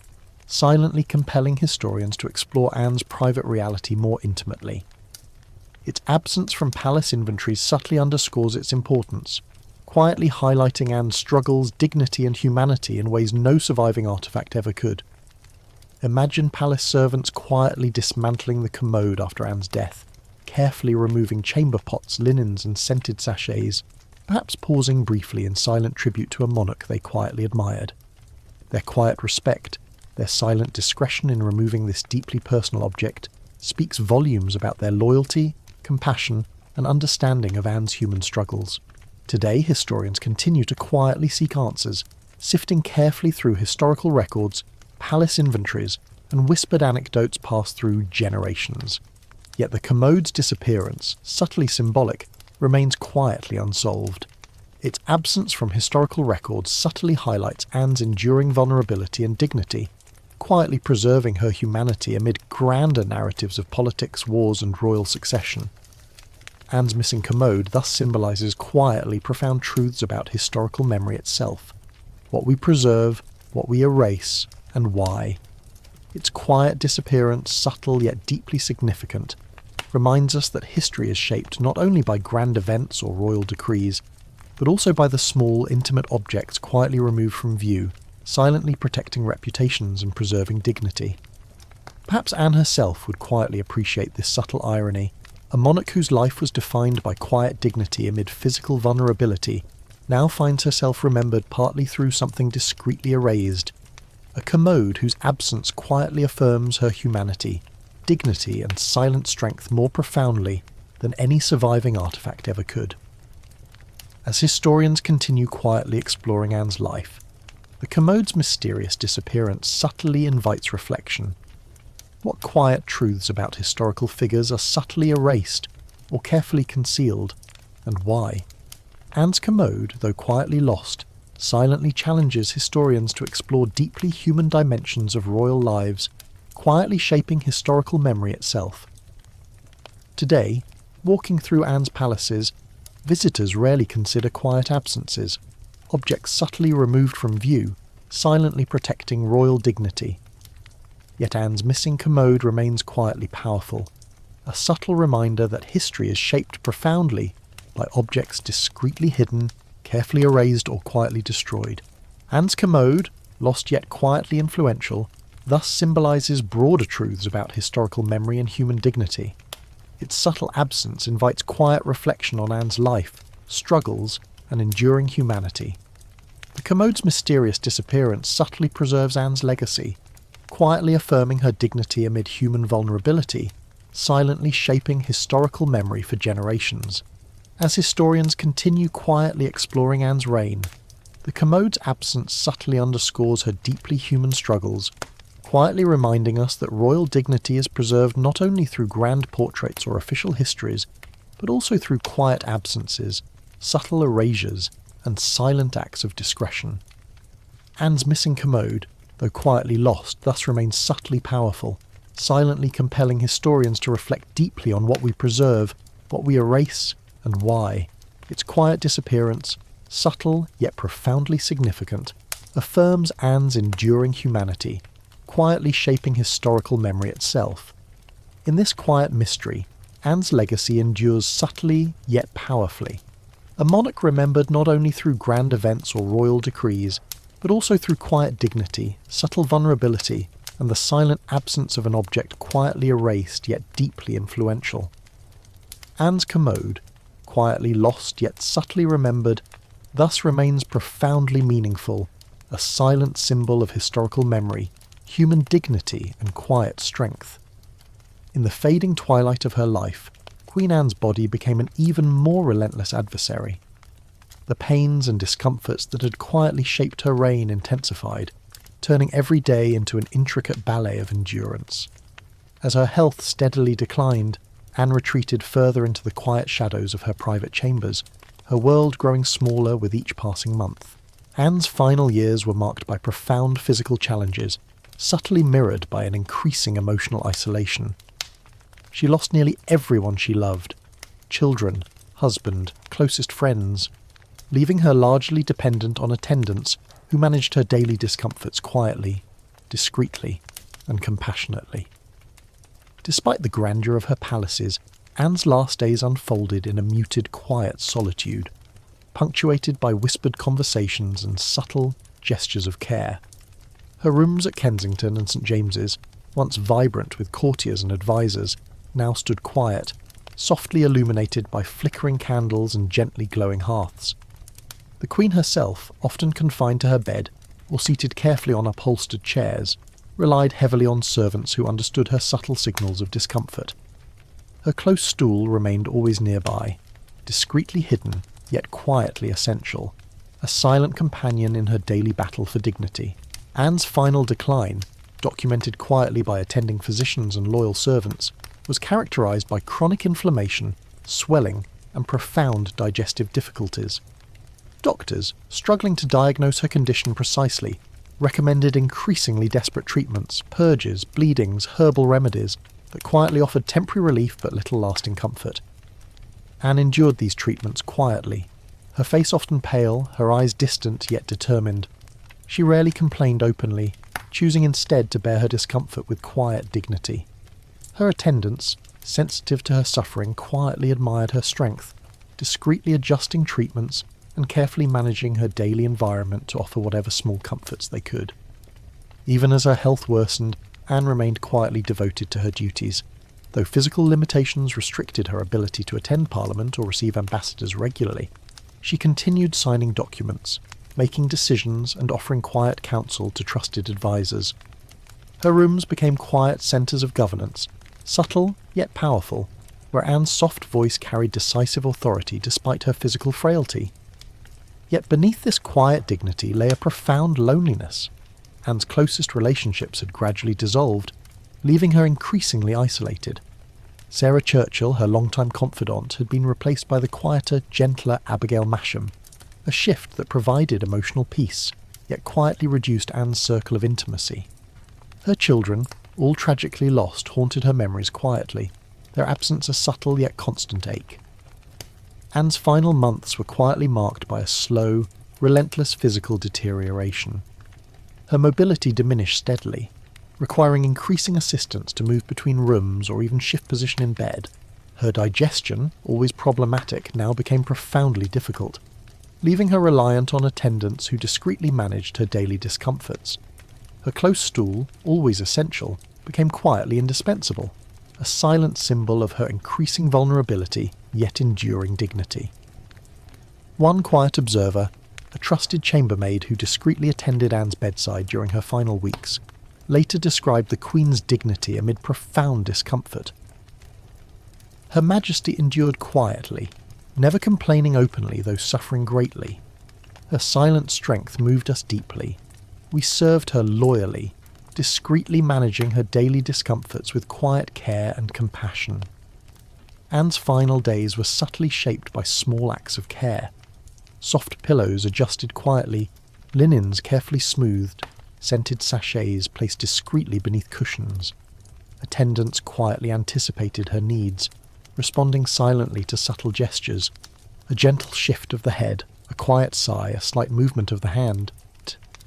silently compelling historians to explore Anne's private reality more intimately. Its absence from palace inventories subtly underscores its importance, quietly highlighting Anne's struggles, dignity, and humanity in ways no surviving artifact ever could. Imagine palace servants quietly dismantling the commode after Anne's death, carefully removing chamber pots, linens, and scented sachets, perhaps pausing briefly in silent tribute to a monarch they quietly admired. Their quiet respect, their silent discretion in removing this deeply personal object, speaks volumes about their loyalty, compassion, and understanding of Anne's human struggles. Today, historians continue to quietly seek answers, sifting carefully through historical records, palace inventories, and whispered anecdotes passed through generations. Yet the commode's disappearance, subtly symbolic, remains quietly unsolved. Its absence from historical records subtly highlights Anne's enduring vulnerability and dignity, quietly preserving her humanity amid grander narratives of politics, wars, and royal succession. Anne's missing commode thus symbolises quietly profound truths about historical memory itself, what we preserve, what we erase, and why. Its quiet disappearance, subtle yet deeply significant, reminds us that history is shaped not only by grand events or royal decrees, but also by the small, intimate objects quietly removed from view, silently protecting reputations and preserving dignity. Perhaps Anne herself would quietly appreciate this subtle irony. A monarch whose life was defined by quiet dignity amid physical vulnerability now finds herself remembered partly through something discreetly erased, a commode whose absence quietly affirms her humanity, dignity, and silent strength more profoundly than any surviving artifact ever could. As historians continue quietly exploring Anne's life, the commode's mysterious disappearance subtly invites reflection. What quiet truths about historical figures are subtly erased or carefully concealed, and why? Anne's commode, though quietly lost, silently challenges historians to explore deeply human dimensions of royal lives, quietly shaping historical memory itself. Today, walking through Anne's palaces, visitors rarely consider quiet absences, objects subtly removed from view, silently protecting royal dignity. Yet Anne's missing commode remains quietly powerful, a subtle reminder that history is shaped profoundly by objects discreetly hidden, carefully erased, or quietly destroyed. Anne's commode, lost yet quietly influential, thus symbolises broader truths about historical memory and human dignity. Its subtle absence invites quiet reflection on Anne's life, struggles, and enduring humanity. The commode's mysterious disappearance subtly preserves Anne's legacy, quietly affirming her dignity amid human vulnerability, silently shaping historical memory for generations. As historians continue quietly exploring Anne's reign, the commode's absence subtly underscores her deeply human struggles, quietly reminding us that royal dignity is preserved not only through grand portraits or official histories, but also through quiet absences, subtle erasures, and silent acts of discretion. Anne's missing commode, though quietly lost, thus remains subtly powerful, silently compelling historians to reflect deeply on what we preserve, what we erase, and why. Its quiet disappearance, subtle yet profoundly significant, affirms Anne's enduring humanity, quietly shaping historical memory itself. In this quiet mystery, Anne's legacy endures subtly yet powerfully. A monarch remembered not only through grand events or royal decrees, but also through quiet dignity, subtle vulnerability, and the silent absence of an object quietly erased yet deeply influential. Anne's commode, quietly lost yet subtly remembered, thus remains profoundly meaningful, a silent symbol of historical memory, human dignity and quiet strength. In the fading twilight of her life, Queen Anne's body became an even more relentless adversary. The pains and discomforts that had quietly shaped her reign intensified, turning every day into an intricate ballet of endurance. As her health steadily declined, Anne retreated further into the quiet shadows of her private chambers, her world growing smaller with each passing month. Anne's final years were marked by profound physical challenges, subtly mirrored by an increasing emotional isolation. She lost nearly everyone she loved: children, husband, closest friends, leaving her largely dependent on attendants who managed her daily discomforts quietly, discreetly, and compassionately. Despite the grandeur of her palaces, Anne's last days unfolded in a muted, quiet solitude, punctuated by whispered conversations and subtle gestures of care. Her rooms at Kensington and St James's, once vibrant with courtiers and advisers, now stood quiet, softly illuminated by flickering candles and gently glowing hearths. The Queen herself, often confined to her bed or seated carefully on upholstered chairs, relied heavily on servants who understood her subtle signals of discomfort. Her close stool remained always nearby, discreetly hidden, yet quietly essential, a silent companion in her daily battle for dignity. Anne's final decline, documented quietly by attending physicians and loyal servants, was characterised by chronic inflammation, swelling, and profound digestive difficulties. Doctors, struggling to diagnose her condition precisely, recommended increasingly desperate treatments, purges, bleedings, herbal remedies that quietly offered temporary relief but little lasting comfort. Anne endured these treatments quietly, her face often pale, her eyes distant yet determined. She rarely complained openly, choosing instead to bear her discomfort with quiet dignity. Her attendants, sensitive to her suffering, quietly admired her strength, discreetly adjusting treatments and carefully managing her daily environment to offer whatever small comforts they could. Even as her health worsened, Anne remained quietly devoted to her duties. Though physical limitations restricted her ability to attend Parliament or receive ambassadors regularly, she continued signing documents, making decisions and offering quiet counsel to trusted advisers. Her rooms became quiet centres of governance, subtle yet powerful, where Anne's soft voice carried decisive authority despite her physical frailty. Yet beneath this quiet dignity lay a profound loneliness. Anne's closest relationships had gradually dissolved, leaving her increasingly isolated. Sarah Churchill, her longtime confidant, had been replaced by the quieter, gentler Abigail Masham, a shift that provided emotional peace, yet quietly reduced Anne's circle of intimacy. Her children, all tragically lost, haunted her memories quietly, their absence a subtle yet constant ache. Anne's final months were quietly marked by a slow, relentless physical deterioration. Her mobility diminished steadily, requiring increasing assistance to move between rooms or even shift position in bed. Her digestion, always problematic, now became profoundly difficult, leaving her reliant on attendants who discreetly managed her daily discomforts. Her close stool, always essential, became quietly indispensable, a silent symbol of her increasing vulnerability yet enduring dignity. One quiet observer, a trusted chambermaid who discreetly attended Anne's bedside during her final weeks, later described the Queen's dignity amid profound discomfort. Her Majesty endured quietly, never complaining openly though suffering greatly. Her silent strength moved us deeply. We served her loyally, discreetly managing her daily discomforts with quiet care and compassion. Anne's final days were subtly shaped by small acts of care. Soft pillows adjusted quietly, linens carefully smoothed, scented sachets placed discreetly beneath cushions. Attendants quietly anticipated her needs, responding silently to subtle gestures, a gentle shift of the head, a quiet sigh, a slight movement of the hand.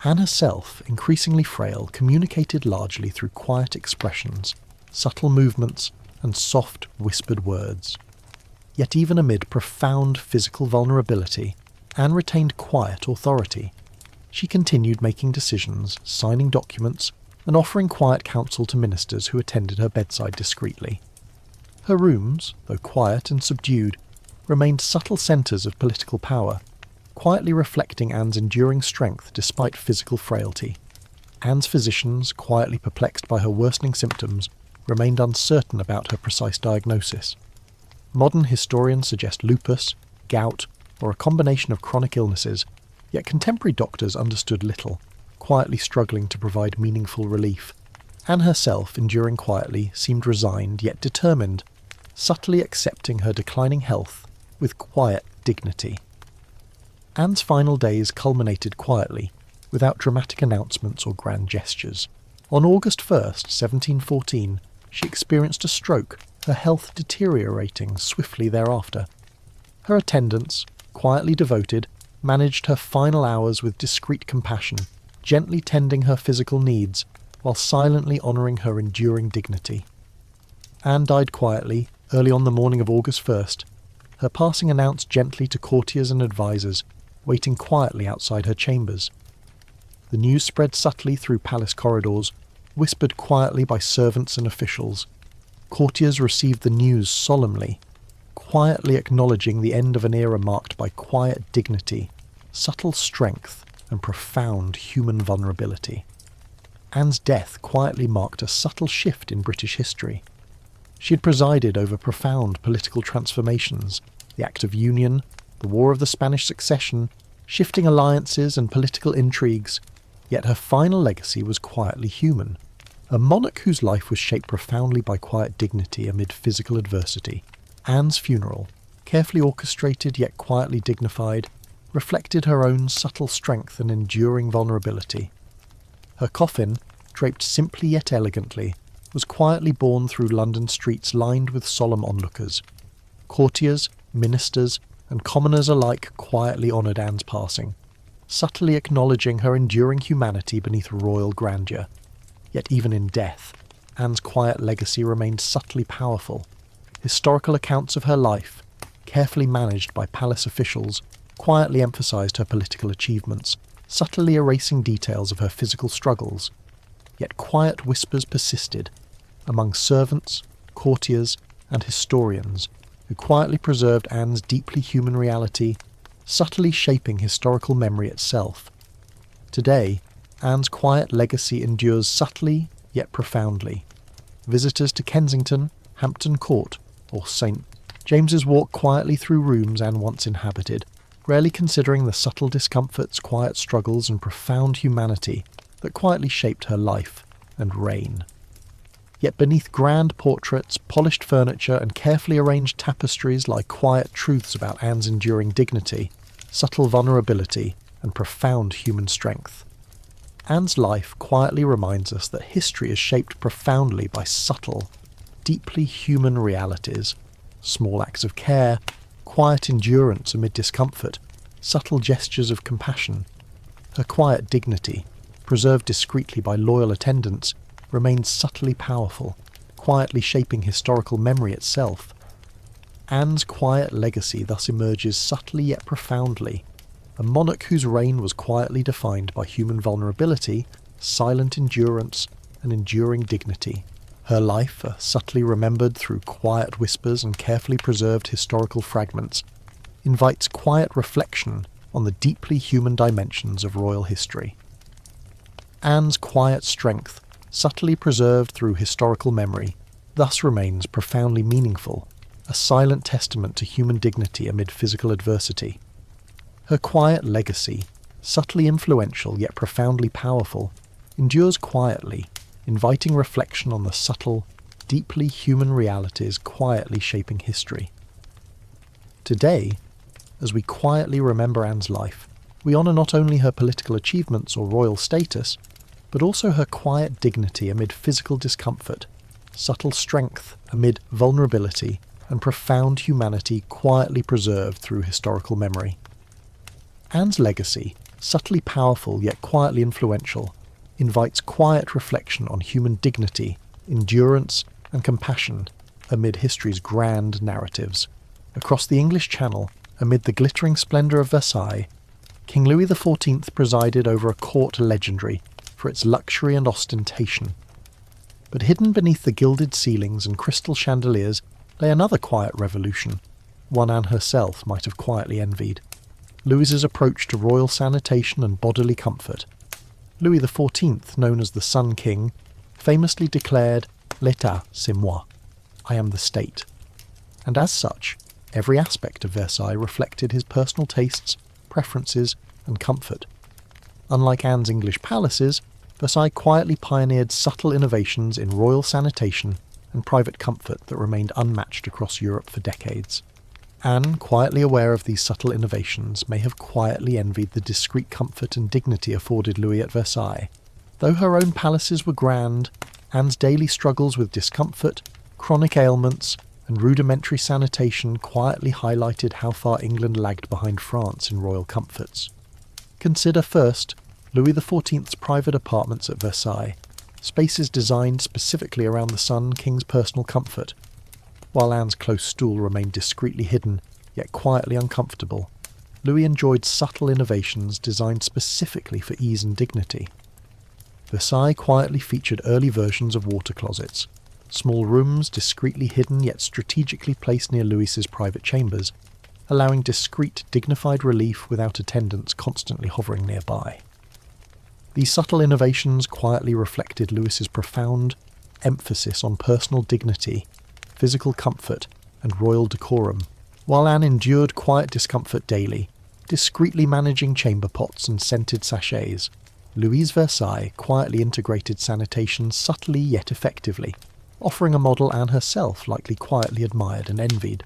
Anne herself, increasingly frail, communicated largely through quiet expressions, subtle movements, and soft, whispered words. Yet even amid profound physical vulnerability, Anne retained quiet authority. She continued making decisions, signing documents, and offering quiet counsel to ministers who attended her bedside discreetly. Her rooms, though quiet and subdued, remained subtle centres of political power, quietly reflecting Anne's enduring strength despite physical frailty. Anne's physicians, quietly perplexed by her worsening symptoms, remained uncertain about her precise diagnosis. Modern historians suggest lupus, gout, or a combination of chronic illnesses, yet contemporary doctors understood little, quietly struggling to provide meaningful relief. Anne herself, enduring quietly, seemed resigned yet determined, subtly accepting her declining health with quiet dignity. Anne's final days culminated quietly, without dramatic announcements or grand gestures. On August 1st, 1714, she experienced a stroke, her health deteriorating swiftly thereafter. Her attendants, quietly devoted, managed her final hours with discreet compassion, gently tending her physical needs, while silently honouring her enduring dignity. Anne died quietly, early on the morning of August 1st, her passing announced gently to courtiers and advisers, waiting quietly outside her chambers. The news spread subtly through palace corridors, whispered quietly by servants and officials. Courtiers received the news solemnly, quietly acknowledging the end of an era marked by quiet dignity, subtle strength, and profound human vulnerability. Anne's death quietly marked a subtle shift in British history. She had presided over profound political transformations, the Act of Union, the War of the Spanish Succession, shifting alliances and political intrigues, yet her final legacy was quietly human. A monarch whose life was shaped profoundly by quiet dignity amid physical adversity. Anne's funeral, carefully orchestrated yet quietly dignified, reflected her own subtle strength and enduring vulnerability. Her coffin, draped simply yet elegantly, was quietly borne through London streets lined with solemn onlookers. Courtiers, ministers, and commoners alike quietly honoured Anne's passing, subtly acknowledging her enduring humanity beneath royal grandeur. Yet even in death, Anne's quiet legacy remained subtly powerful. Historical accounts of her life, carefully managed by palace officials, quietly emphasised her political achievements, subtly erasing details of her physical struggles. Yet quiet whispers persisted among servants, courtiers, and historians who quietly preserved Anne's deeply human reality, subtly shaping historical memory itself. Today, Anne's quiet legacy endures subtly yet profoundly. Visitors to Kensington, Hampton Court, or St. James's walk quietly through rooms Anne once inhabited, rarely considering the subtle discomforts, quiet struggles, and profound humanity that quietly shaped her life and reign. Yet beneath grand portraits, polished furniture, and carefully arranged tapestries lie quiet truths about Anne's enduring dignity, subtle vulnerability, and profound human strength. Anne's life quietly reminds us that history is shaped profoundly by subtle, deeply human realities, small acts of care, quiet endurance amid discomfort, subtle gestures of compassion. Her quiet dignity, preserved discreetly by loyal attendants, remains subtly powerful, quietly shaping historical memory itself. Anne's quiet legacy thus emerges subtly yet profoundly, a monarch whose reign was quietly defined by human vulnerability, silent endurance, and enduring dignity. Her life, subtly remembered through quiet whispers and carefully preserved historical fragments, invites quiet reflection on the deeply human dimensions of royal history. Anne's quiet strength, subtly preserved through historical memory, thus remains profoundly meaningful, a silent testament to human dignity amid physical adversity. Her quiet legacy, subtly influential yet profoundly powerful, endures quietly, inviting reflection on the subtle, deeply human realities quietly shaping history. Today, as we quietly remember Anne's life, we honour not only her political achievements or royal status, but also her quiet dignity amid physical discomfort, subtle strength amid vulnerability, and profound humanity quietly preserved through historical memory. Anne's legacy, subtly powerful yet quietly influential, invites quiet reflection on human dignity, endurance, and compassion amid history's grand narratives. Across the English Channel, amid the glittering splendour of Versailles, King Louis XIV presided over a court legendary for its luxury and ostentation. But hidden beneath the gilded ceilings and crystal chandeliers lay another quiet revolution, one Anne herself might have quietly envied. Louis's approach to royal sanitation and bodily comfort. Louis XIV, known as the Sun King, famously declared, "L'État, c'est moi," I am the state. And as such, every aspect of Versailles reflected his personal tastes, preferences, and comfort. Unlike Anne's English palaces, Versailles quietly pioneered subtle innovations in royal sanitation and private comfort that remained unmatched across Europe for decades. Anne, quietly aware of these subtle innovations, may have quietly envied the discreet comfort and dignity afforded Louis at Versailles. Though her own palaces were grand, Anne's daily struggles with discomfort, chronic ailments, and rudimentary sanitation quietly highlighted how far England lagged behind France in royal comforts. Consider first Louis XIV's private apartments at Versailles, spaces designed specifically around the Sun King's personal comfort. While Anne's close stool remained discreetly hidden, yet quietly uncomfortable, Louis enjoyed subtle innovations designed specifically for ease and dignity. Versailles quietly featured early versions of water closets, small rooms discreetly hidden yet strategically placed near Louis's private chambers, allowing discreet, dignified relief without attendants constantly hovering nearby. These subtle innovations quietly reflected Louis's profound emphasis on personal dignity, physical comfort, and royal decorum, while Anne endured quiet discomfort daily, discreetly managing chamber pots and scented sachets. Louis' Versailles quietly integrated sanitation subtly yet effectively, offering a model Anne herself likely quietly admired and envied.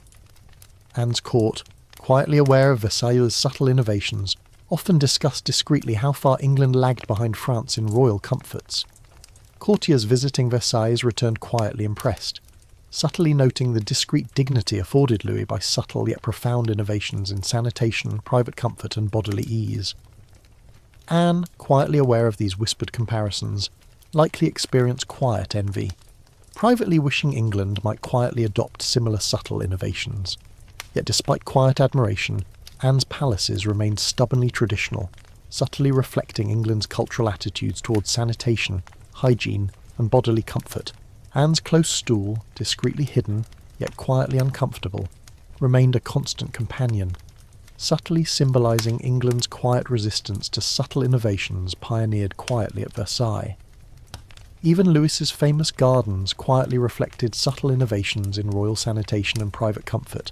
Anne's court, quietly aware of Versailles' subtle innovations, often discussed discreetly how far England lagged behind France in royal comforts. Courtiers visiting Versailles returned quietly impressed, subtly noting the discreet dignity afforded Louis by subtle yet profound innovations in sanitation, private comfort, and bodily ease. Anne, quietly aware of these whispered comparisons, likely experienced quiet envy, privately wishing England might quietly adopt similar subtle innovations. Yet despite quiet admiration, Anne's palaces remained stubbornly traditional, subtly reflecting England's cultural attitudes towards sanitation, hygiene, and bodily comfort. Anne's close stool, discreetly hidden, yet quietly uncomfortable, remained a constant companion, subtly symbolising England's quiet resistance to subtle innovations pioneered quietly at Versailles. Even Louis's famous gardens quietly reflected subtle innovations in royal sanitation and private comfort.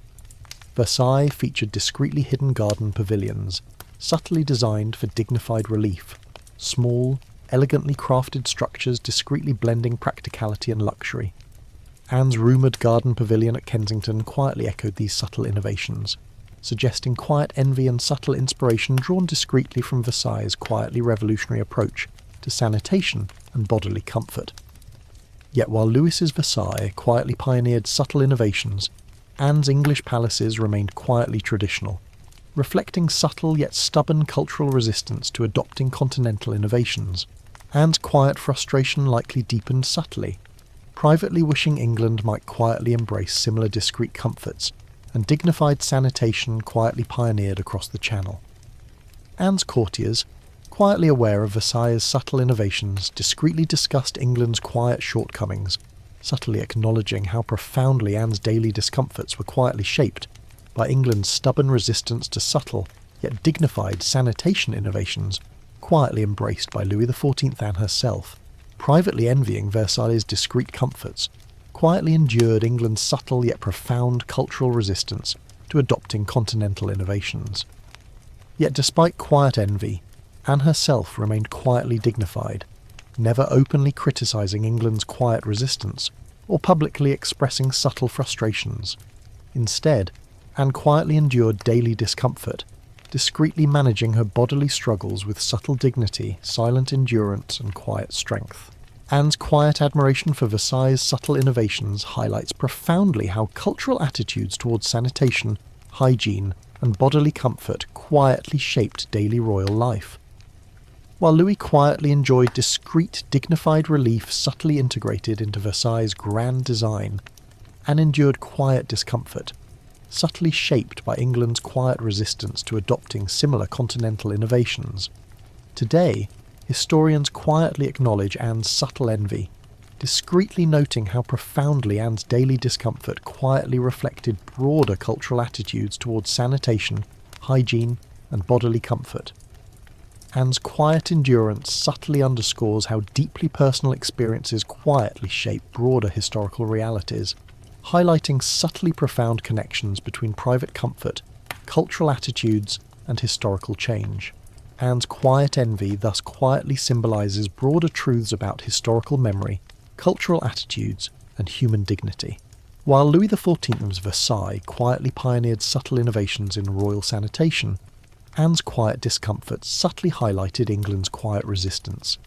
Versailles featured discreetly hidden garden pavilions, subtly designed for dignified relief, small, elegantly crafted structures discreetly blending practicality and luxury. Anne's rumoured garden pavilion at Kensington quietly echoed these subtle innovations, suggesting quiet envy and subtle inspiration drawn discreetly from Versailles' quietly revolutionary approach to sanitation and bodily comfort. Yet while Louis's Versailles quietly pioneered subtle innovations, Anne's English palaces remained quietly traditional, reflecting subtle yet stubborn cultural resistance to adopting continental innovations. Anne's quiet frustration likely deepened subtly, privately wishing England might quietly embrace similar discreet comforts, and dignified sanitation quietly pioneered across the Channel. Anne's courtiers, quietly aware of Versailles' subtle innovations, discreetly discussed England's quiet shortcomings, subtly acknowledging how profoundly Anne's daily discomforts were quietly shaped by England's stubborn resistance to subtle, yet dignified sanitation innovations, quietly embraced by Louis XIV and herself, privately envying Versailles' discreet comforts, quietly endured England's subtle yet profound cultural resistance to adopting continental innovations. Yet despite quiet envy, Anne herself remained quietly dignified, never openly criticising England's quiet resistance or publicly expressing subtle frustrations. Instead, Anne quietly endured daily discomfort, discreetly managing her bodily struggles with subtle dignity, silent endurance, and quiet strength. Anne's quiet admiration for Versailles' subtle innovations highlights profoundly how cultural attitudes towards sanitation, hygiene, and bodily comfort quietly shaped daily royal life. While Louis quietly enjoyed discreet, dignified relief subtly integrated into Versailles' grand design, Anne endured quiet discomfort, subtly shaped by England's quiet resistance to adopting similar continental innovations. Today, historians quietly acknowledge Anne's subtle envy, discreetly noting how profoundly Anne's daily discomfort quietly reflected broader cultural attitudes towards sanitation, hygiene, and bodily comfort. Anne's quiet endurance subtly underscores how deeply personal experiences quietly shape broader historical realities, highlighting subtly profound connections between private comfort, cultural attitudes, and historical change. Anne's quiet envy thus quietly symbolises broader truths about historical memory, cultural attitudes, and human dignity. While Louis XIV's Versailles quietly pioneered subtle innovations in royal sanitation, Anne's quiet discomfort subtly highlighted England's quiet resistance,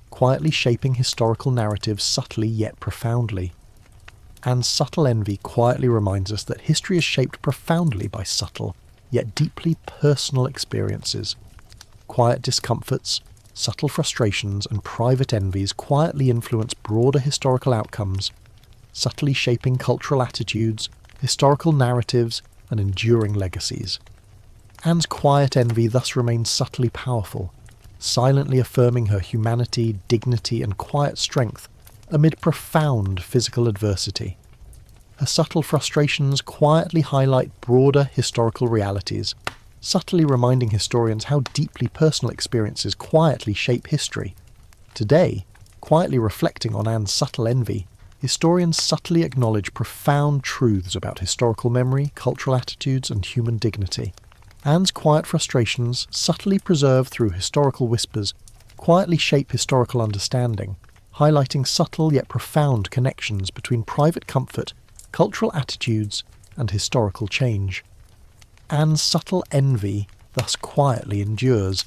quietly shaping historical narratives subtly yet profoundly. Anne's subtle envy quietly reminds us that history is shaped profoundly by subtle, yet deeply personal experiences. Quiet discomforts, subtle frustrations, and private envies quietly influence broader historical outcomes, subtly shaping cultural attitudes, historical narratives, and enduring legacies. Anne's quiet envy thus remains subtly powerful, silently affirming her humanity, dignity, and quiet strength amid profound physical adversity. Her subtle frustrations quietly highlight broader historical realities, subtly reminding historians how deeply personal experiences quietly shape history. Today, quietly reflecting on Anne's subtle envy, historians subtly acknowledge profound truths about historical memory, cultural attitudes, and human dignity. Anne's quiet frustrations, subtly preserved through historical whispers, quietly shape historical understanding, highlighting subtle yet profound connections between private comfort, cultural attitudes, and historical change. Anne's subtle envy thus quietly endures,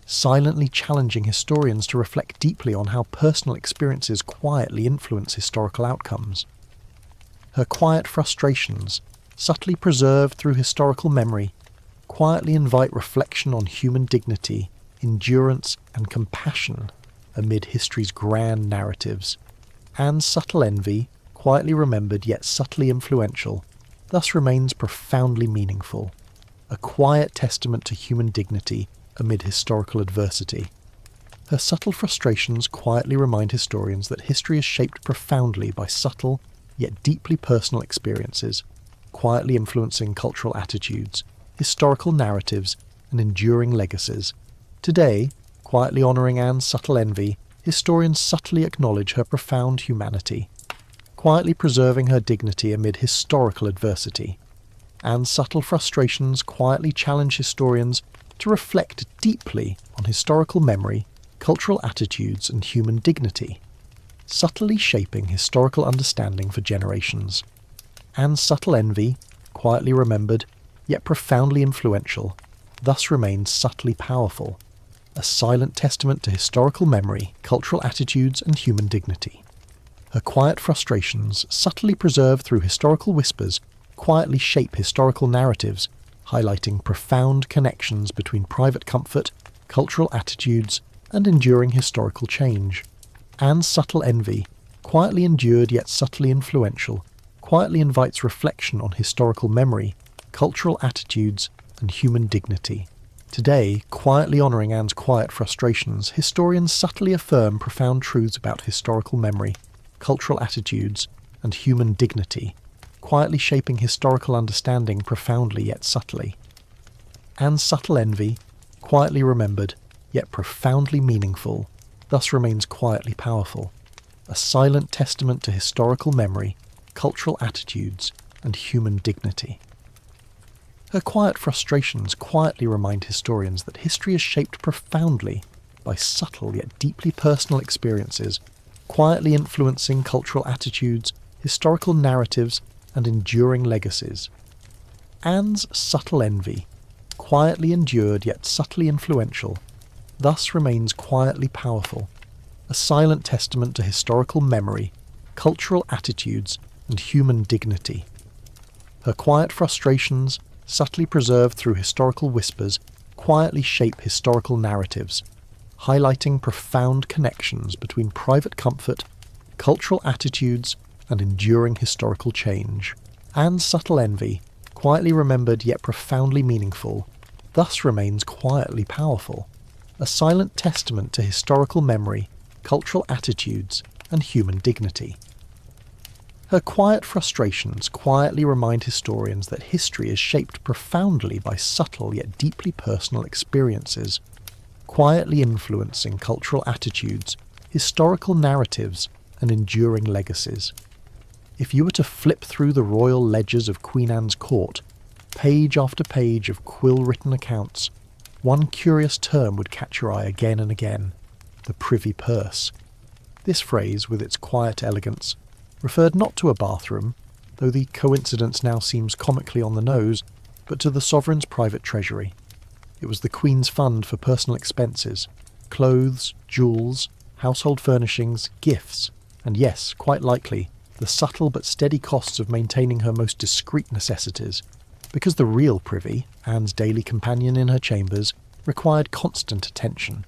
silently challenging historians to reflect deeply on how personal experiences quietly influence historical outcomes. Her quiet frustrations, subtly preserved through historical memory, quietly invite reflection on human dignity, endurance, and compassion amid history's grand narratives. Anne's subtle envy, quietly remembered yet subtly influential, thus remains profoundly meaningful, a quiet testament to human dignity amid historical adversity. Her subtle frustrations quietly remind historians that history is shaped profoundly by subtle yet deeply personal experiences, quietly influencing cultural attitudes, historical narratives, and enduring legacies. Today, quietly honouring Anne's subtle envy, historians subtly acknowledge her profound humanity, quietly preserving her dignity amid historical adversity. Anne's subtle frustrations quietly challenge historians to reflect deeply on historical memory, cultural attitudes, and human dignity, subtly shaping historical understanding for generations. Anne's subtle envy, quietly remembered, yet profoundly influential, thus remains subtly powerful, a silent testament to historical memory, cultural attitudes, and human dignity. Her quiet frustrations, subtly preserved through historical whispers, quietly shape historical narratives, highlighting profound connections between private comfort, cultural attitudes, and enduring historical change. Anne's subtle envy, quietly endured yet subtly influential, quietly invites reflection on historical memory, cultural attitudes, and human dignity. Today, quietly honouring Anne's quiet frustrations, historians subtly affirm profound truths about historical memory, cultural attitudes, and human dignity, quietly shaping historical understanding profoundly yet subtly. Anne's subtle envy, quietly remembered, yet profoundly meaningful, thus remains quietly powerful, a silent testament to historical memory, cultural attitudes, and human dignity. Her quiet frustrations quietly remind historians that history is shaped profoundly by subtle yet deeply personal experiences, quietly influencing cultural attitudes, historical narratives, and enduring legacies. Anne's subtle envy, quietly endured yet subtly influential, thus remains quietly powerful, a silent testament to historical memory, cultural attitudes, and human dignity. Her quiet frustrations, subtly preserved through historical whispers, quietly shape historical narratives, highlighting profound connections between private comfort, cultural attitudes, and enduring historical change. Anne's subtle envy, quietly remembered yet profoundly meaningful, thus remains quietly powerful, a silent testament to historical memory, cultural attitudes, and human dignity. Her quiet frustrations quietly remind historians that history is shaped profoundly by subtle yet deeply personal experiences, quietly influencing cultural attitudes, historical narratives, and enduring legacies. If you were to flip through the royal ledgers of Queen Anne's court, page after page of quill-written accounts, one curious term would catch your eye again and again: the privy purse. This phrase, with its quiet elegance, referred not to a bathroom, though the coincidence now seems comically on the nose, but to the sovereign's private treasury. It was the Queen's fund for personal expenses, clothes, jewels, household furnishings, gifts, and yes, quite likely, the subtle but steady costs of maintaining her most discreet necessities, because the real privy, Anne's daily companion in her chambers, required constant attention.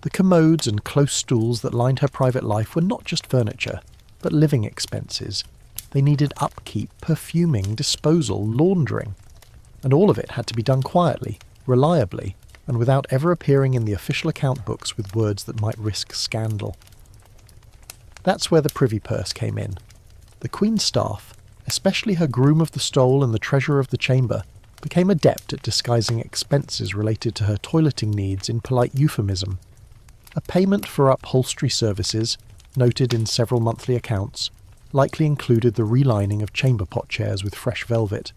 The commodes and close stools that lined her private life were not just furniture, but living expenses. They needed upkeep, perfuming, disposal, laundering, and all of it had to be done quietly, reliably, and without ever appearing in the official account books with words that might risk scandal. That's where the privy purse came in. The Queen's staff, especially her groom of the stole and the treasurer of the chamber, became adept at disguising expenses related to her toileting needs in polite euphemism. A payment for upholstery services, noted in several monthly accounts, likely included the relining of chamber pot chairs with fresh velvet.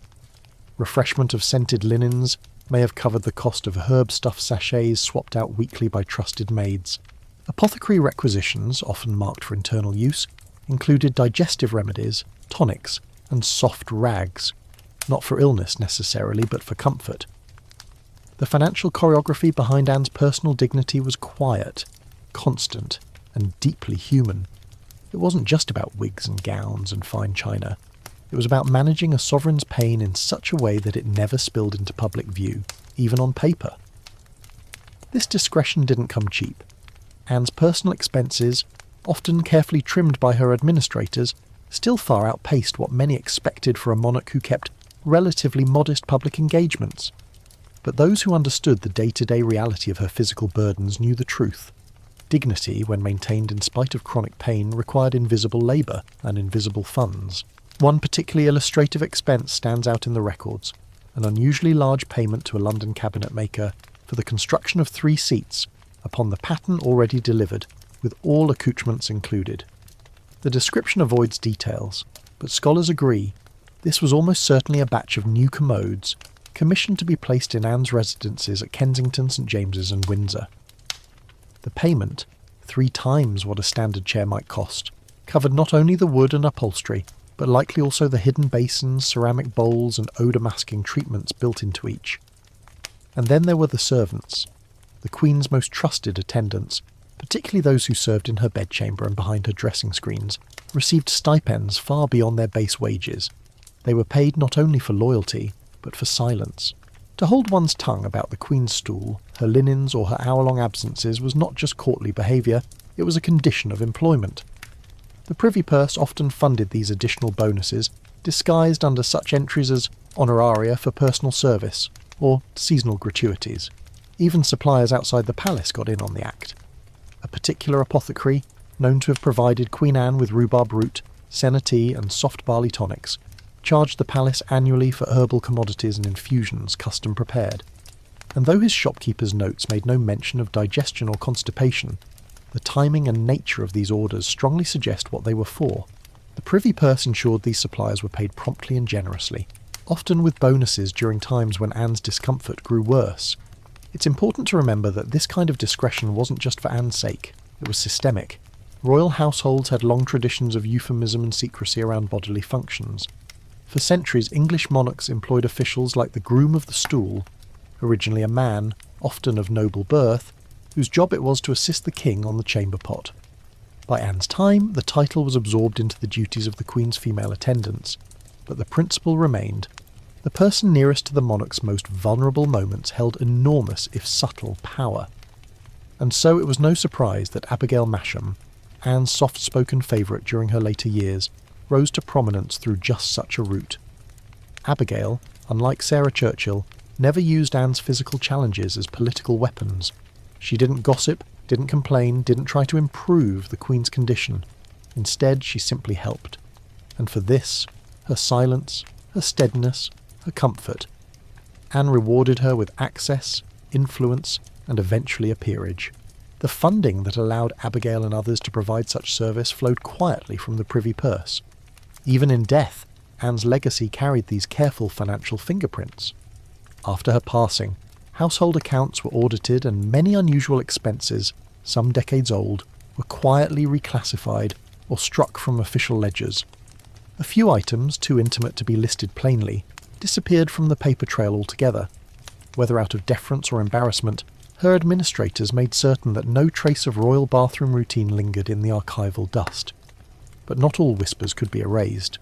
Refreshment of scented linens may have covered the cost of herb-stuffed sachets swapped out weekly by trusted maids. Apothecary requisitions, often marked for internal use, included digestive remedies, tonics, and soft rags, not for illness necessarily, but for comfort. The financial choreography behind Anne's personal dignity was quiet, constant, and deeply human. It wasn't just about wigs and gowns and fine china. It was about managing a sovereign's pain in such a way that it never spilled into public view, even on paper. This discretion didn't come cheap. Anne's personal expenses, often carefully trimmed by her administrators, still far outpaced what many expected for a monarch who kept relatively modest public engagements. But those who understood the day-to-day reality of her physical burdens knew the truth. Dignity, when maintained in spite of chronic pain, required invisible labour and invisible funds. One particularly illustrative expense stands out in the records: an unusually large payment to a London cabinet maker for the construction of 3 seats, upon the pattern already delivered, with all accoutrements included. The description avoids details, but scholars agree this was almost certainly a batch of new commodes, commissioned to be placed in Anne's residences at Kensington, St James's and Windsor. The payment, 3 times what a standard chair might cost, covered not only the wood and upholstery, but likely also the hidden basins, ceramic bowls and odour-masking treatments built into each. And then there were the servants, the Queen's most trusted attendants, particularly those who served in her bedchamber and behind her dressing screens, received stipends far beyond their base wages. They were paid not only for loyalty, but for silence. To hold one's tongue about the Queen's stool, her linens or her hour-long absences was not just courtly behaviour, it was a condition of employment. The privy purse often funded these additional bonuses, disguised under such entries as honoraria for personal service, or seasonal gratuities. Even suppliers outside the palace got in on the act. A particular apothecary, known to have provided Queen Anne with rhubarb root, senna tea and soft barley tonics, charged the palace annually for herbal commodities and infusions custom prepared. And though his shopkeeper's notes made no mention of digestion or constipation, the timing and nature of these orders strongly suggest what they were for. The privy purse ensured these supplies were paid promptly and generously, often with bonuses during times when Anne's discomfort grew worse. It's important to remember that this kind of discretion wasn't just for Anne's sake, it was systemic. Royal households had long traditions of euphemism and secrecy around bodily functions. For centuries, English monarchs employed officials like the groom of the stool, originally a man, often of noble birth, whose job it was to assist the king on the chamber pot. By Anne's time, the title was absorbed into the duties of the Queen's female attendants, but the principle remained. The person nearest to the monarch's most vulnerable moments held enormous, if subtle, power. And so it was no surprise that Abigail Masham, Anne's soft-spoken favourite during her later years, rose to prominence through just such a route. Abigail, unlike Sarah Churchill, never used Anne's physical challenges as political weapons. She didn't gossip, didn't complain, didn't try to improve the Queen's condition. Instead, she simply helped. And for this, her silence, her steadiness, her comfort, Anne rewarded her with access, influence, and eventually a peerage. The funding that allowed Abigail and others to provide such service flowed quietly from the privy purse. Even in death, Anne's legacy carried these careful financial fingerprints. After her passing, household accounts were audited and many unusual expenses, some decades old, were quietly reclassified or struck from official ledgers. A few items, too intimate to be listed plainly, disappeared from the paper trail altogether. Whether out of deference or embarrassment, her administrators made certain that no trace of royal bathroom routine lingered in the archival dust. But not all whispers could be erased.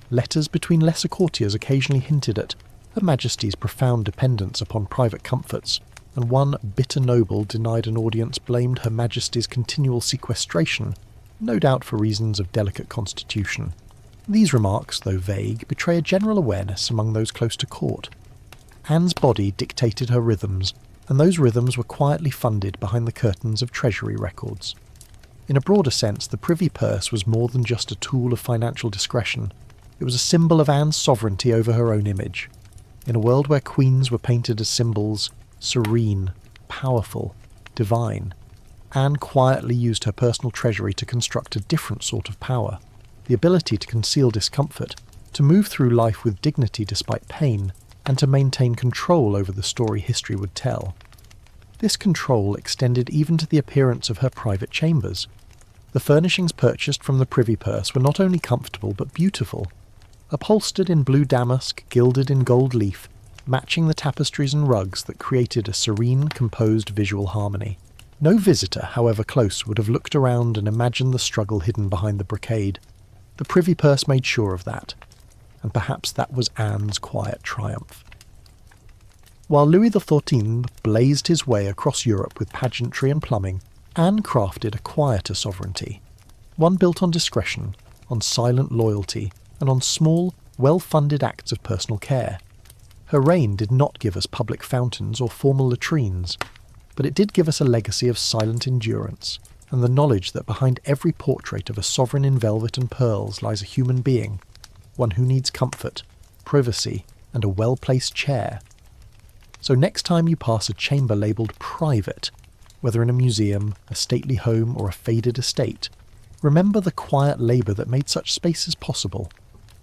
Letters between lesser courtiers occasionally hinted at Her Majesty's profound dependence upon private comforts, and one bitter noble denied an audience blamed Her Majesty's continual sequestration, no doubt for reasons of delicate constitution. These remarks, though vague, betray a general awareness among those close to court. Anne's body dictated her rhythms, and those rhythms were quietly funded behind the curtains of treasury records. In a broader sense, the privy purse was more than just a tool of financial discretion. It was a symbol of Anne's sovereignty over her own image. In a world where queens were painted as symbols, serene, powerful, divine, Anne quietly used her personal treasury to construct a different sort of power. The ability to conceal discomfort, to move through life with dignity despite pain, and to maintain control over the story history would tell. This control extended even to the appearance of her private chambers. The furnishings purchased from the privy purse were not only comfortable but beautiful. Upholstered in blue damask, gilded in gold leaf, matching the tapestries and rugs that created a serene, composed visual harmony. No visitor, however close, would have looked around and imagined the struggle hidden behind the brocade. The privy purse made sure of that, and perhaps that was Anne's quiet triumph. While Louis XIV blazed his way across Europe with pageantry and plumbing, Anne crafted a quieter sovereignty, one built on discretion, on silent loyalty, and on small, well-funded acts of personal care. Her reign did not give us public fountains or formal latrines, but it did give us a legacy of silent endurance, and the knowledge that behind every portrait of a sovereign in velvet and pearls lies a human being, one who needs comfort, privacy, and a well-placed chair. So next time you pass a chamber labelled private, whether in a museum, a stately home, or a faded estate, remember the quiet labour that made such spaces possible,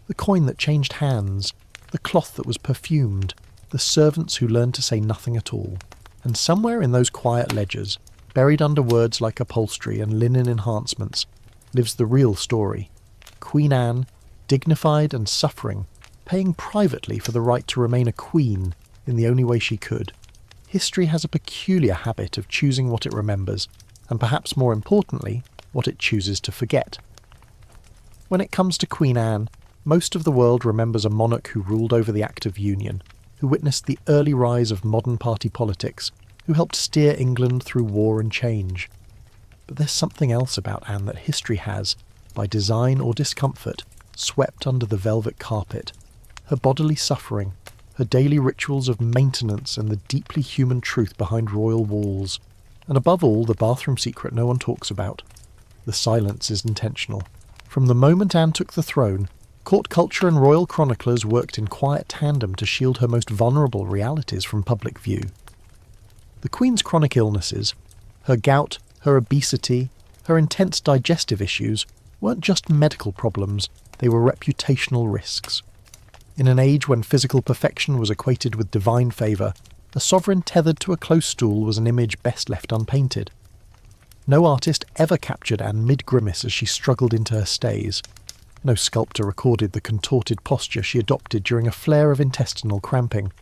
the coin that changed hands, the cloth that was perfumed, the servants who learned to say nothing at all. And somewhere in those quiet ledgers, buried under words like upholstery and linen enhancements, lives the real story. Queen Anne, dignified and suffering, paying privately for the right to remain a queen in the only way she could. History has a peculiar habit of choosing what it remembers, and perhaps more importantly, what it chooses to forget. When it comes to Queen Anne, most of the world remembers a monarch who ruled over the Act of Union, who witnessed the early rise of modern party politics, who helped steer England through war and change. But there's something else about Anne that history has, by design or discomfort, swept under the velvet carpet. Her bodily suffering, her daily rituals of maintenance, and the deeply human truth behind royal walls. And above all, the bathroom secret no one talks about. The silence is intentional. From the moment Anne took the throne, court culture and royal chroniclers worked in quiet tandem to shield her most vulnerable realities from public view. The Queen's chronic illnesses, her gout, her obesity, her intense digestive issues, weren't just medical problems, they were reputational risks. In an age when physical perfection was equated with divine favour, a sovereign tethered to a close stool was an image best left unpainted. No artist ever captured Anne mid-grimace as she struggled into her stays. No sculptor recorded the contorted posture she adopted during a flare of intestinal cramping.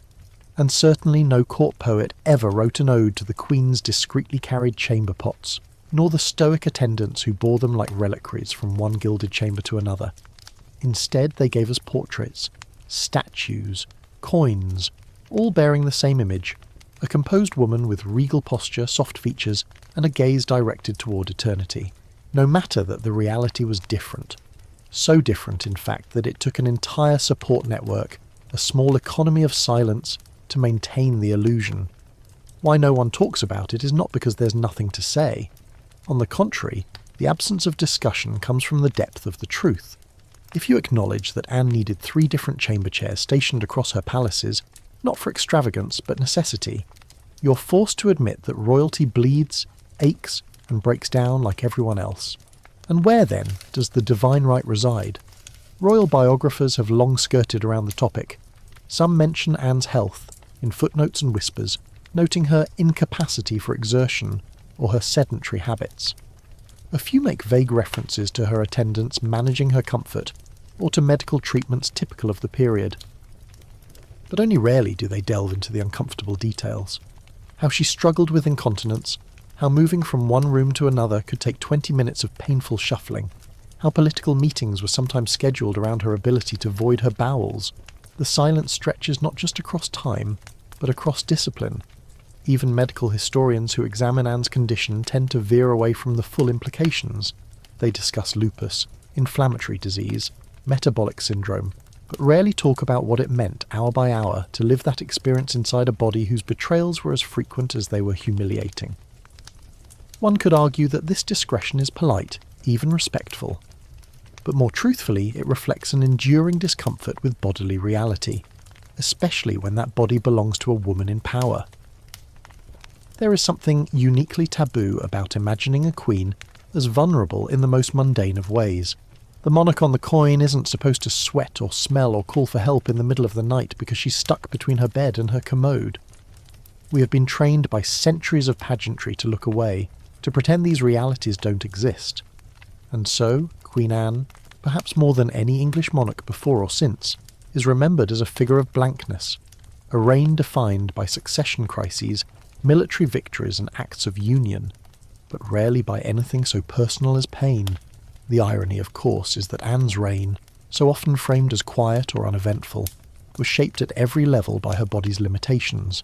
And certainly no court poet ever wrote an ode to the Queen's discreetly carried chamber pots, nor the stoic attendants who bore them like reliquaries from one gilded chamber to another. Instead, they gave us portraits, statues, coins, all bearing the same image, a composed woman with regal posture, soft features, and a gaze directed toward eternity, no matter that the reality was different. So different, in fact, that it took an entire support network, a small economy of silence, to maintain the illusion. Why no one talks about it is not because there's nothing to say. On the contrary, the absence of discussion comes from the depth of the truth. If you acknowledge that Anne needed 3 different chamber chairs stationed across her palaces, not for extravagance but necessity, you're forced to admit that royalty bleeds, aches, and breaks down like everyone else. And where, then, does the divine right reside? Royal biographers have long skirted around the topic. Some mention Anne's health, in footnotes and whispers, noting her incapacity for exertion or her sedentary habits. A few make vague references to her attendants managing her comfort, or to medical treatments typical of the period. But only rarely do they delve into the uncomfortable details. How she struggled with incontinence, how moving from one room to another could take 20 minutes of painful shuffling, how political meetings were sometimes scheduled around her ability to void her bowels. The silence stretches not just across time, but across discipline. Even medical historians who examine Anne's condition tend to veer away from the full implications. They discuss lupus, inflammatory disease, metabolic syndrome, but rarely talk about what it meant hour by hour to live that experience inside a body whose betrayals were as frequent as they were humiliating. One could argue that this discretion is polite, even respectful. But more truthfully, it reflects an enduring discomfort with bodily reality, especially when that body belongs to a woman in power. There is something uniquely taboo about imagining a queen as vulnerable in the most mundane of ways. The monarch on the coin isn't supposed to sweat or smell or call for help in the middle of the night because she's stuck between her bed and her commode. We have been trained by centuries of pageantry to look away, to pretend these realities don't exist. And so, Queen Anne, perhaps more than any English monarch before or since, is remembered as a figure of blankness, a reign defined by succession crises, military victories and acts of union, but rarely by anything so personal as pain. The irony, of course, is that Anne's reign, so often framed as quiet or uneventful, was shaped at every level by her body's limitations.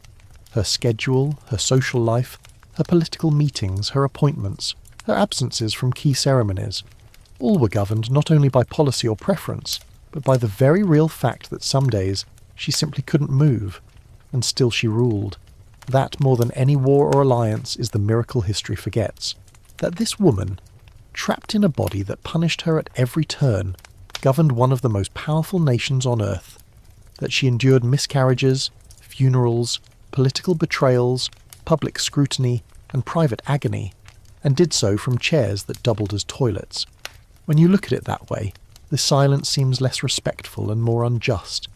Her schedule, her social life, her political meetings, her appointments, her absences from key ceremonies, all were governed not only by policy or preference, but by the very real fact that some days she simply couldn't move, and still she ruled. That, more than any war or alliance, is the miracle history forgets. That this woman, trapped in a body that punished her at every turn, governed one of the most powerful nations on earth. That she endured miscarriages, funerals, political betrayals, public scrutiny, and private agony, and did so from chairs that doubled as toilets. When you look at it that way, the silence seems less respectful and more unjust.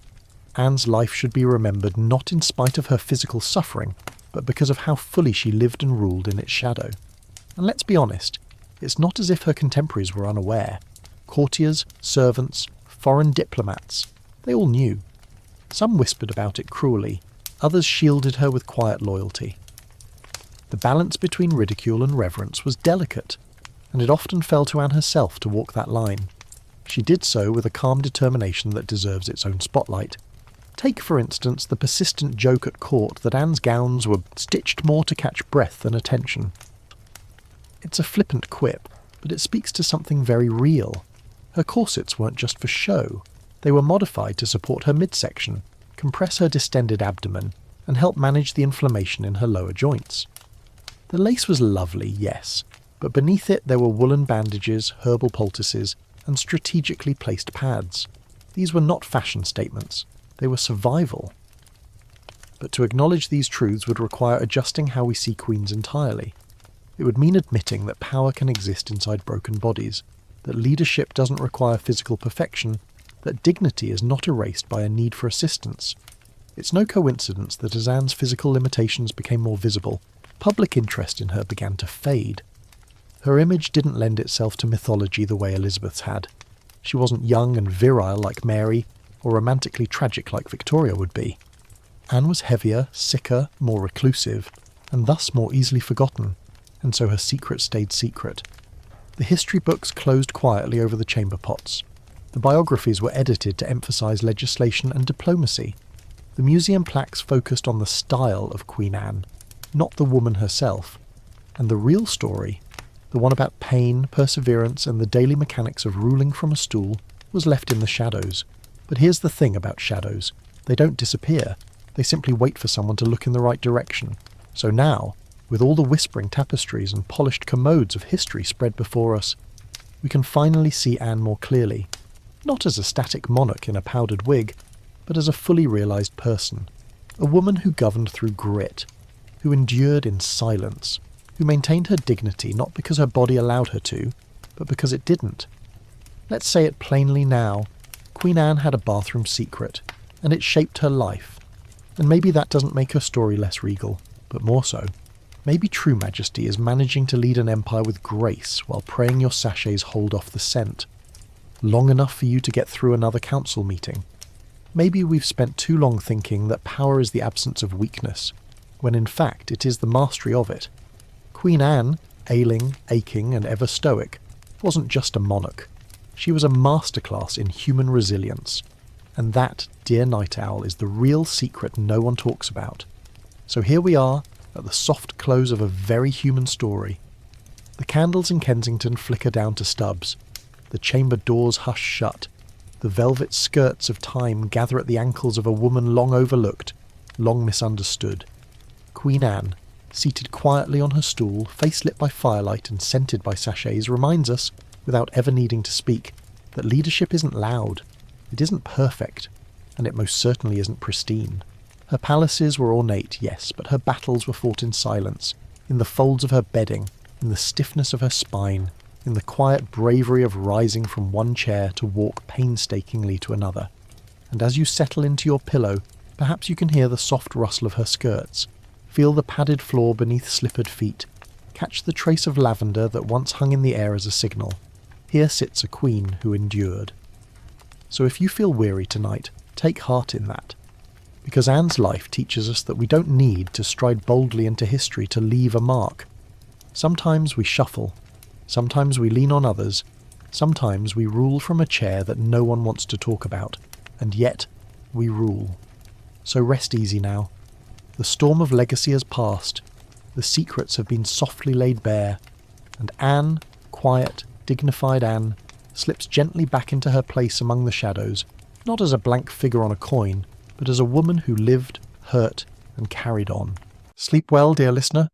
Anne's life should be remembered not in spite of her physical suffering, but because of how fully she lived and ruled in its shadow. And let's be honest, it's not as if her contemporaries were unaware. Courtiers, servants, foreign diplomats, they all knew. Some whispered about it cruelly, others shielded her with quiet loyalty. The balance between ridicule and reverence was delicate, and it often fell to Anne herself to walk that line. She did so with a calm determination that deserves its own spotlight. Take, for instance, the persistent joke at court that Anne's gowns were stitched more to catch breath than attention. It's a flippant quip, but it speaks to something very real. Her corsets weren't just for show. They were modified to support her midsection, compress her distended abdomen, and help manage the inflammation in her lower joints. The lace was lovely, yes, but beneath it there were woolen bandages, herbal poultices, and strategically placed pads. These were not fashion statements. They were survival. But to acknowledge these truths would require adjusting how we see queens entirely. It would mean admitting that power can exist inside broken bodies, that leadership doesn't require physical perfection, that dignity is not erased by a need for assistance. It's no coincidence that as Anne's physical limitations became more visible, public interest in her began to fade. Her image didn't lend itself to mythology the way Elizabeth's had. She wasn't young and virile like Mary, or romantically tragic like Victoria would be. Anne was heavier, sicker, more reclusive, and thus more easily forgotten, and so her secret stayed secret. The history books closed quietly over the chamber pots. The biographies were edited to emphasise legislation and diplomacy. The museum plaques focused on the style of Queen Anne, not the woman herself. And the real story, the one about pain, perseverance, and the daily mechanics of ruling from a stool, was left in the shadows. But here's the thing about shadows. They don't disappear. They simply wait for someone to look in the right direction. So now, with all the whispering tapestries and polished commodes of history spread before us, we can finally see Anne more clearly, not as a static monarch in a powdered wig, but as a fully realised person, a woman who governed through grit, who endured in silence, who maintained her dignity not because her body allowed her to, but because it didn't. Let's say it plainly now, Queen Anne had a bathroom secret, and it shaped her life. And maybe that doesn't make her story less regal, but more so. Maybe true majesty is managing to lead an empire with grace while praying your sachets hold off the scent. Long enough for you to get through another council meeting. Maybe we've spent too long thinking that power is the absence of weakness, when in fact it is the mastery of it. Queen Anne, ailing, aching, and ever stoic, wasn't just a monarch. She was a masterclass in human resilience. And that, dear Night Owl, is the real secret no one talks about. So here we are, at the soft close of a very human story. The candles in Kensington flicker down to stubs. The chamber doors hush shut. The velvet skirts of time gather at the ankles of a woman long overlooked, long misunderstood. Queen Anne, seated quietly on her stool, face lit by firelight and scented by sachets, reminds us, without ever needing to speak, that leadership isn't loud, it isn't perfect, and it most certainly isn't pristine. Her palaces were ornate, yes, but her battles were fought in silence, in the folds of her bedding, in the stiffness of her spine, in the quiet bravery of rising from one chair to walk painstakingly to another. And as you settle into your pillow, perhaps you can hear the soft rustle of her skirts, feel the padded floor beneath slippered feet, catch the trace of lavender that once hung in the air as a signal. Here sits a queen who endured. So if you feel weary tonight, take heart in that. Because Anne's life teaches us that we don't need to stride boldly into history to leave a mark. Sometimes we shuffle. Sometimes we lean on others. Sometimes we rule from a chair that no one wants to talk about. And yet, we rule. So rest easy now. The storm of legacy has passed. The secrets have been softly laid bare. And Anne, quiet, dignified Anne, slips gently back into her place among the shadows, not as a blank figure on a coin, but as a woman who lived, hurt, and carried on. Sleep well, dear listener.